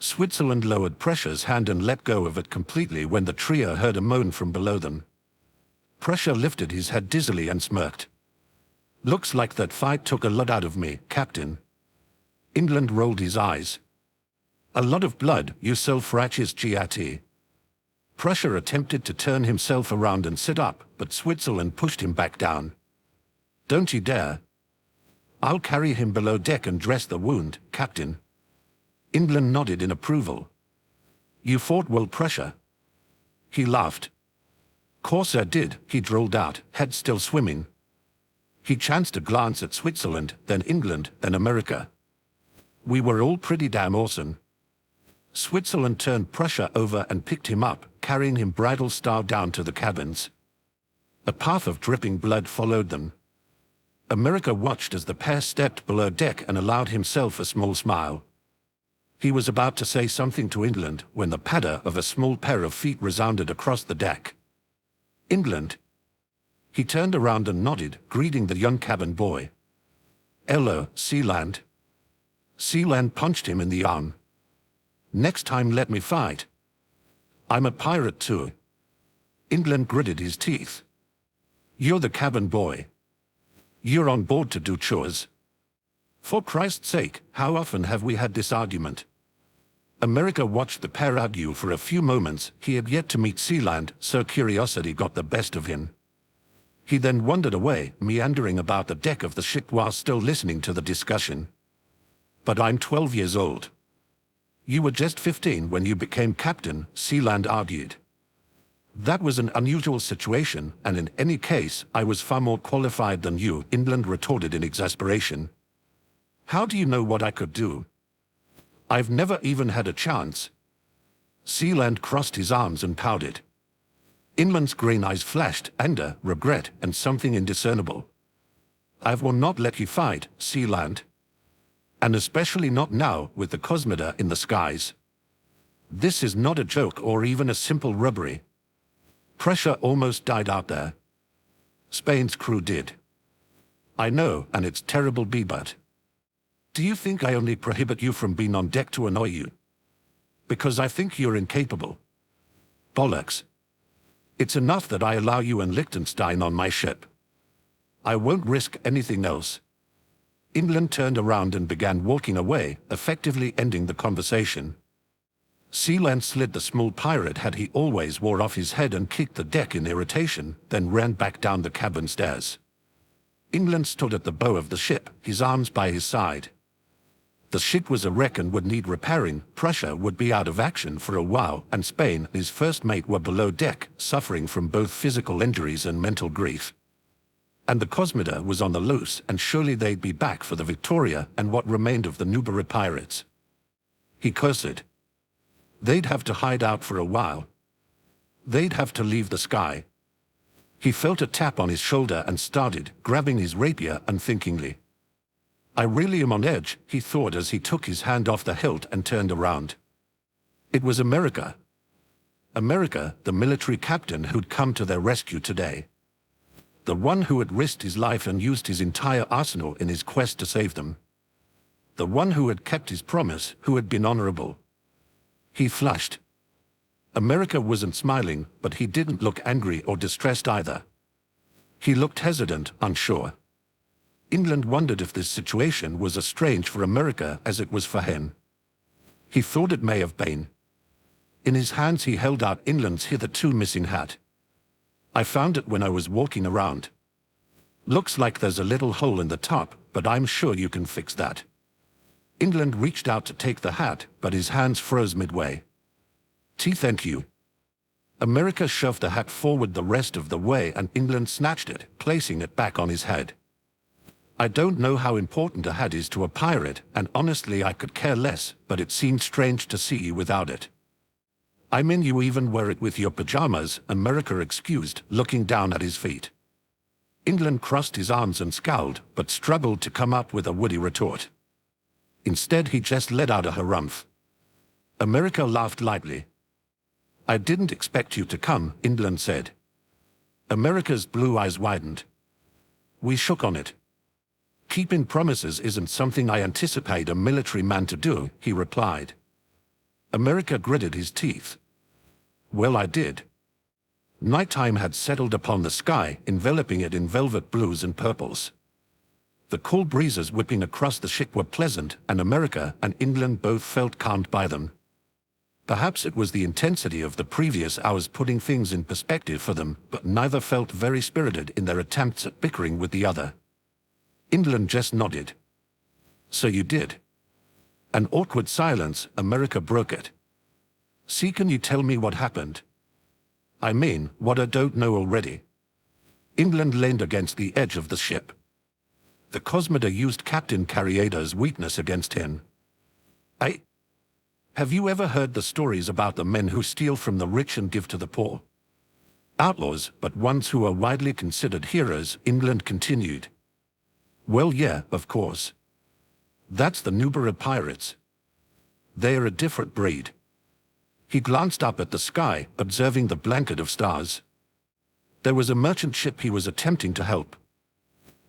Switzerland lowered Prussia's hand and let go of it completely when the trio heard a moan from below them. Prussia lifted his head dizzily and smirked. Looks like that fight took a lot out of me, Captain. England rolled his eyes. A lot of blood, you self-righteous. Prussia attempted to turn himself around and sit up, but Switzerland pushed him back down. Don't you dare. I'll carry him below deck and dress the wound, Captain. England nodded in approval. You fought well, Prussia. He laughed. Course I did, he drawled out, head still swimming. He chanced a glance at Switzerland, then England, then America. We were all pretty damn awesome. Switzerland turned Prussia over and picked him up, carrying him bridle-style down to the cabins. A path of dripping blood followed them. America watched as the pair stepped below deck and allowed himself a small smile. He was about to say something to England when the patter of a small pair of feet resounded across the deck. England. He turned around and nodded, greeting the young cabin boy. Hello, Sealand. Sealand punched him in the arm. Next time let me fight. I'm a pirate too. England gritted his teeth. You're the cabin boy. You're on board to do chores. For Christ's sake, how often have we had this argument? America watched the pair argue for a few moments. He had yet to meet Sealand, so curiosity got the best of him. He then wandered away, meandering about the deck of the ship while still listening to the discussion. But I'm 12 years old. You were just 15 when you became captain, Sealand argued. That was an unusual situation, and in any case, I was far more qualified than you, England retorted in exasperation. How do you know what I could do? I've never even had a chance. Sealand crossed his arms and pouted. England's green eyes flashed anger, regret, and something indiscernible. I will not let you fight, Sealand. And especially not now, with the cosmometer in the skies. This is not a joke or even a simple robbery. Prussia almost died out there. Spain's crew did. I know, and it's terrible, but do you think I only prohibit you from being on deck to annoy you? Because I think you're incapable. Bollocks. It's enough that I allow you and Liechtenstein on my ship. I won't risk anything else. England turned around and began walking away, effectively ending the conversation. Sealand slid the small pirate hat he always wore off his head and kicked the deck in irritation, then ran back down the cabin stairs. England stood at the bow of the ship, his arms by his side. The ship was a wreck and would need repairing, Prussia would be out of action for a while, and Spain, his first mate, were below deck, suffering from both physical injuries and mental grief. And the Cosmida was on the loose, and surely they'd be back for the Victoria and what remained of the Nubera pirates. He cursed. They'd have to hide out for a while. They'd have to leave the sky. He felt a tap on his shoulder and started, grabbing his rapier unthinkingly. I really am on edge, he thought as he took his hand off the hilt and turned around. It was America. America, the military captain who'd come to their rescue today. The one who had risked his life and used his entire arsenal in his quest to save them. The one who had kept his promise, who had been honorable. He flushed. America wasn't smiling, but he didn't look angry or distressed either. He looked hesitant, unsure. England wondered if this situation was as strange for America as it was for him. He thought it may have been. In his hands he held out England's hitherto missing hat. I found it when I was walking around. Looks like there's a little hole in the top, but I'm sure you can fix that. England reached out to take the hat, but his hands froze midway. Thank you. America shoved the hat forward the rest of the way and England snatched it, placing it back on his head. I don't know how important a hat is to a pirate, and honestly I could care less, but it seemed strange to see you without it. I mean, you even wear it with your pajamas, America excused, looking down at his feet. England crossed his arms and scowled, but struggled to come up with a witty retort. Instead he just let out a harumph. America laughed lightly. I didn't expect you to come, England said. America's blue eyes widened. We shook on it. Keeping promises isn't something I anticipate a military man to do, he replied. America gritted his teeth. Well, I did. Nighttime had settled upon the sky, enveloping it in velvet blues and purples. The cool breezes whipping across the ship were pleasant, and America and England both felt calmed by them. Perhaps it was the intensity of the previous hours putting things in perspective for them, but neither felt very spirited in their attempts at bickering with the other. England just nodded. So you did. An awkward silence, America broke it. See, can you tell me what happened? I mean, what I don't know already. England leaned against the edge of the ship. The Cosmida used Captain Carrieda's weakness against him. Have you ever heard the stories about the men who steal from the rich and give to the poor? Outlaws, but ones who are widely considered heroes, England continued. Well, yeah, of course. That's the Nubera pirates. They are a different breed. He glanced up at the sky, observing the blanket of stars. There was a merchant ship he was attempting to help.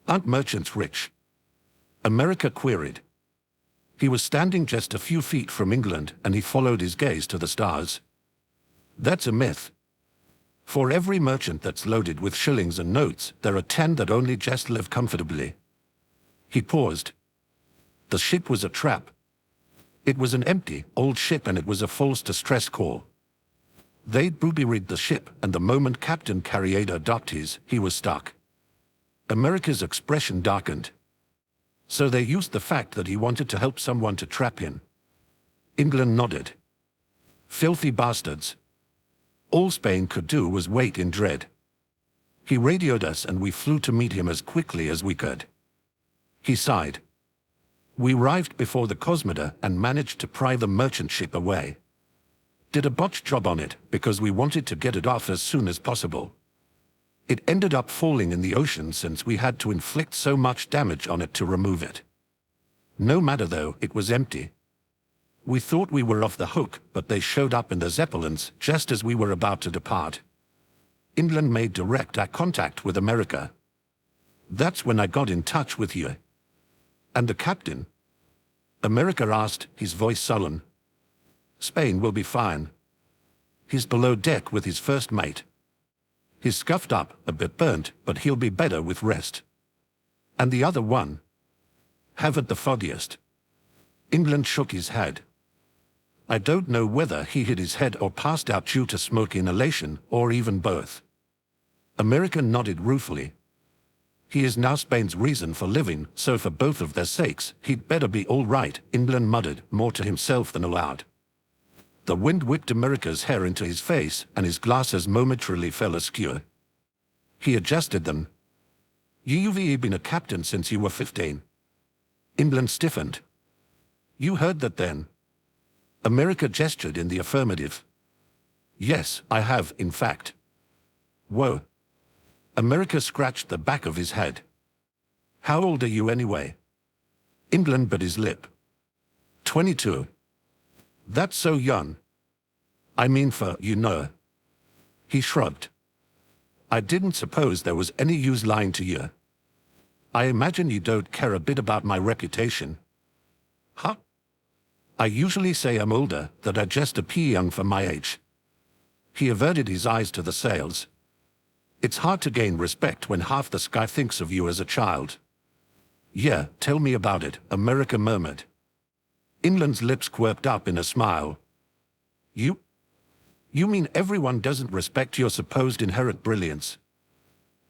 Aren't merchants rich? America queried. He was standing just a few feet from England, and he followed his gaze to the stars. That's a myth. For every merchant that's loaded with shillings and notes, there are 10 that only just live comfortably. He paused. The ship was a trap. It was an empty, old ship, and it was a false distress call. They'd booby-rigged the ship, and the moment Captain Carrieda docked his, he was stuck. America's expression darkened. So they used the fact that he wanted to help someone to trap him. England nodded. Filthy bastards. All Spain could do was wait in dread. He radioed us and we flew to meet him as quickly as we could. He sighed. We arrived before the Cosmida and managed to pry the merchant ship away. Did a botched job on it because we wanted to get it off as soon as possible. It ended up falling in the ocean since we had to inflict so much damage on it to remove it. No matter though, it was empty. We thought we were off the hook, but they showed up in the zeppelins just as we were about to depart. England made direct eye contact with America. That's when I got in touch with you. And the captain? America asked, his voice sullen. Spain will be fine. He's below deck with his first mate. He's scuffed up, a bit burnt, but he'll be better with rest. And the other one? Haven't the foggiest. England shook his head. I don't know whether he hit his head or passed out due to smoke inhalation, or even both. America nodded ruefully. He is now Spain's reason for living, so for both of their sakes, he'd better be all right, England muttered, more to himself than aloud. The wind whipped America's hair into his face, and his glasses momentarily fell askew. He adjusted them. You've been a captain since you were 15. England stiffened. You heard that then? America gestured in the affirmative. Yes, I have, in fact. Whoa. America scratched the back of his head. How old are you anyway? England bit his lip. 22. That's so young. I mean for, you know. He shrugged. I didn't suppose there was any use lying to you. I imagine you don't care a bit about my reputation. Huh? I usually say I'm older, that I just appear young for my age. He averted his eyes to the sails. It's hard to gain respect when half the sky thinks of you as a child. Yeah, tell me about it, America murmured. England's lips quirked up in a smile. You mean everyone doesn't respect your supposed inherent brilliance?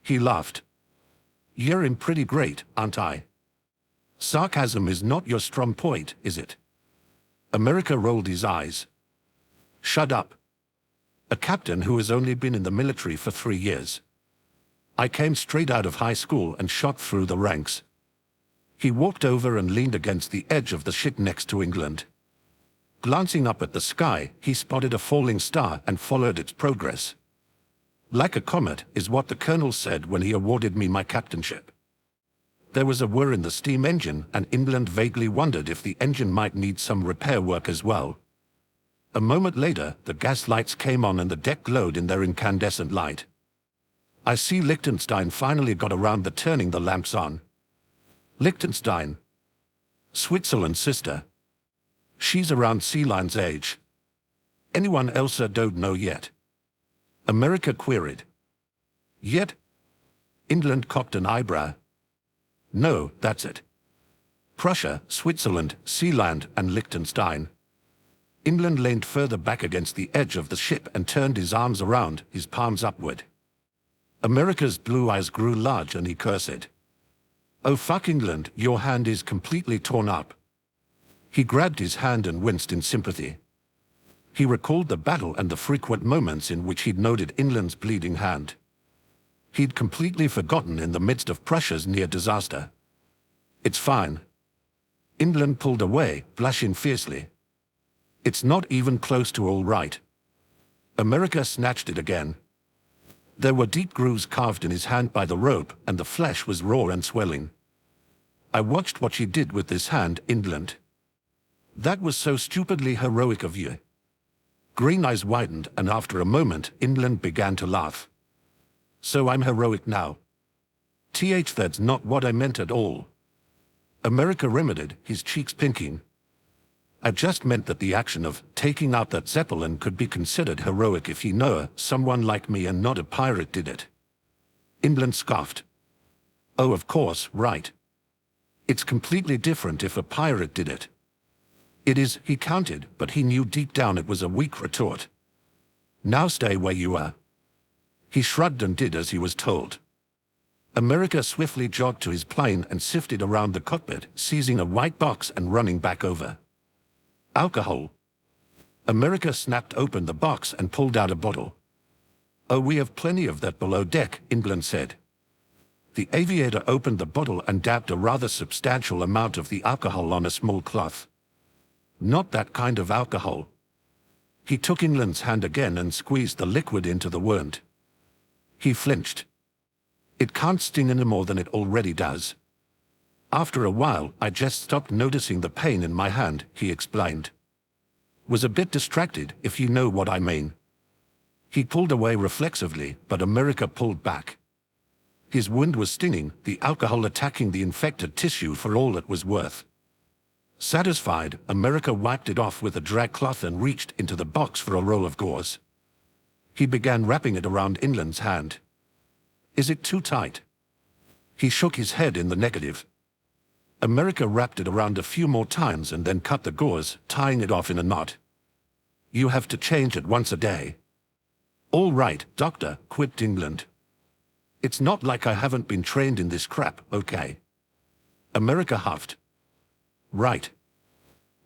He laughed. You're in pretty great, aren't I? Sarcasm is not your strong point, is it? America rolled his eyes. Shut up. A captain who has only been in the military for 3 years. I came straight out of high school and shot through the ranks. He walked over and leaned against the edge of the ship next to England. Glancing up at the sky, he spotted a falling star and followed its progress. Like a comet, is what the colonel said when he awarded me my captainship. There was a whir in the steam engine, and England vaguely wondered if the engine might need some repair work as well. A moment later, the gas lights came on and the deck glowed in their incandescent light. I see Liechtenstein finally got around to turning the lamps on. Liechtenstein. Switzerland's sister. She's around Sea Lion's age. Anyone else I don't know yet? America queried. Yet? England cocked an eyebrow. No, that's it. Prussia, Switzerland, Sealand, and Liechtenstein. England leaned further back against the edge of the ship and turned his arms around, his palms upward. America's blue eyes grew large and he cursed. Oh fuck England, your hand is completely torn up. He grabbed his hand and winced in sympathy. He recalled the battle and the frequent moments in which he'd noted England's bleeding hand. He'd completely forgotten in the midst of Prussia's near disaster. It's fine. England pulled away, blushing fiercely. It's not even close to all right. America snatched it again. There were deep grooves carved in his hand by the rope, and the flesh was raw and swelling. I watched what she did with this hand, England. That was so stupidly heroic of you. Green eyes widened, and after a moment, England began to laugh. So I'm heroic now. That's not what I meant at all. America remedied, his cheeks pinking. I just meant that the action of taking out that zeppelin could be considered heroic if someone like me and not a pirate did it. England scoffed. Oh, of course, right. It's completely different if a pirate did it. It is, he counted, but he knew deep down it was a weak retort. Now stay where you are. He shrugged and did as he was told. America swiftly jogged to his plane and sifted around the cockpit, seizing a white box and running back over. Alcohol. America snapped open the box and pulled out a bottle. Oh, we have plenty of that below deck, England said. The aviator opened the bottle and dabbed a rather substantial amount of the alcohol on a small cloth. Not that kind of alcohol. He took England's hand again and squeezed the liquid into the wound. He flinched. It can't sting any more than it already does. After a while, I just stopped noticing the pain in my hand, he explained. Was a bit distracted, if you know what I mean. He pulled away reflexively, but America pulled back. His wound was stinging, the alcohol attacking the infected tissue for all it was worth. Satisfied, America wiped it off with a drag cloth and reached into the box for a roll of gauze. He began wrapping it around England's hand. Is it too tight? He shook his head in the negative. America wrapped it around a few more times and then cut the gauze, tying it off in a knot. You have to change it once a day. All right, doctor, quipped England. It's not like I haven't been trained in this crap, okay? America huffed. Right.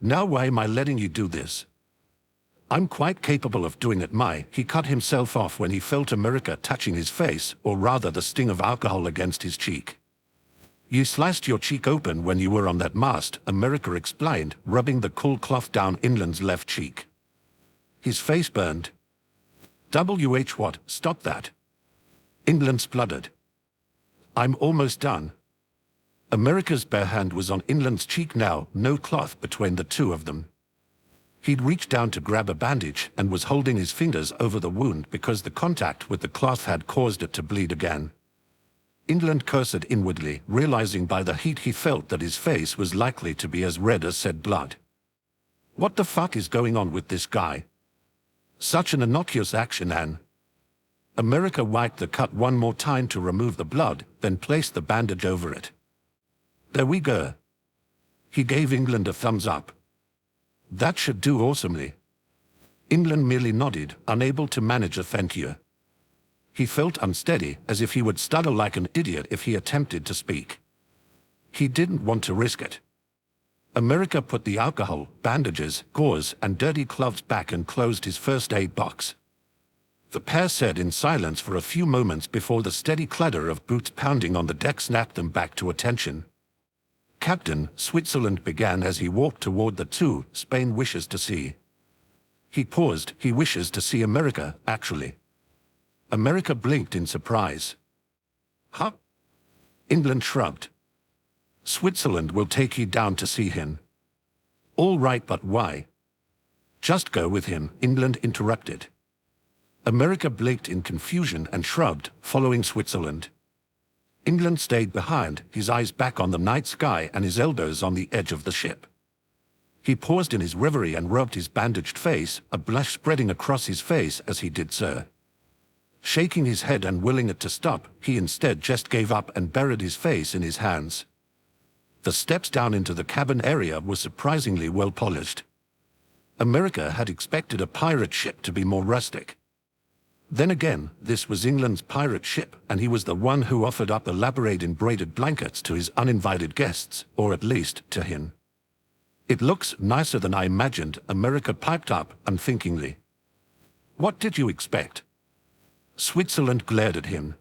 Now why am I letting you do this? I'm quite capable of doing it. He cut himself off when he felt America touching his face, or rather the sting of alcohol against his cheek. You sliced your cheek open when you were on that mast, America explained, rubbing the cool cloth down England's left cheek. His face burned. What? Stop that. England spluttered. I'm almost done. America's bare hand was on England's cheek now, no cloth between the two of them. He'd reached down to grab a bandage and was holding his fingers over the wound because the contact with the cloth had caused it to bleed again. England cursed inwardly, realizing by the heat he felt that his face was likely to be as red as said blood. What the fuck is going on with this guy? Such an innocuous action, Anne. America wiped the cut one more time to remove the blood, then placed the bandage over it. There we go. He gave England a thumbs up. That should do awesomely. England merely nodded, unable to manage a thank you. He felt unsteady, as if he would stutter like an idiot if he attempted to speak. He didn't want to risk it. America put the alcohol, bandages, gauze, and dirty gloves back and closed his first aid box. The pair sat in silence for a few moments before the steady clatter of boots pounding on the deck snapped them back to attention. Captain, Switzerland began as he walked toward the two. Spain wishes to see. He paused. He wishes to see America, actually. America blinked in surprise. Huh? England shrugged. Switzerland will take you down to see him. All right, but why? Just go with him, England interrupted. America blinked in confusion and shrugged, following Switzerland. England stayed behind, his eyes back on the night sky and his elbows on the edge of the ship. He paused in his reverie and rubbed his bandaged face, a blush spreading across his face as he did so. Shaking his head and willing it to stop, he instead just gave up and buried his face in his hands. The steps down into the cabin area were surprisingly well polished. America had expected a pirate ship to be more rustic. Then again, this was England's pirate ship, and he was the one who offered up elaborate embroidered blankets to his uninvited guests, or at least to him. It looks nicer than I imagined, America piped up unthinkingly. What did you expect? Switzerland glared at him.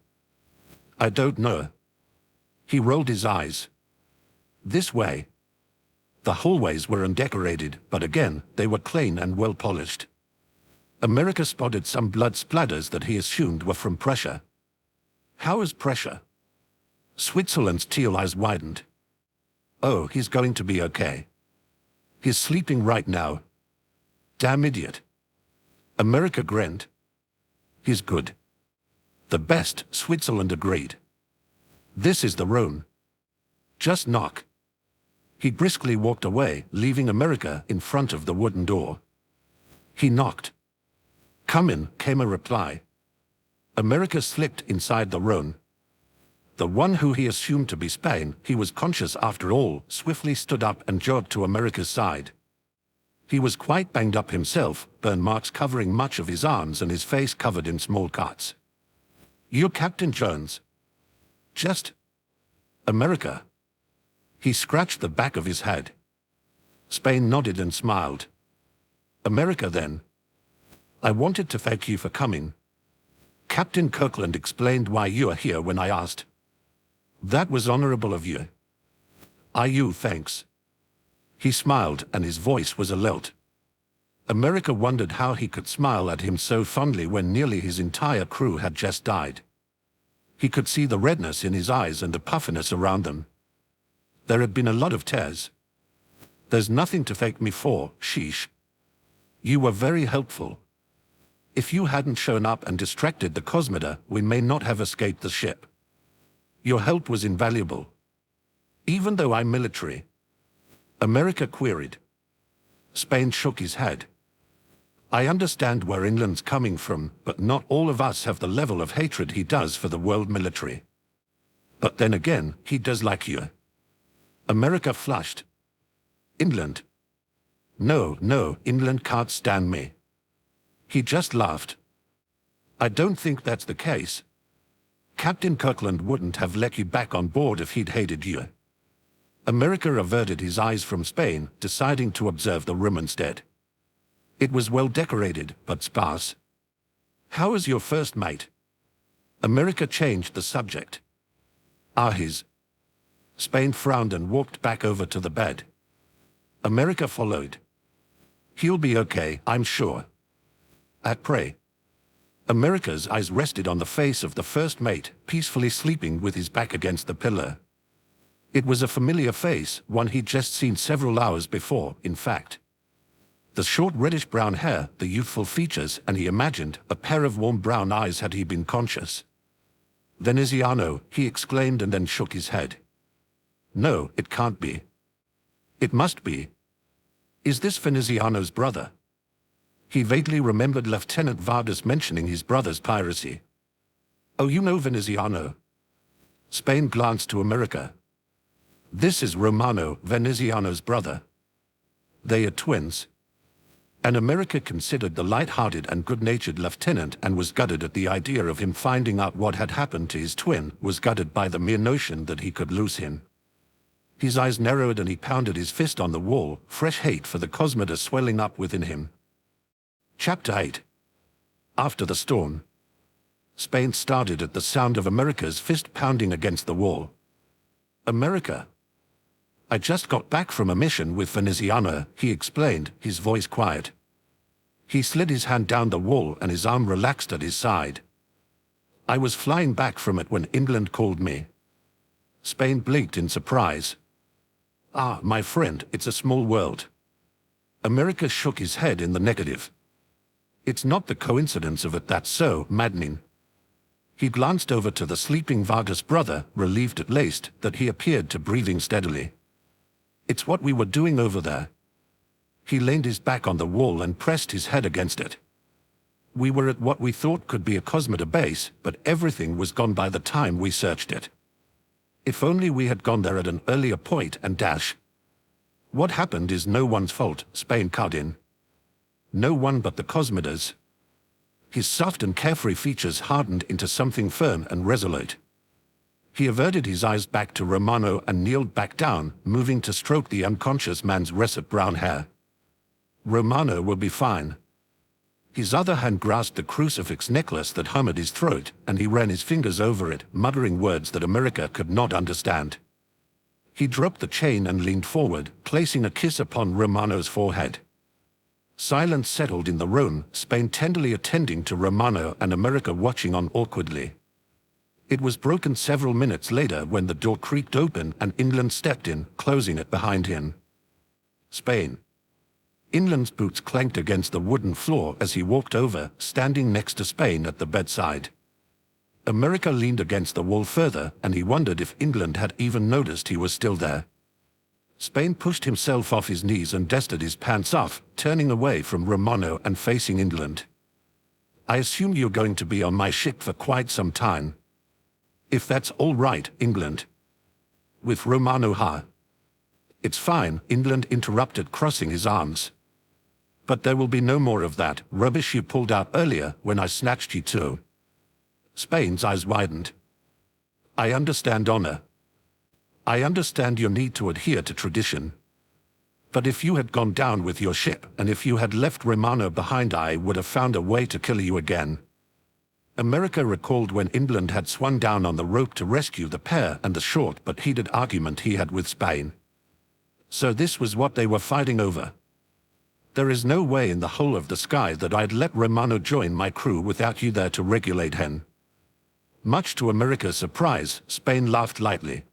I don't know. He rolled his eyes. This way. The hallways were undecorated, but again, they were clean and well polished. America spotted some blood splatters that he assumed were from pressure. How is pressure? Switzerland's teal eyes widened. Oh, he's going to be okay. He's sleeping right now. Damn idiot. America grinned. He's good. The best, Switzerland agreed. This is the room. Just knock. He briskly walked away, leaving America in front of the wooden door. He knocked. Come in, came a reply. America slipped inside the room. The one who he assumed to be Spain, he was conscious after all, swiftly stood up and jogged to America's side. He was quite banged up himself, burn marks covering much of his arms and his face covered in small cuts. You're Captain Jones? Just... America. He scratched the back of his head. Spain nodded and smiled. America then. I wanted to thank you for coming. Captain Kirkland explained why you are here when I asked. That was honorable of you. AU, thanks. He smiled and his voice was a lilt. America wondered how he could smile at him so fondly when nearly his entire crew had just died. He could see the redness in his eyes and the puffiness around them. There had been a lot of tears. There's nothing to thank me for, sheesh. You were very helpful. If you hadn't shown up and distracted the Cosmoda, we may not have escaped the ship. Your help was invaluable. Even though I'm military. America queried. Spain shook his head. I understand where England's coming from, but not all of us have the level of hatred he does for the world military. But then again, he does like you. America flushed. England? No, England can't stand me. He just laughed. I don't think that's the case. Captain Kirkland wouldn't have let you back on board if he'd hated you. America averted his eyes from Spain, deciding to observe the room instead. It was well decorated, but sparse. How is your first mate? America changed the subject. His. Spain frowned and walked back over to the bed. America followed. He'll be okay, I'm sure. At pray. America's eyes rested on the face of the first mate, peacefully sleeping with his back against the pillar. It was a familiar face, one he'd just seen several hours before, in fact. The short reddish-brown hair, the youthful features, and he imagined a pair of warm brown eyes had he been conscious. Veneziano, he exclaimed and then shook his head. No, it can't be. It must be. Is this Veneziano's brother? He vaguely remembered Lieutenant Vargas mentioning his brother's piracy. Oh, you know Veneziano? Spain glanced to America. This is Romano, Veneziano's brother. They are twins. And America considered the light-hearted and good-natured lieutenant and was gutted at the idea of him finding out what had happened to his twin, was gutted by the mere notion that he could lose him. His eyes narrowed and he pounded his fist on the wall, fresh hate for the Cosmoda swelling up within him. Chapter 8. After the storm. Spain started at the sound of America's fist pounding against the wall. America. I just got back from a mission with Veneziano, he explained, his voice quiet. He slid his hand down the wall and his arm relaxed at his side. I was flying back from it when England called me. Spain blinked in surprise. Ah, my friend, it's a small world. America shook his head in the negative. It's not the coincidence of it that's so maddening. He glanced over to the sleeping Vargas brother, relieved at least that he appeared to breathing steadily. It's what we were doing over there. He leaned his back on the wall and pressed his head against it. We were at what we thought could be a Cosmoda base, but everything was gone by the time we searched it. If only we had gone there at an earlier point and dash. What happened is no one's fault, Spain cut in. No one but the Cosmodas. His soft and carefree features hardened into something firm and resolute. He averted his eyes back to Romano and kneeled back down, moving to stroke the unconscious man's russet brown hair. Romano will be fine. His other hand grasped the crucifix necklace that hung at his throat, and he ran his fingers over it, muttering words that America could not understand. He dropped the chain and leaned forward, placing a kiss upon Romano's forehead. Silence settled in the room, Spain tenderly attending to Romano and America watching on awkwardly. It was broken several minutes later when the door creaked open and England stepped in, closing it behind him. Spain. England's boots clanked against the wooden floor as he walked over, standing next to Spain at the bedside. America leaned against the wall further, and he wondered if England had even noticed he was still there. Spain pushed himself off his knees and dusted his pants off, turning away from Romano and facing England. I assume you're going to be on my ship for quite some time. If that's all right, England. With Romano ha. It's fine, England interrupted, crossing his arms. But there will be no more of that rubbish you pulled out earlier when I snatched you too. Spain's eyes widened. I understand honor. I understand your need to adhere to tradition. But if you had gone down with your ship, and if you had left Romano behind, I would have found a way to kill you again. America recalled when England had swung down on the rope to rescue the pair and the short but heated argument he had with Spain. So this was what they were fighting over. There is no way in the whole of the sky that I'd let Romano join my crew without you there to regulate him. Much to America's surprise, Spain laughed lightly.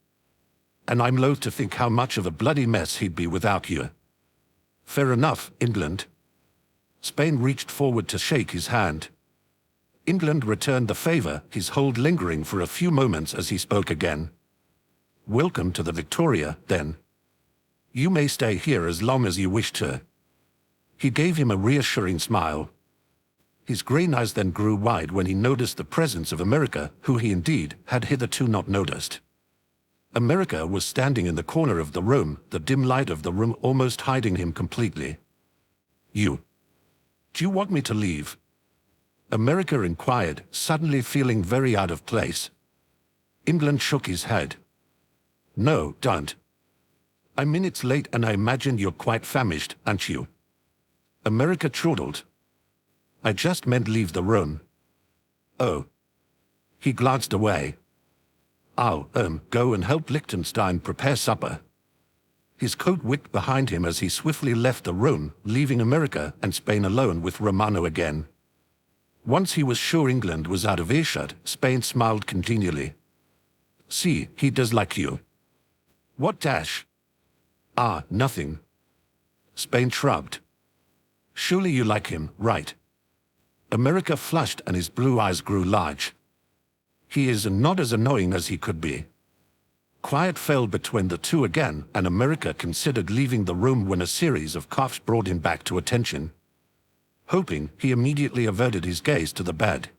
And I'm loath to think how much of a bloody mess he'd be without you. Fair enough, England. Spain reached forward to shake his hand. England returned the favor, his hold lingering for a few moments as he spoke again. Welcome to the Victoria, then. You may stay here as long as you wish to. He gave him a reassuring smile. His green eyes then grew wide when he noticed the presence of America, who he indeed had hitherto not noticed. America was standing in the corner of the room, the dim light of the room almost hiding him completely. Do you want me to leave? America inquired, suddenly feeling very out of place. England shook his head. No, don't. I'm minutes late and I imagine you're quite famished, aren't you? America chortled. I just meant leave the room. Oh. He glanced away. I'll, go and help Liechtenstein prepare supper. His coat whipped behind him as he swiftly left the room, leaving America and Spain alone with Romano again. Once he was sure England was out of earshot, Spain smiled congenially. See, he does like you. What dash? Ah, nothing. Spain shrugged. Surely you like him, right? America flushed and his blue eyes grew large. He is not as annoying as he could be. Quiet fell between the two again, and America considered leaving the room when a series of coughs brought him back to attention. Hoping, he immediately averted his gaze to the bed.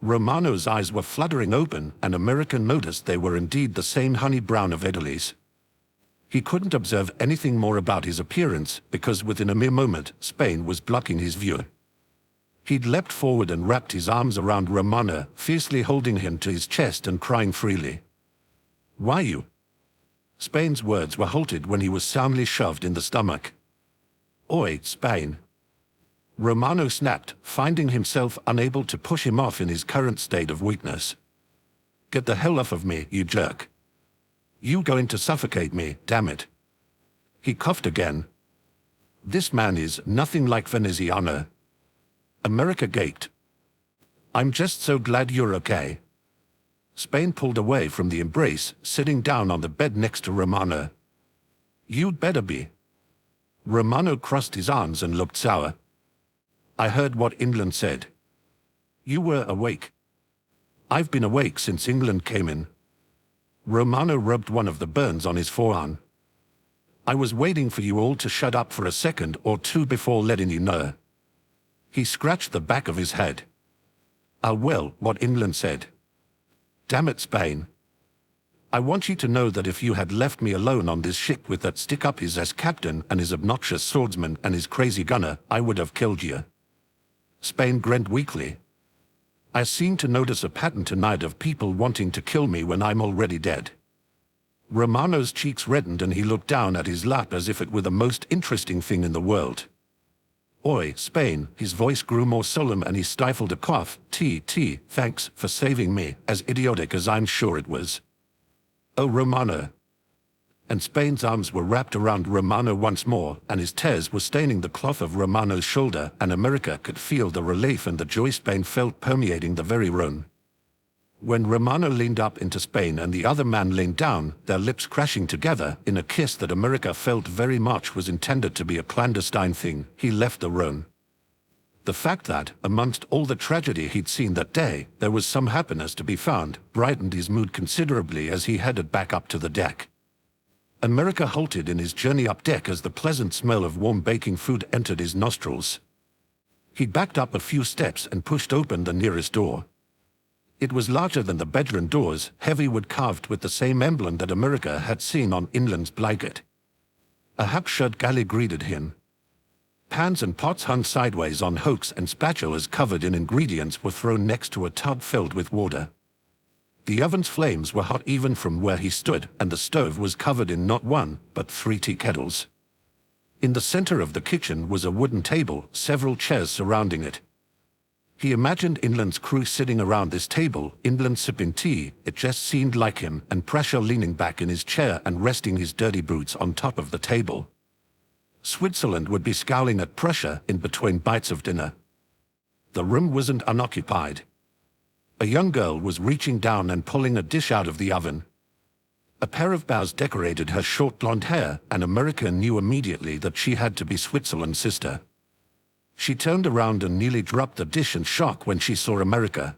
Romano's eyes were fluttering open, and America noticed they were indeed the same honey brown of Hetalia's. He couldn't observe anything more about his appearance, because within a mere moment, Spain was blocking his view. He'd leapt forward and wrapped his arms around Romano, fiercely holding him to his chest and crying freely. Why you? Spain's words were halted when he was soundly shoved in the stomach. Oi, Spain. Romano snapped, finding himself unable to push him off in his current state of weakness. Get the hell off of me, you jerk. You going to suffocate me, damn it. He coughed again. This man is nothing like Veneziano. America gaped. I'm just so glad you're okay. Spain pulled away from the embrace, sitting down on the bed next to Romano. You'd better be. Romano crossed his arms and looked sour. I heard what England said. You were awake. I've been awake since England came in. Romano rubbed one of the burns on his forearm. I was waiting for you all to shut up for a second or two before letting you know. He scratched the back of his head. Well, what England said. Damn it, Spain. I want you to know that if you had left me alone on this ship with that stick-up-his-ass captain and his obnoxious swordsman and his crazy gunner, I would have killed you. Spain grinned weakly. I seem to notice a pattern tonight of people wanting to kill me when I'm already dead. Romano's cheeks reddened and he looked down at his lap as if it were the most interesting thing in the world. Oi, Spain, his voice grew more solemn and he stifled a cough. Thanks for saving me, as idiotic as I'm sure it was. Oh, Romano. And Spain's arms were wrapped around Romano once more, and his tears were staining the cloth of Romano's shoulder, and America could feel the relief and the joy Spain felt permeating the very room. When Romano leaned up into Spain and the other man leaned down, their lips crashing together in a kiss that America felt very much was intended to be a clandestine thing, he left the room. The fact that, amongst all the tragedy he'd seen that day, there was some happiness to be found, brightened his mood considerably as he headed back up to the deck. America halted in his journey up deck as the pleasant smell of warm baking food entered his nostrils. He backed up a few steps and pushed open the nearest door. It was larger than the bedroom doors, heavy wood carved with the same emblem that America had seen on England's blanket. A half-shut galley greeted him. Pans and pots hung sideways on hooks and spatulas covered in ingredients were thrown next to a tub filled with water. The oven's flames were hot even from where he stood, and the stove was covered in not one, but 3 tea kettles. In the center of the kitchen was a wooden table, several chairs surrounding it. He imagined England's crew sitting around this table, England sipping tea, it just seemed like him, and Prussia leaning back in his chair and resting his dirty boots on top of the table. Switzerland would be scowling at Prussia in between bites of dinner. The room wasn't unoccupied. A young girl was reaching down and pulling a dish out of the oven. A pair of bows decorated her short blonde hair, and America knew immediately that she had to be Switzerland's sister. She turned around and nearly dropped the dish in shock when she saw America.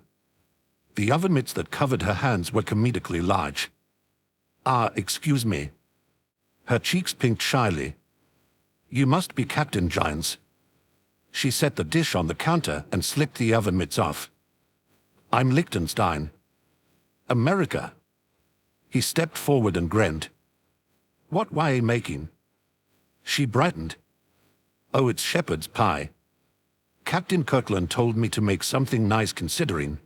The oven mitts that covered her hands were comedically large. Excuse me. Her cheeks pinked shyly. "You must be Captain Giants." She set the dish on the counter and slicked the oven mitts off. "I'm Liechtenstein." "America." He stepped forward and grinned. "What were you making?" She brightened. "Oh, it's shepherd's pie. Captain Kirkland told me to make something nice considering."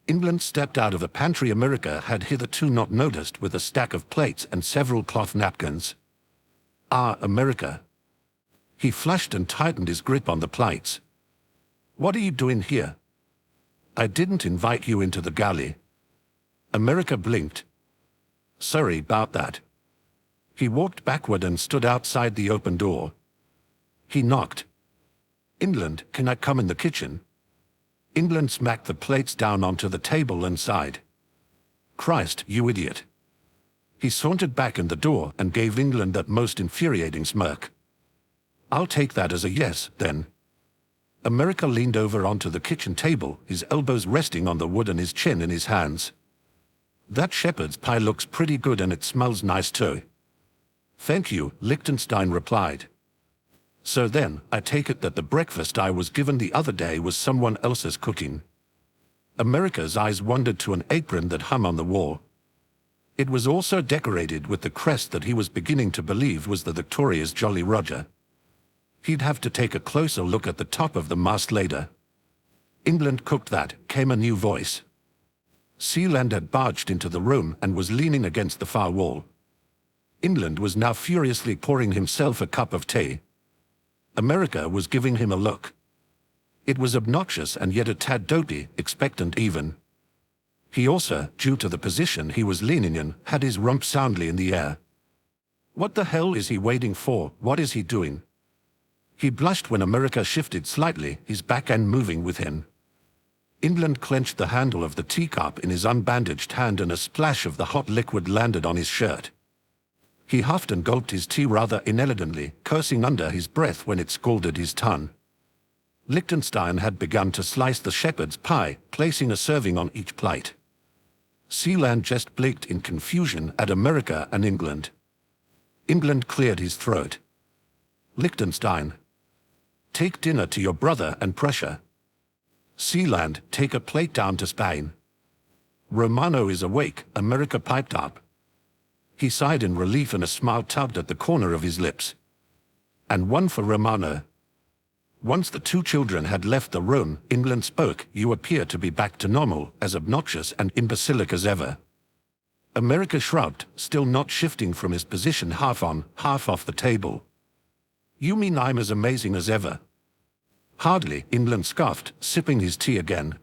England stepped out of a pantry America had hitherto not noticed with a stack of plates and several cloth napkins. "Ah, America." He flushed and tightened his grip on the plates. "What are you doing here?" "I didn't invite you into the galley." America blinked. "Sorry about that." He walked backward and stood outside the open door. He knocked. "England, can I come in the kitchen?" England smacked the plates down onto the table and sighed. "Christ, you idiot." He sauntered back in the door and gave England that most infuriating smirk. "I'll take that as a yes, then." America leaned over onto the kitchen table, his elbows resting on the wood and his chin in his hands. "That shepherd's pie looks pretty good and it smells nice too." "Thank you," Liechtenstein replied. "So then, I take it that the breakfast I was given the other day was someone else's cooking." America's eyes wandered to an apron that hung on the wall. It was also decorated with the crest that he was beginning to believe was the Victoria's Jolly Roger. He'd have to take a closer look at the top of the mast later. "England cooked that," came a new voice. Sealand had barged into the room and was leaning against the far wall. England was now furiously pouring himself a cup of tea. America was giving him a look. It was obnoxious and yet a tad doty, expectant even. He also, due to the position he was leaning in, had his rump soundly in the air. What the hell is he waiting for? What is he doing? He blushed when America shifted slightly, his back end moving with him. England clenched the handle of the teacup in his unbandaged hand and a splash of the hot liquid landed on his shirt. He huffed and gulped his tea rather inelegantly, cursing under his breath when it scalded his tongue. Liechtenstein had begun to slice the shepherd's pie, placing a serving on each plate. Sealand just blinked in confusion at America and England. England cleared his throat. "Liechtenstein, take dinner to your brother and Prussia." "Sealand, take a plate down to Spain." "Romano is awake," America piped up. He sighed in relief and a smile tugged at the corner of his lips. "And one for Romano." Once the two children had left the room, England spoke. "You appear to be back to normal, as obnoxious and imbecilic as ever." America shrugged, still not shifting from his position half on, half off the table. "You mean I'm as amazing as ever?" "Hardly," England scoffed, sipping his tea again.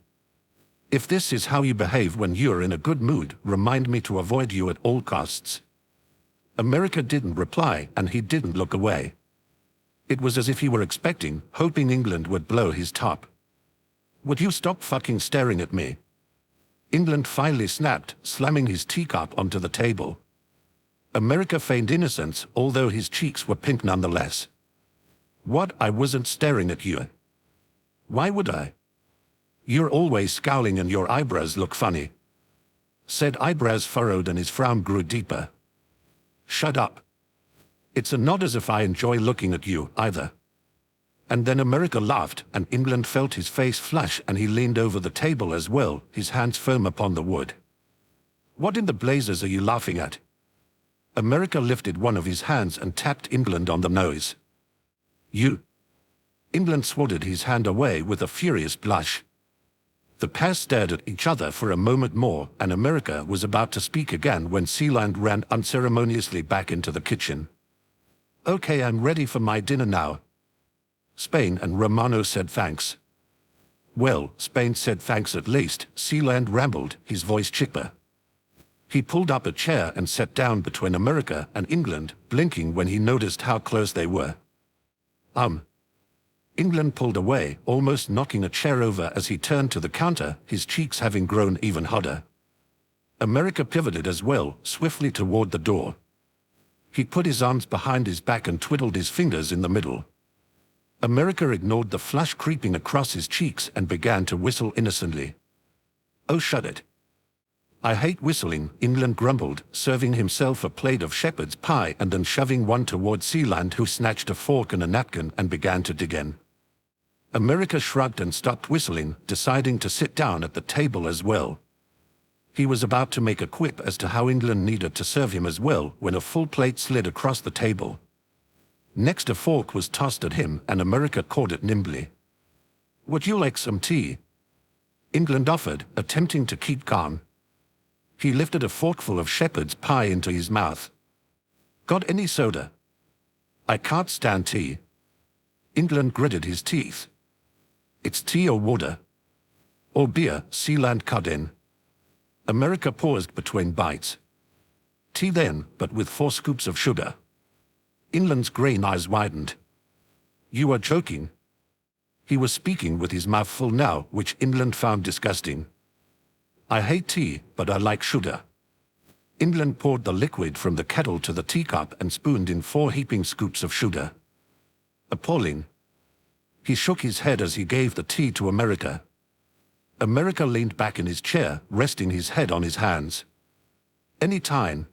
"If this is how you behave when you're in a good mood, remind me to avoid you at all costs." America didn't reply, and he didn't look away. It was as if he were expecting, hoping England would blow his top. "Would you stop fucking staring at me?" England finally snapped, slamming his teacup onto the table. America feigned innocence, although his cheeks were pink nonetheless. "What? I wasn't staring at you." "Why would I?" "You're always scowling and your eyebrows look funny." Said eyebrows furrowed and his frown grew deeper. "Shut up. It's not as if I enjoy looking at you, either." And then America laughed, and England felt his face flush and he leaned over the table as well, his hands firm upon the wood. "What in the blazes are you laughing at?" America lifted one of his hands and tapped England on the nose. "You." England swatted his hand away with a furious blush. The pair stared at each other for a moment more, and America was about to speak again when Sealand ran unceremoniously back into the kitchen. "Okay, I'm ready for my dinner now." Spain and Romano said thanks. "Well, Spain said thanks at least," Sealand rambled, his voice chipper. He pulled up a chair and sat down between America and England, blinking when he noticed how close they were. England pulled away, almost knocking a chair over as he turned to the counter, his cheeks having grown even hotter. America pivoted as well, swiftly toward the door. He put his arms behind his back and twiddled his fingers in the middle. America ignored the flush creeping across his cheeks and began to whistle innocently. "Oh, shut it." I hate whistling, England grumbled, serving himself a plate of shepherd's pie and then shoving one toward Sealand, who snatched a fork and a napkin and began to dig in. America shrugged and stopped whistling, deciding to sit down at the table as well. He was about to make a quip as to how England needed to serve him as well when a full plate slid across the table. Next, a fork was tossed at him and America caught it nimbly. "Would you like some tea?" England offered, attempting to keep calm. He lifted a forkful of shepherd's pie into his mouth. "Got any soda?" "I can't stand tea." England gritted his teeth. "It's tea or water." "Or beer," Sealand cut in. America paused between bites. "Tea then, but with 4 scoops of sugar." England's green eyes widened. "You are joking." He was speaking with his mouth full now, which England found disgusting. "I hate tea, but I like sugar." England poured the liquid from the kettle to the teacup and spooned in 4 heaping scoops of sugar. Appalling. He shook his head as he gave the tea to America. America leaned back in his chair, resting his head on his hands. "Any time."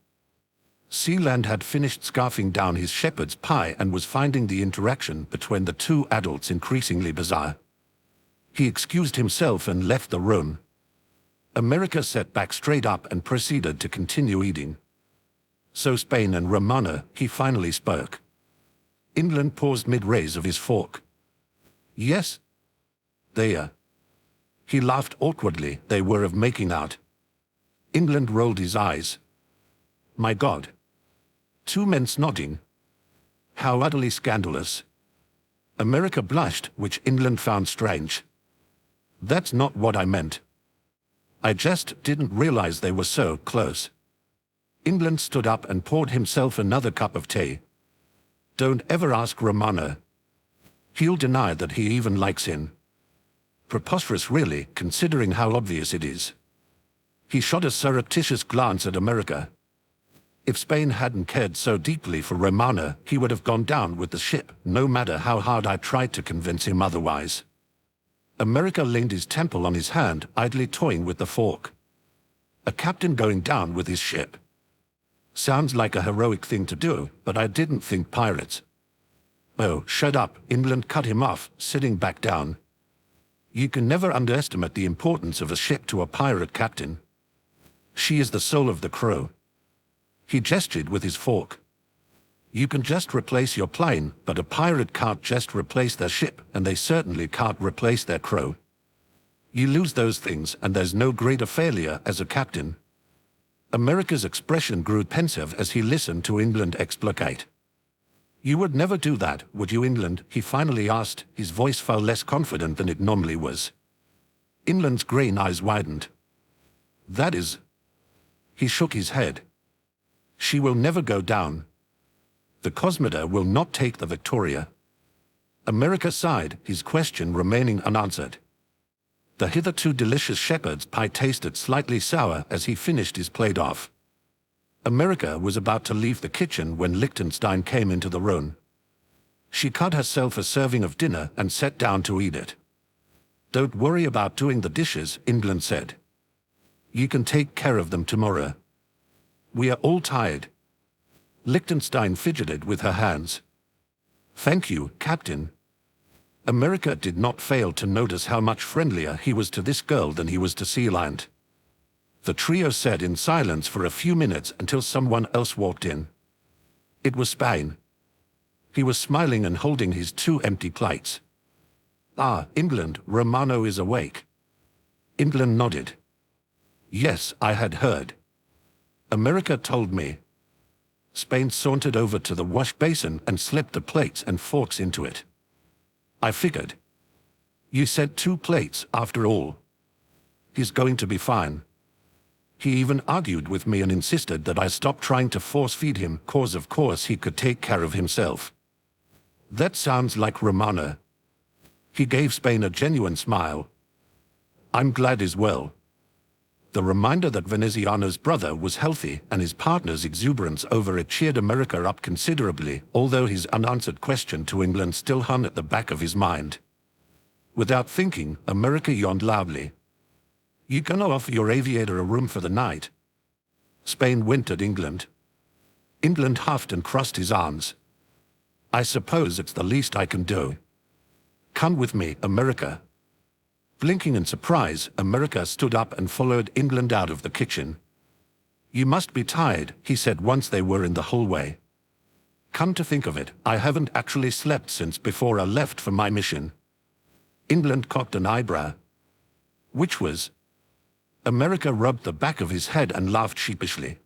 Sealand had finished scarfing down his shepherd's pie and was finding the interaction between the 2 adults increasingly bizarre. He excused himself and left the room. America sat back straight up and proceeded to continue eating. "So Spain and Romana," he finally spoke. England paused mid-raise of his fork. "Yes. They are." He laughed awkwardly. They were of making out. England rolled his eyes. "My God." 2 men nodding. How utterly scandalous. America blushed, which England found strange. "That's not what I meant. I just didn't realize they were so close." England stood up and poured himself another cup of tea. "Don't ever ask Romana. He'll deny that he even likes him." Preposterous, really, considering how obvious it is. He shot a surreptitious glance at America. If Spain hadn't cared so deeply for Romana, he would have gone down with the ship, no matter how hard I tried to convince him otherwise. America leaned his temple on his hand, idly toying with the fork. A captain going down with his ship. Sounds like a heroic thing to do, but I didn't think pirates. "Oh, shut up," England cut him off, sitting back down. "You can never underestimate the importance of a ship to a pirate captain. She is the soul of the crew." He gestured with his fork. "You can just replace your plane, but a pirate can't just replace their ship, and they certainly can't replace their crew. You lose those things, and there's no greater failure as a captain." America's expression grew pensive as he listened to England explicate. "You would never do that, would you, England?" he finally asked, his voice far less confident than it normally was. England's green eyes widened. "That is..." He shook his head. "She will never go down. The Cosmoda will not take the Victoria." America sighed, his question remaining unanswered. The hitherto delicious shepherd's pie tasted slightly sour as he finished his plate off. America was about to leave the kitchen when Liechtenstein came into the room. She cut herself a serving of dinner and sat down to eat it. "Don't worry about doing the dishes," England said. "You can take care of them tomorrow. We are all tired." Liechtenstein fidgeted with her hands. "Thank you, Captain." America did not fail to notice how much friendlier he was to this girl than he was to Sealand. The trio sat in silence for a few minutes until someone else walked in. It was Spain. He was smiling and holding his 2 empty plates. "Ah, England, Romano is awake." England nodded. "Yes, I had heard. America told me." Spain sauntered over to the wash basin and slipped the plates and forks into it. "I figured. You said 2 plates, after all. He's going to be fine. He even argued with me and insisted that I stop trying to force-feed him, 'cause of course he could take care of himself." "That sounds like Romana." He gave Spain a genuine smile. "I'm glad as well." The reminder that Veneziano's brother was healthy and his partner's exuberance over it cheered America up considerably, although his unanswered question to England still hung at the back of his mind. Without thinking, America yawned loudly. You gonna offer your aviator a room for the night? Spain winked at England. England huffed and crossed his arms. I suppose it's the least I can do. Come with me, America. Blinking in surprise, America stood up and followed England out of the kitchen. You must be tired, he said once they were in the hallway. Come to think of it, I haven't actually slept since before I left for my mission. England cocked an eyebrow. Which was? America rubbed the back of his head and laughed sheepishly.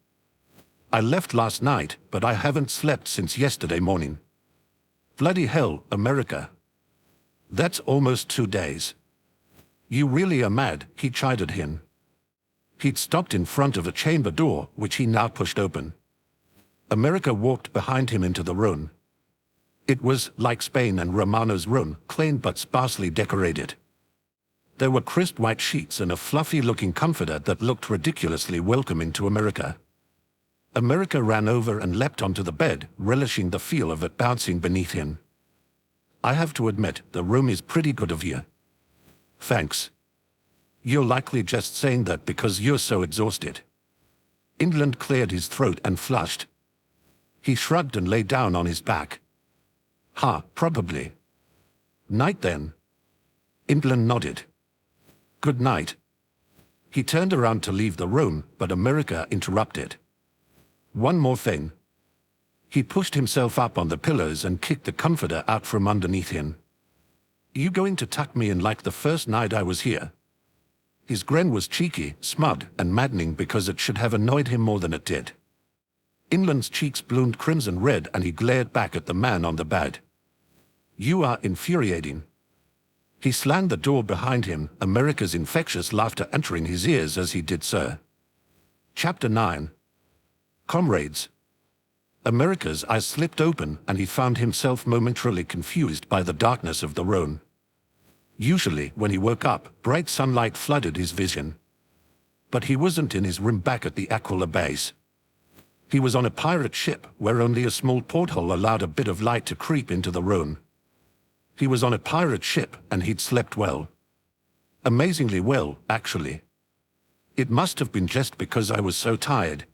I left last night, but I haven't slept since yesterday morning. Bloody hell, America. That's almost 2 days. You really are mad, he chided him. He'd stopped in front of a chamber door, which he now pushed open. America walked behind him into the room. It was, like Spain and Romano's room, clean but sparsely decorated. There were crisp white sheets and a fluffy-looking comforter that looked ridiculously welcoming to America. America ran over and leapt onto the bed, relishing the feel of it bouncing beneath him. I have to admit, the room is pretty good of you. Thanks. You're likely just saying that because you're so exhausted. England cleared his throat and flushed. He shrugged and lay down on his back. Probably. Night then. England nodded. Good night. He turned around to leave the room, but America interrupted. One more thing. He pushed himself up on the pillows and kicked the comforter out from underneath him. You going to tuck me in like the first night I was here? His grin was cheeky, smug, and maddening because it should have annoyed him more than it did. England's cheeks bloomed crimson red and he glared back at the man on the bed. You are infuriating. He slammed the door behind him, America's infectious laughter entering his ears as he did so. Chapter 9. Comrades. America's eyes slipped open and he found himself momentarily confused by the darkness of the room. Usually, when he woke up, bright sunlight flooded his vision. But he wasn't in his room back at the Aquila base. He was on a pirate ship where only a small porthole allowed a bit of light to creep into the room. He was on a pirate ship and he'd slept well. Amazingly well, actually. It must have been just because I was so tired.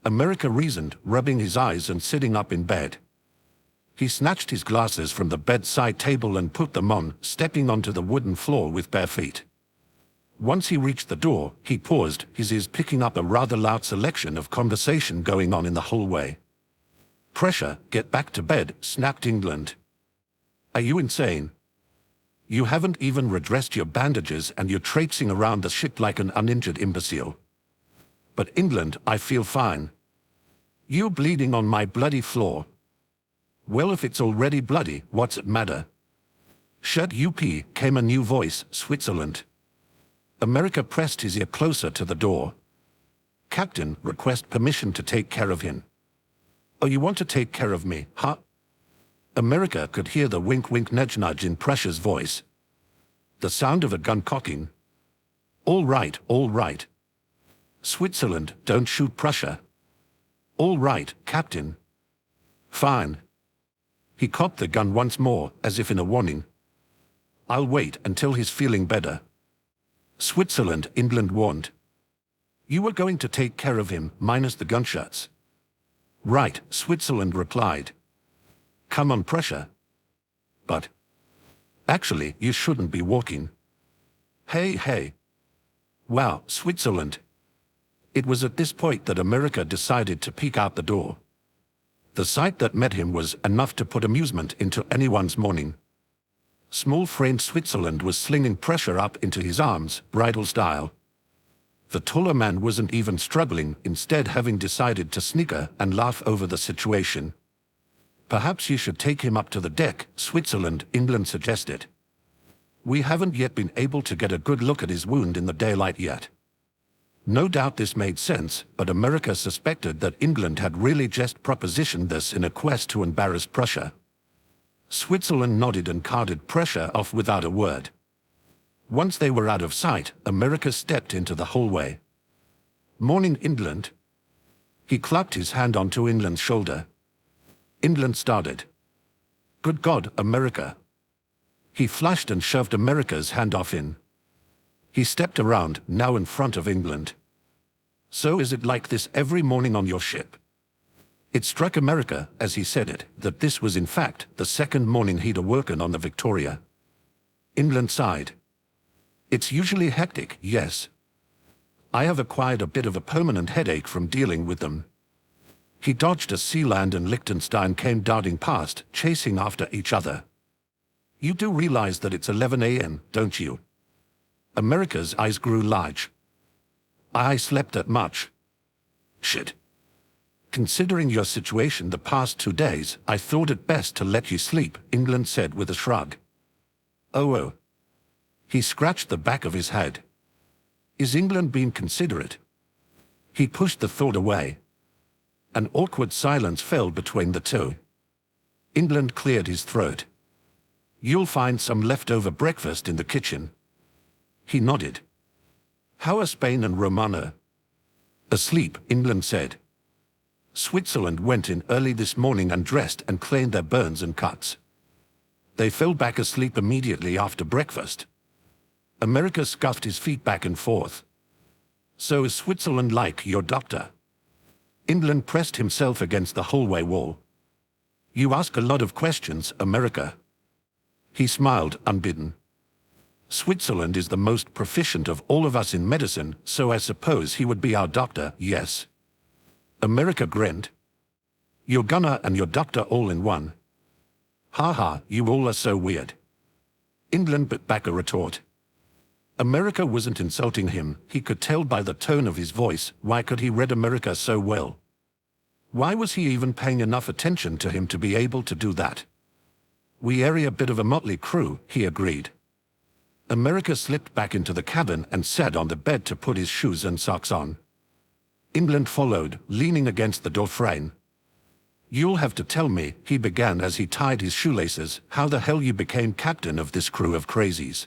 America reasoned, rubbing his eyes and sitting up in bed. He snatched his glasses from the bedside table and put them on, stepping onto the wooden floor with bare feet. Once he reached the door, he paused, his ears picking up a rather loud selection of conversation going on in the hallway. Pressure, get back to bed, snapped England. Are you insane? You haven't even redressed your bandages and you're traipsing around the ship like an uninjured imbecile. But England, I feel fine. You're bleeding on my bloody floor. Well, if it's already bloody, what's it matter? Shut up, came a new voice, Switzerland. America pressed his ear closer to the door. Captain, request permission to take care of him. Oh, you want to take care of me, huh? America could hear the wink-wink nudge-nudge in Prussia's voice. The sound of a gun cocking. All right, all right. Switzerland, don't shoot Prussia. All right, Captain. Fine. He cocked the gun once more, as if in a warning. I'll wait until he's feeling better. Switzerland, England warned. You were going to take care of him, minus the gunshots. Right, Switzerland replied. Come on, Prussia. But actually, you shouldn't be walking. Hey. Wow, Switzerland. It was at this point that America decided to peek out the door. The sight that met him was enough to put amusement into anyone's morning. Small-framed Switzerland was slinging pressure up into his arms, bridal style. The taller man wasn't even struggling, instead having decided to snicker and laugh over the situation. Perhaps you should take him up to the deck, Switzerland, England suggested. We haven't yet been able to get a good look at his wound in the daylight yet. No doubt this made sense, but America suspected that England had really just propositioned this in a quest to embarrass Prussia. Switzerland nodded and carted Prussia off without a word. Once they were out of sight, America stepped into the hallway. Morning, England. He clapped his hand onto England's shoulder. England started. Good God, America. He flushed and shoved America's hand off in. He stepped around, now in front of England. So is it like this every morning on your ship? It struck America, as he said it, that this was in fact the second morning he'd awoken on the Victoria. England sighed. It's usually hectic, yes. I have acquired a bit of a permanent headache from dealing with them. He dodged as Sealand and Liechtenstein came darting past, chasing after each other. You do realize that it's 11 a.m., don't you? America's eyes grew large. I slept that much. Shit. Considering your situation the past 2 days, I thought it best to let you sleep, England said with a shrug. Oh. He scratched the back of his head. Is England being considerate? He pushed the thought away. An awkward silence fell between the two. England cleared his throat. You'll find some leftover breakfast in the kitchen. He nodded. How are Spain and Romano? Asleep, England said. Switzerland went in early this morning and dressed and cleaned their burns and cuts. They fell back asleep immediately after breakfast. America scuffed his feet back and forth. So is Switzerland like your doctor? England pressed himself against the hallway wall. You ask a lot of questions, America. He smiled, unbidden. Switzerland is the most proficient of all of us in medicine, so I suppose he would be our doctor, yes. America grinned. Your gunner and your doctor all in one. Ha ha, you all are so weird. England bit back a retort. America wasn't insulting him, he could tell by the tone of his voice. Why could he read America so well? Why was he even paying enough attention to him to be able to do that? We are a bit of a motley crew, he agreed. America slipped back into the cabin and sat on the bed to put his shoes and socks on. England followed, leaning against the door frame. You'll have to tell me, he began as he tied his shoelaces, how the hell you became captain of this crew of crazies.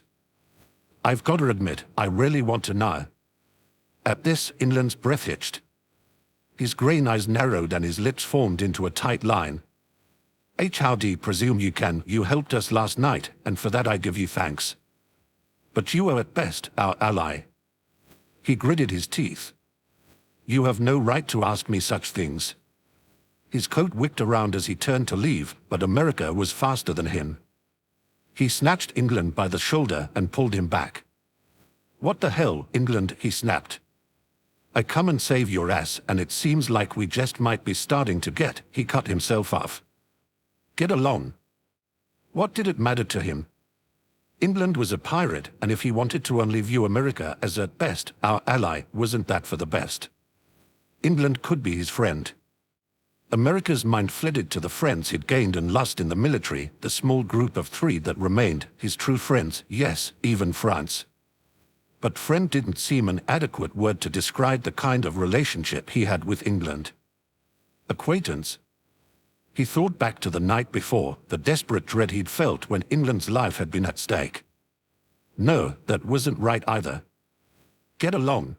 I've got to admit, I really want to know. At this, England's breath hitched. His green eyes narrowed and his lips formed into a tight line. How do you presume you can? You helped us last night, and for that I give you thanks. But you are at best our ally. He gritted his teeth. You have no right to ask me such things. His coat whipped around as he turned to leave, but America was faster than him. He snatched England by the shoulder and pulled him back. What the hell, England, he snapped. I come and save your ass, and it seems like we just might be starting to get. He cut himself off. Get along. What did it matter to him? England was a pirate, and if he wanted to only view America as at best our ally, wasn't that for the best? England could be his friend. America's mind flitted to the friends he'd gained and lost in the military, the small group of 3 that remained, his true friends, yes, even France. But friend didn't seem an adequate word to describe the kind of relationship he had with England. Acquaintance? He thought back to the night before, the desperate dread he'd felt when England's life had been at stake. No, that wasn't right either. Get along.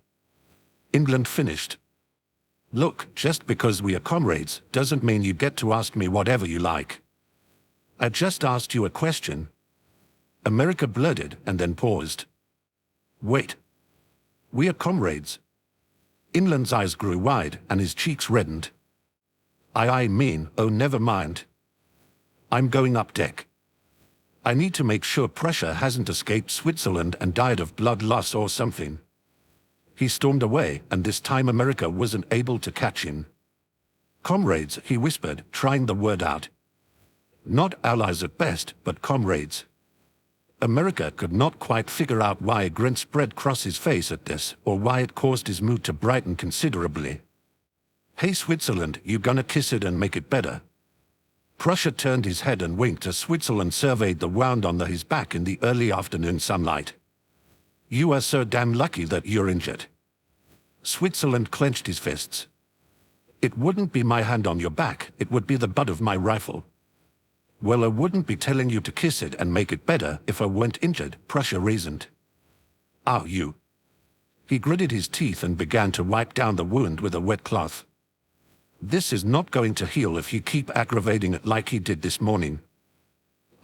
England finished. Look, just because we are comrades, doesn't mean you get to ask me whatever you like. I just asked you a question. America blurted and then paused. Wait. We are comrades. England's eyes grew wide and his cheeks reddened. I mean, oh never mind. I'm going up deck. I need to make sure pressure hasn't escaped Switzerland and died of blood loss or something. He stormed away, and this time America wasn't able to catch him. Comrades, he whispered, trying the word out. Not allies at best, but comrades. America could not quite figure out why a grin spread across his face at this, or why it caused his mood to brighten considerably. Hey Switzerland, you gonna kiss it and make it better? Prussia turned his head and winked as Switzerland surveyed the wound on his back in the early afternoon sunlight. You are so damn lucky that you're injured. Switzerland clenched his fists. It wouldn't be my hand on your back, it would be the butt of my rifle. Well, I wouldn't be telling you to kiss it and make it better if I weren't injured, Prussia reasoned. Ow, you. He gritted his teeth and began to wipe down the wound with a wet cloth. This is not going to heal if you keep aggravating it like he did this morning.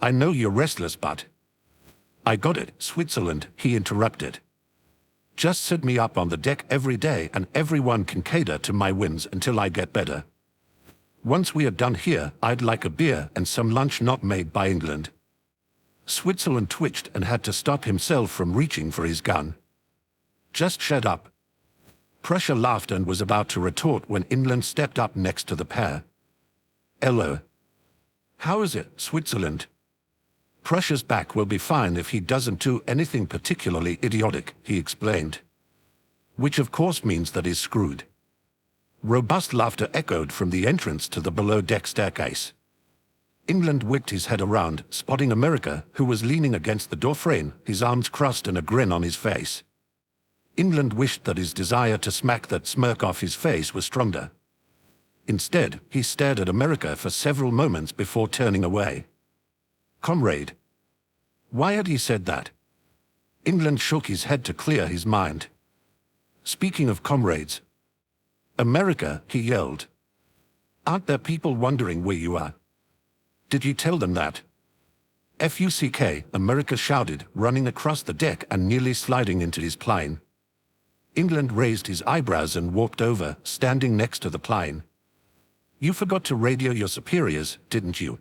I know you're restless, but... I got it, Switzerland, he interrupted. Just set me up on the deck every day and everyone can cater to my whims until I get better. Once we are done here, I'd like a beer and some lunch not made by England." Switzerland twitched and had to stop himself from reaching for his gun. "Just shut up." Prussia laughed and was about to retort when England stepped up next to the pair. "Hello. How is it, Switzerland?" "Prussia's back will be fine if he doesn't do anything particularly idiotic," he explained. "Which of course means that he's screwed." Robust laughter echoed from the entrance to the below-deck staircase. England whipped his head around, spotting America, who was leaning against the doorframe, his arms crossed and a grin on his face. England wished that his desire to smack that smirk off his face was stronger. Instead, he stared at America for several moments before turning away. "Comrade." Why had he said that? England shook his head to clear his mind. "Speaking of comrades." "America," he yelled. "Aren't there people wondering where you are? Did you tell them that?" "FUCK," America shouted, running across the deck and nearly sliding into his plane. England raised his eyebrows and walked over, standing next to the plane. "You forgot to radio your superiors, didn't you?"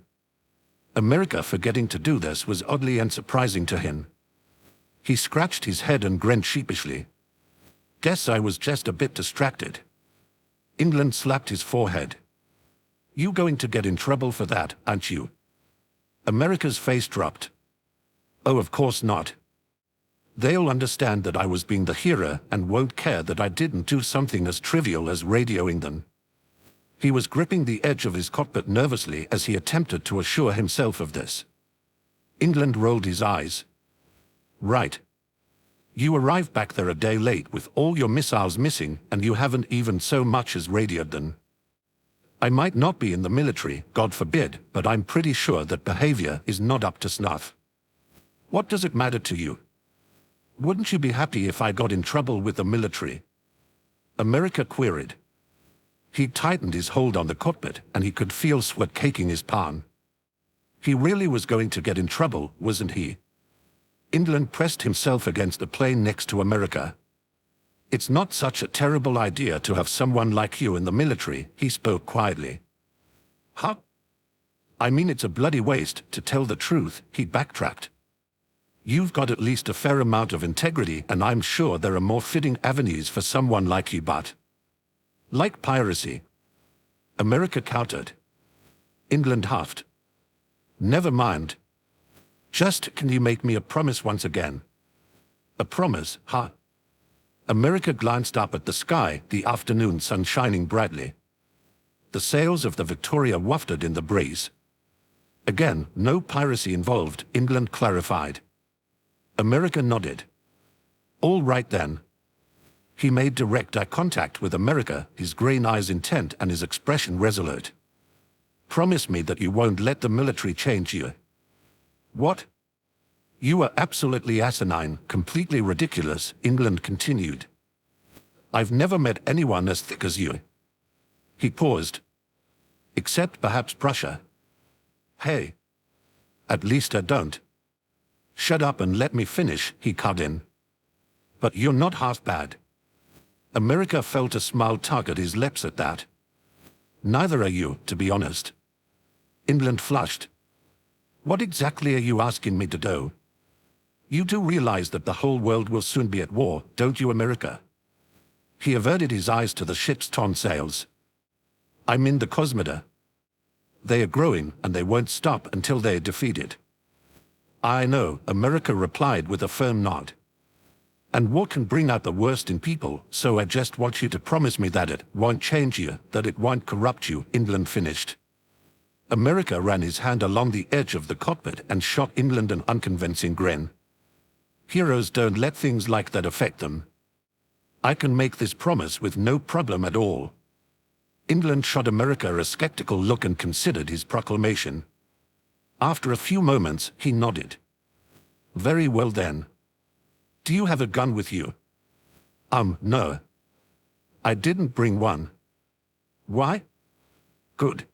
America forgetting to do this was oddly unsurprising to him. He scratched his head and grinned sheepishly. "Guess I was just a bit distracted." England slapped his forehead. "You going to get in trouble for that, aren't you?" America's face dropped. "Oh, of course not. They'll understand that I was being the hero and won't care that I didn't do something as trivial as radioing them." He was gripping the edge of his cockpit nervously as he attempted to assure himself of this. England rolled his eyes. "Right. You arrived back there a day late with all your missiles missing and you haven't even so much as radioed them. I might not be in the military, God forbid, but I'm pretty sure that behavior is not up to snuff. What does it matter to you? Wouldn't you be happy if I got in trouble with the military?" America queried. He tightened his hold on the cockpit and he could feel sweat caking his palm. He really was going to get in trouble, wasn't he? England pressed himself against the plane next to America. "It's not such a terrible idea to have someone like you in the military," he spoke quietly. "Huh? I mean, it's a bloody waste, to tell the truth," he backtracked. "You've got at least a fair amount of integrity and I'm sure there are more fitting avenues for someone like you, but..." "Like piracy," America countered. England huffed. "Never mind. Just can you make me a promise once again?" "A promise, huh?" America glanced up at the sky, the afternoon sun shining brightly. The sails of the Victoria wafted in the breeze. "Again, no piracy involved," England clarified. America nodded. "All right then." He made direct eye contact with America, his green eyes intent and his expression resolute. "Promise me that you won't let the military change you." "What?" "You are absolutely asinine, completely ridiculous," England continued. "I've never met anyone as thick as you." He paused. "Except perhaps Prussia." "Hey. At least I don't." "Shut up and let me finish," he cut in. "But you're not half bad." America felt a smile tug at his lips at that. "Neither are you, to be honest." England flushed. "What exactly are you asking me to do?" "You do realize that the whole world will soon be at war, don't you, America?" He averted his eyes to the ship's torn sails. "I'm in the Cosmoda. They are growing, and they won't stop until they are defeated." "I know," America replied with a firm nod. "And war can bring out the worst in people, so I just want you to promise me that it won't change you, that it won't corrupt you," England finished. America ran his hand along the edge of the cockpit and shot England an unconvincing grin. "Heroes don't let things like that affect them. I can make this promise with no problem at all." England shot America a skeptical look and considered his proclamation. After a few moments, he nodded. "Very well then. Do you have a gun with you?" No. I didn't bring one." "Why?" "Good."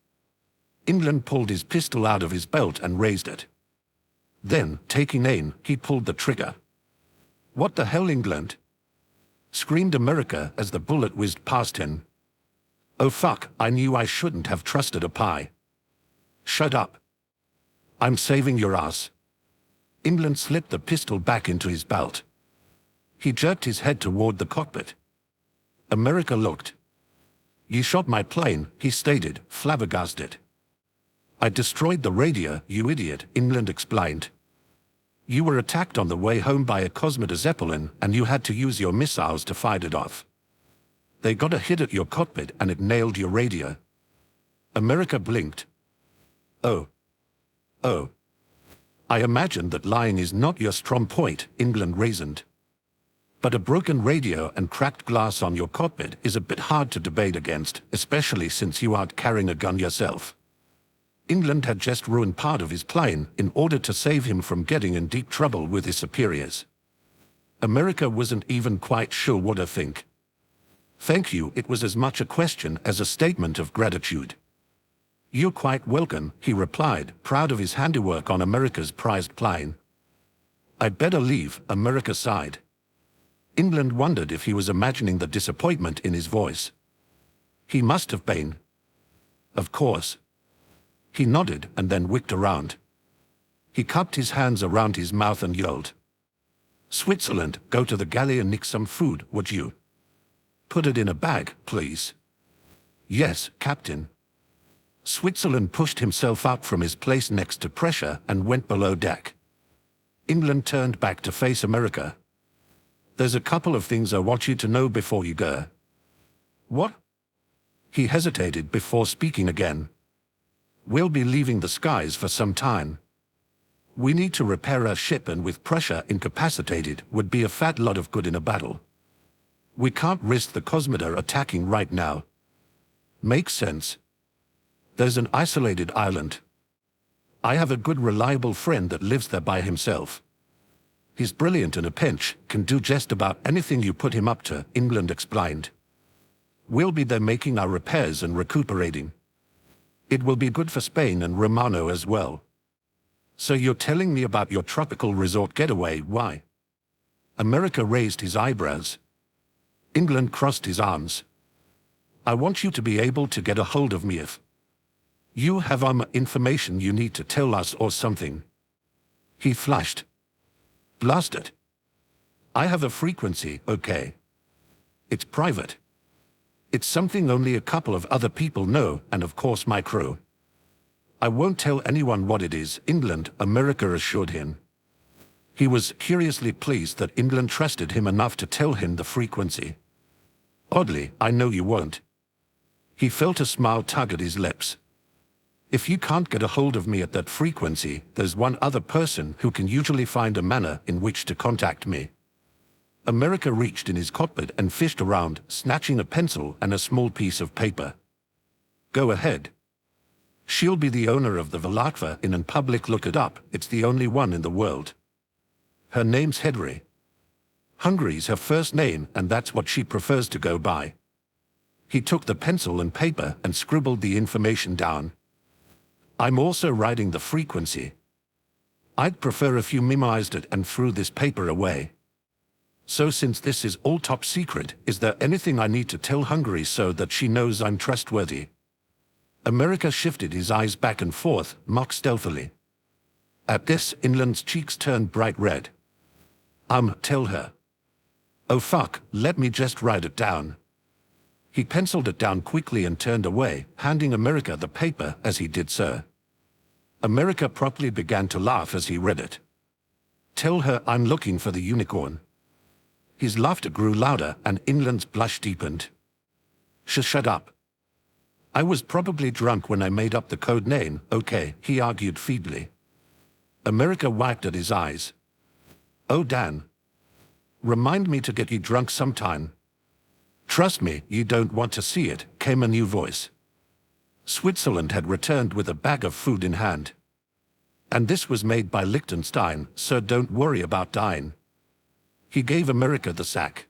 England pulled his pistol out of his belt and raised it. Then, taking aim, he pulled the trigger. "What the hell, England?" screamed America as the bullet whizzed past him. Oh fuck, I knew I shouldn't have trusted a pie. Shut up. I'm saving your ass. England slipped the pistol back into his belt. He jerked his head toward the cockpit. America looked. You shot my plane, he stated, flabbergasted. I destroyed the radio, you idiot, England explained. You were attacked on the way home by a Cosmoda Zeppelin and you had to use your missiles to fight it off. They got a hit at your cockpit and it nailed your radio. America blinked. Oh. I imagine that lying is not your strong point, England reasoned. But a broken radio and cracked glass on your cockpit is a bit hard to debate against, especially since you aren't carrying a gun yourself. England had just ruined part of his plane in order to save him from getting in deep trouble with his superiors. America wasn't even quite sure what to think. Thank you, it was as much a question as a statement of gratitude. You're quite welcome, he replied, proud of his handiwork on America's prized plane. I'd better leave, America sighed. England wondered if he was imagining the disappointment in his voice. He must have been. Of course. He nodded and then whipped around. He cupped his hands around his mouth and yelled. Switzerland, go to the galley and nick some food, would you? Put it in a bag, please. Yes, Captain. Switzerland pushed himself up from his place next to pressure and went below deck. England turned back to face America. There's a couple of things I want you to know before you go. What? He hesitated before speaking again. We'll be leaving the skies for some time. We need to repair our ship and with pressure incapacitated would be a fat lot of good in a battle. We can't risk the Cosmoda attacking right now. Makes sense. There's an isolated island. I have a good reliable friend that lives there by himself. He's brilliant in a pinch, can do just about anything you put him up to, England explained. We'll be there making our repairs and recuperating. It will be good for Spain and Romano as well. So you're telling me about your tropical resort getaway, why? America raised his eyebrows. England crossed his arms. I want you to be able to get a hold of me if you have information you need to tell us or something. He flushed. Blast it. I have a frequency, okay. It's private. It's something only a couple of other people know, and of course my crew. I won't tell anyone what it is, England, America assured him. He was curiously pleased that England trusted him enough to tell him the frequency. Oddly, I know you won't. He felt a smile tug at his lips. If you can't get a hold of me at that frequency, there's one other person who can usually find a manner in which to contact me. America reached in his cockpit and fished around, snatching a pencil and a small piece of paper. Go ahead. She'll be the owner of the Velatva Inn and public look it up, it's the only one in the world. Her name's Hetalia. Hungary's her first name and that's what she prefers to go by. He took the pencil and paper and scribbled the information down. I'm also writing the frequency. I'd prefer if you memorized it and threw this paper away. So since this is all top secret, is there anything I need to tell Hungary so that she knows I'm trustworthy? America shifted his eyes back and forth, mock stealthily. At this, England's cheeks turned bright red. Tell her. Oh fuck, let me just write it down. He penciled it down quickly and turned away, handing America the paper as he did so. America promptly began to laugh as he read it. Tell her I'm looking for the unicorn. His laughter grew louder and England's blush deepened. Shut up. I was probably drunk when I made up the code name, okay, he argued feebly. America wiped at his eyes. Oh Dan. Remind me to get you drunk sometime. Trust me, you don't want to see it, came a new voice. Switzerland had returned with a bag of food in hand. And this was made by Liechtenstein, so don't worry about dying. He gave America the sack.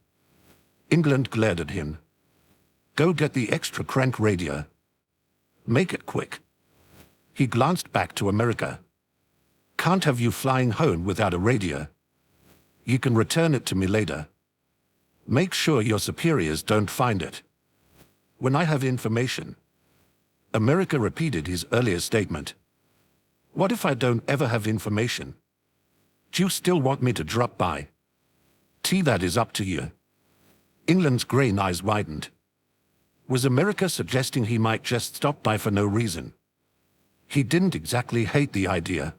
England glared at him. Go get the extra crank radio. Make it quick. He glanced back to America. Can't have you flying home without a radio. You can return it to me later. Make sure your superiors don't find it. When I have information. America repeated his earlier statement. What if I don't ever have information? Do you still want me to drop by? That is up to you. England's grey eyes widened. Was America suggesting he might just stop by for no reason? He didn't exactly hate the idea.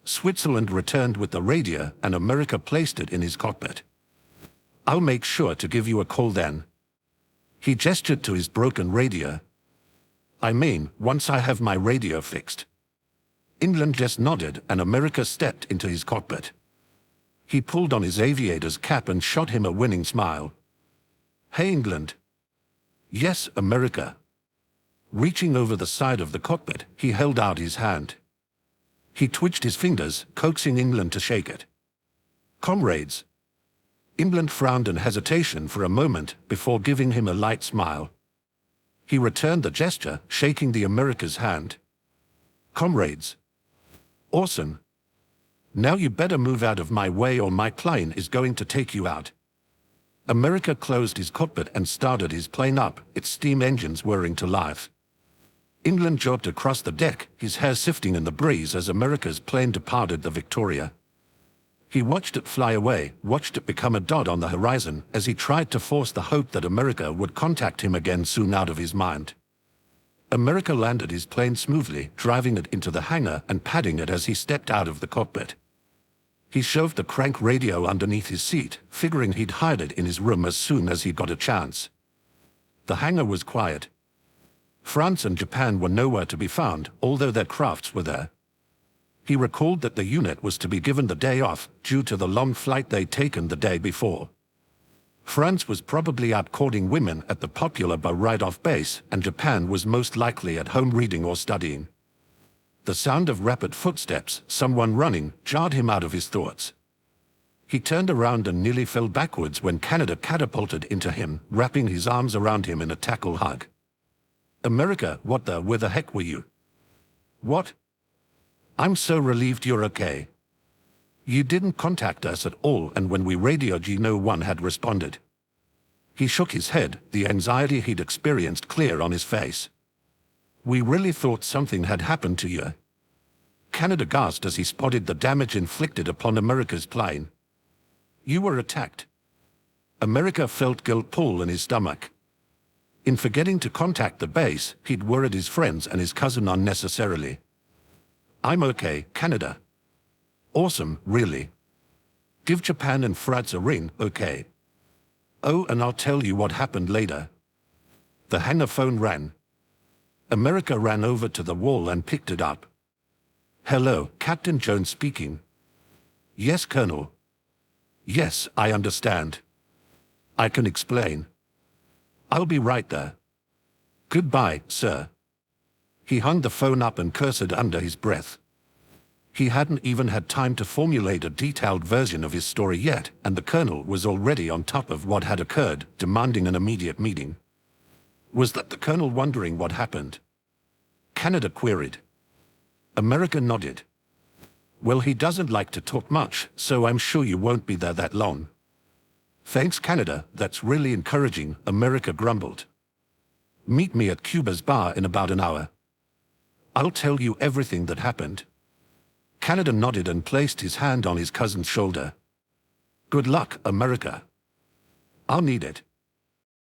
Switzerland returned with the radio and America placed it in his cockpit. I'll make sure to give you a call then. He gestured to his broken radio. I mean, once I have my radio fixed. England just nodded and America stepped into his cockpit. He pulled on his aviator's cap and shot him a winning smile. Hey, England. Yes, America. Reaching over the side of the cockpit, he held out his hand. He twitched his fingers, coaxing England to shake it. Comrades. England frowned in hesitation for a moment before giving him a light smile. He returned the gesture, shaking the America's hand. Comrades. Awesome. Now you better move out of my way or my plane is going to take you out. America closed his cockpit and started his plane up, its steam engines whirring to life. England jogged across the deck, his hair sifting in the breeze as America's plane departed the Victoria. He watched it fly away, watched it become a dot on the horizon as he tried to force the hope that America would contact him again soon out of his mind. America landed his plane smoothly, driving it into the hangar and patting it as he stepped out of the cockpit. He shoved the crank radio underneath his seat, figuring he'd hide it in his room as soon as he got a chance. The hangar was quiet. France and Japan were nowhere to be found, although their crafts were there. He recalled that the unit was to be given the day off due to the long flight they'd taken the day before. France was probably out courting women at the popular bar right off base, and Japan was most likely at home reading or studying. The sound of rapid footsteps, someone running, jarred him out of his thoughts. He turned around and nearly fell backwards when Canada catapulted into him, wrapping his arms around him in a tackle hug. America, where the heck were you? What? I'm so relieved you're okay. You didn't contact us at all, and when we radioed you, no one had responded. He shook his head, the anxiety he'd experienced clear on his face. We really thought something had happened to you. Canada gasped as he spotted the damage inflicted upon America's plane. You were attacked. America felt guilt pull in his stomach. In forgetting to contact the base, he'd worried his friends and his cousin unnecessarily. I'm okay, Canada. Awesome, really. Give Japan and France a ring, okay? Oh, and I'll tell you what happened later. The hangar phone rang. America ran over to the wall and picked it up. Hello, Captain Jones speaking. Yes, Colonel. Yes, I understand. I can explain. I'll be right there. Goodbye, sir. He hung the phone up and cursed under his breath. He hadn't even had time to formulate a detailed version of his story yet, and the Colonel was already on top of what had occurred, demanding an immediate meeting. Was that the Colonel wondering what happened? Canada queried. America nodded. Well, he doesn't like to talk much, so I'm sure you won't be there that long. Thanks, Canada, that's really encouraging, America grumbled. Meet me at Cuba's bar in about an hour. I'll tell you everything that happened. Canada nodded and placed his hand on his cousin's shoulder. Good luck, America. I'll need it.